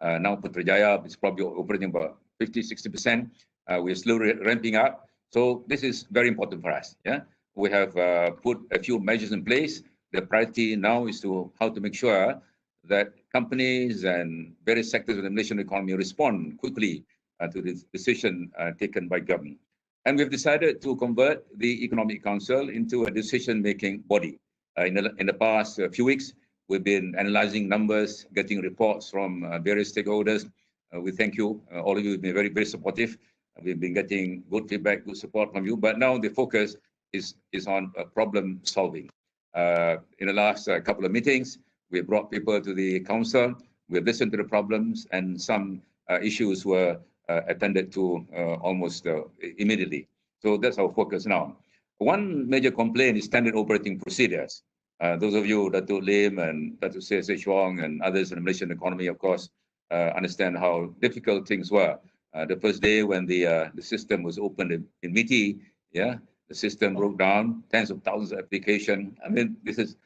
Now Putrajaya is probably operating about 50-60%. We're slowly ramping up. So this is very important for us. Yeah, we have put a few measures in place. The priority now is to how to make sure that companies and various sectors of the Malaysian economy respond quickly to this decision taken by government. And we've decided to convert the Economic Council into a decision-making body. In the past few weeks, we've been analyzing numbers, getting reports from various stakeholders. We thank you. All of you have been very, very supportive. We've been getting good feedback, good support from you. But now the focus is on problem solving. In the last couple of meetings, we brought people to the council. We've listened to the problems, and some issues were attended to almost immediately. So that's our focus now. One major complaint is standard operating procedures. Those of you, Datuk Lim and Datuk C.S.H. Wong and others in the Malaysian economy, of course, understand how difficult things were. The first day when the system was opened in MITI, yeah, the system broke down, tens of thousands of applications. I mean,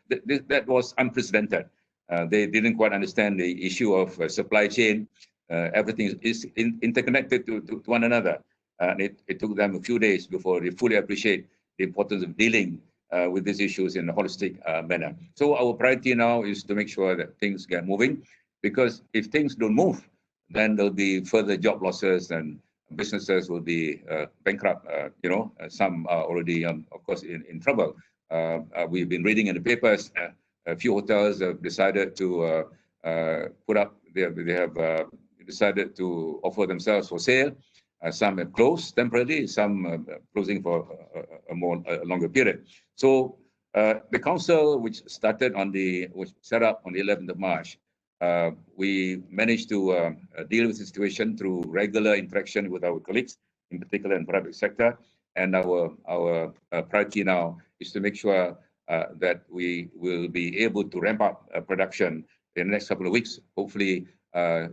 that was unprecedented. They didn't quite understand the issue of supply chain. Everything is interconnected to one another. And it took them a few days before they fully appreciate the importance of dealing with these issues in a holistic manner. So our priority now is to make sure that things get moving, because if things don't move, then there'll be further job losses and businesses will be bankrupt. Some are already, of course, in trouble. We've been reading in the papers, a few hotels have decided to put up, they have decided to offer themselves for sale. Some have closed temporarily, some closing for a longer period. So the council, which set up on the 11th of March, we managed to deal with the situation through regular interaction with our colleagues, in particular in the private sector. And our priority now is to make sure that we will be able to ramp up production in the next couple of weeks. Hopefully,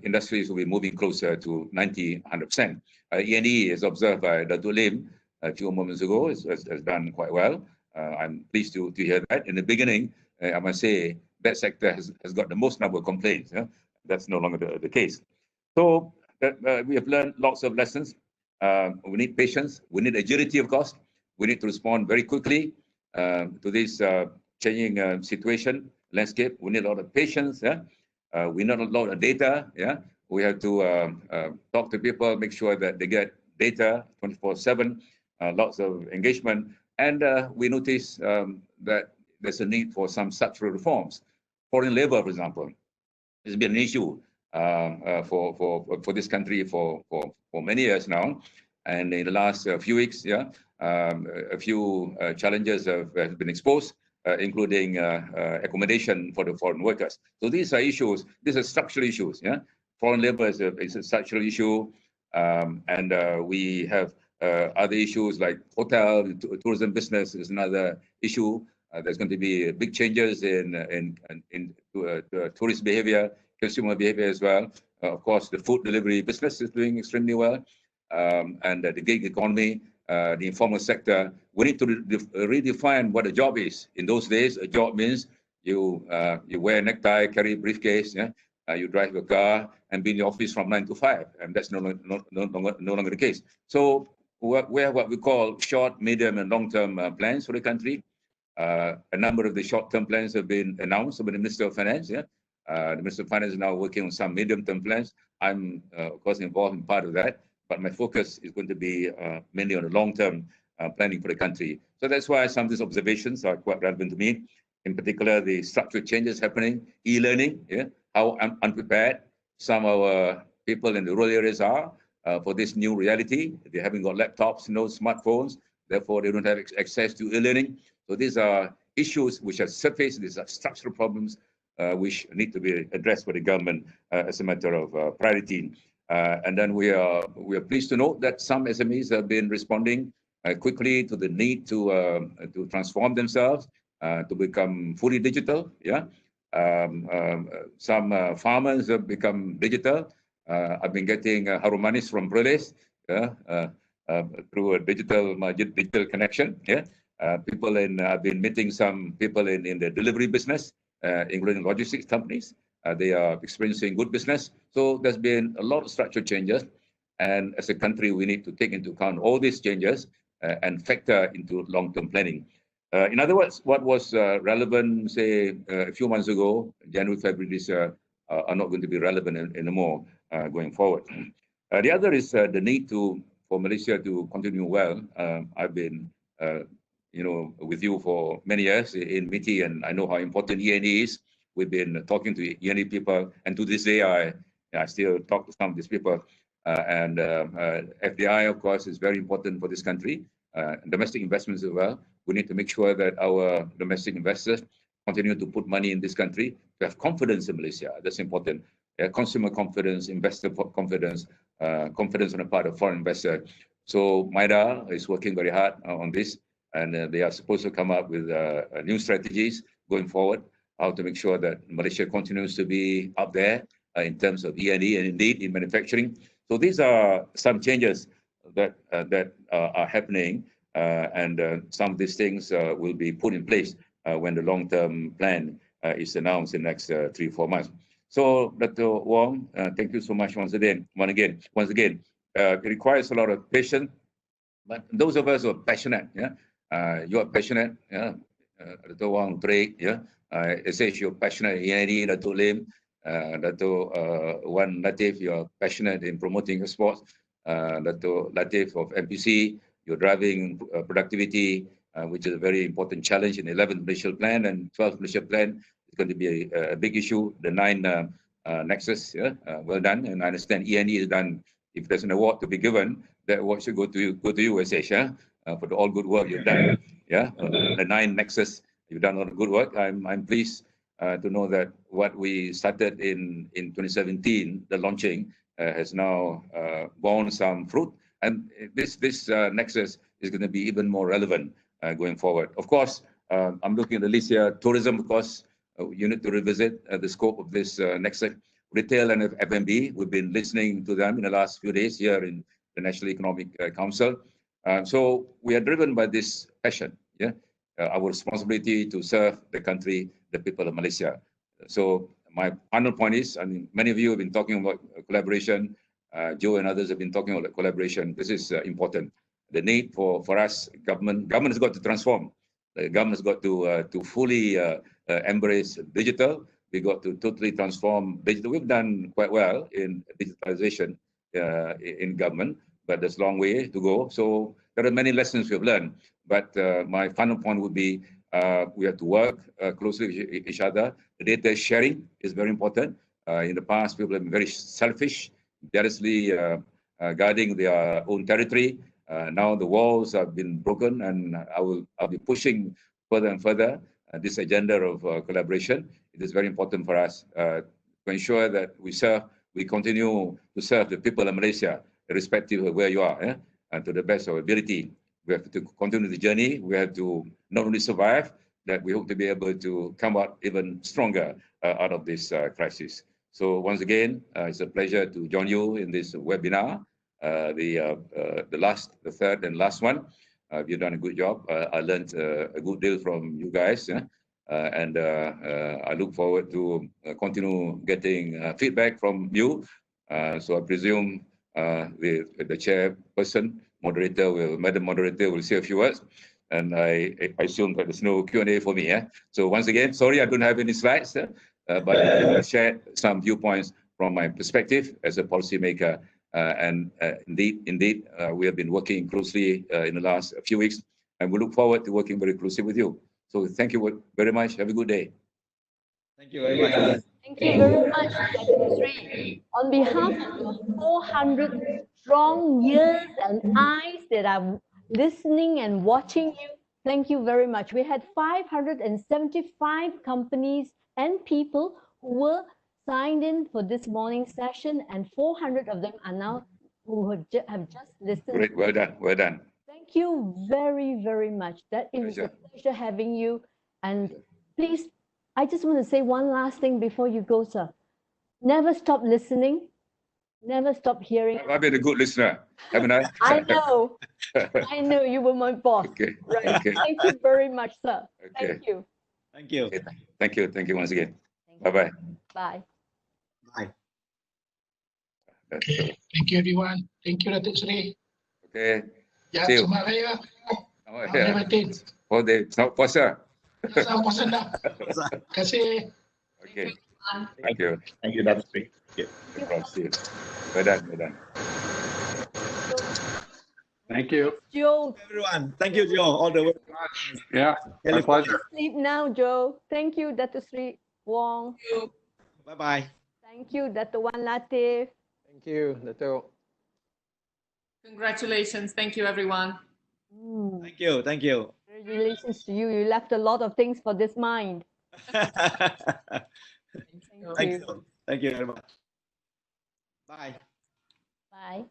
industries will be moving closer to 90-100%. E&E, as observed by Datuk Lim a few moments ago, has done quite well. I'm pleased to hear that. In the beginning, I must say, that sector has got the most number of complaints. Yeah? That's no longer the case. So we have learned lots of lessons. We need patience. We need agility, of course. We need to respond very quickly to this changing situation, landscape. We need a lot of patience. Yeah? We need a lot of data. Yeah, we have to talk to people, make sure that they get data 24/7, lots of engagement. And we notice that there's a need for some structural reforms. Foreign labor, for example, has been an issue for this country for many years now. And in the last few weeks, yeah, a few challenges have been exposed, including accommodation for the foreign workers. So these are issues, these are structural issues. Yeah, foreign labor is a structural issue. And we have other issues like hotel, tourism business is another issue. There's going to be big changes in tourist behavior, consumer behavior as well. Of course, the food delivery business is doing extremely well. And the gig economy, the informal sector, we need to redefine what a job is. In those days, a job means you wear a necktie, carry a briefcase, yeah? You drive a car and be in the office from 9 to 5, and that's no longer the case. So we have what we call short, medium, and long-term plans for the country. A number of the short-term plans have been announced by the Minister of Finance. Yeah? The Minister of Finance is now working on some medium-term plans. I'm, of course, involved in part of that, but my focus is going to be mainly on the long-term planning for the country. So that's why some of these observations are quite relevant to me. In particular, the structural changes happening, e-learning, yeah? How unprepared some of our people in the rural areas are for this new reality. They haven't got laptops, no smartphones, therefore they don't have access to e-learning. So these are issues which are surfaced, these are structural problems which need to be addressed by the government as a matter of priority. And then we are pleased to note that some SMEs have been responding quickly to the need to transform themselves, to become fully digital. Yeah, some farmers have become digital. I've been getting harum manis from Perlis. Yeah? through a digital connection. Yeah, people I've been meeting some people in the delivery business, including logistics companies. They are experiencing good business. So there's been a lot of structural changes, and as a country, we need to take into account all these changes and factor into long-term planning. In other words, what was relevant, say, a few months ago, January, February this year, are not going to be relevant anymore going forward. The other is the need for Malaysia to continue well. I've been, with you for many years in MITI, and I know how important E&E is. We've been talking to E&E people, and to this day, I still talk to some of these people. And FDI, of course, is very important for this country. Domestic investments as well. We need to make sure that our domestic investors continue to put money in this country, to have confidence in Malaysia. That's important. Consumer confidence, investor confidence, confidence on the part of foreign investor. So MIDA is working very hard on this, and they are supposed to come up with new strategies going forward, how to make sure that Malaysia continues to be up there in terms of E&E and indeed in manufacturing. So these are some changes that are happening, and some of these things will be put in place when the long-term plan is announced in the next 3-4 months. So, Dr. Wong, thank you so much once again. It requires a lot of patience, but those of us who are passionate, you are passionate, Dr. Wong, Drake, it says you're passionate in E&E, Dr. Lim, Dr. Wan Latif, you're passionate in promoting sports, Dr. Latif of MPC, you're driving productivity, which is a very important challenge in the 11th Malaysia Plan, and 12th Malaysia Plan is going to be a big issue. The 9 Nexus, well done, and I understand E&E is done. If there's an award to be given, that award should go to you, Asia, for the all good work you've done. The 9 Nexus, you've done a lot of good work. I'm pleased to know that what we started in 2017, the launching, has now borne some fruit, and this Nexus is going to be even more relevant going forward. Of course, I'm looking at the list here. Tourism, of course, you need to revisit the scope of this Nexus. Retail and F&B, we've been listening to them in the last few days here in the National Economic Council. So we are driven by this passion, our responsibility to serve the country, the people of Malaysia. So my final point is, I mean, many of you have been talking about collaboration. Joe and others have been talking about collaboration. This is important. The need for us, government has got to transform. The government has got to fully embrace digital. We got to totally transform digital. We've done quite well in digitalization in government, but there's a long way to go. So there are many lessons we've learned. But my final point would be we have to work closely with each other. The data sharing is very important. In the past, people have been very selfish, jealously guarding their own territory. Now the walls have been broken, and I'll be pushing further and further this agenda of collaboration. It is very important for us to ensure that we continue to serve the people of Malaysia, irrespective of where you are, and to the best of our ability. We have to continue the journey. We have to not only survive, that we hope to be able to come out even stronger out of this crisis. So once again, it's a pleasure to join you in this webinar, the third and last one. You've done a good job. I learned a good deal from you guys, and I look forward to continue getting feedback from you. So I presume the chairperson, Madam Moderator will say a few words, and I assume that there's no Q&A for me. So once again, sorry I don't have any slides, but I shared some viewpoints from my perspective as a policymaker. And indeed, we have been working closely in the last few weeks, and we look forward to working very closely with you. So thank you very much. Have a good day.
Thank you very much.
Thank you very much, Dr. Sri. On behalf of the 400 strong ears and eyes that are listening and watching you, thank you very much. We had 575 companies and people who were signed in for this morning session, and 400 of them are now who have just listened.
Great, well done, well done.
Thank you very, very much. That it was a pleasure having you. And please, I just want to say one last thing before you go, sir. Never stop listening. Never stop hearing.
I've been a good listener, haven't I?
I know. I know you were my boss.
Okay.
Right.
Okay.
Thank you very much, sir.
Okay.
Thank you.
Thank you.
Okay. Thank you. Thank you once again.
Thank you.
Bye-bye.
Bye.
Bye.
Okay. Thank you, everyone. Thank you, Datuk Seri.
Okay.
Ya,
See you.
selamat raya.
Oh,
Selamat raya batin.
Oh, they selamat puasa.
Selamat puasa dah. Terima kasih.
Okay. Thank you.
Thank you, Dr. Sri.
No problem. See you. We're done. We're done.
Thank you.
Joe,
Everyone, thank you, Joe. All the way.
Yeah, my pleasure.
sleep now, Joe. Thank you, Dato Sri Wong.
Bye bye.
Thank you, Dato Wan Latif.
Thank you, Dato'.
Congratulations. Thank you, everyone.
Thank you. Thank you.
Congratulations to you. You left a lot of things for this mind.
Thank you. Thank you very much. Bye.
Bye.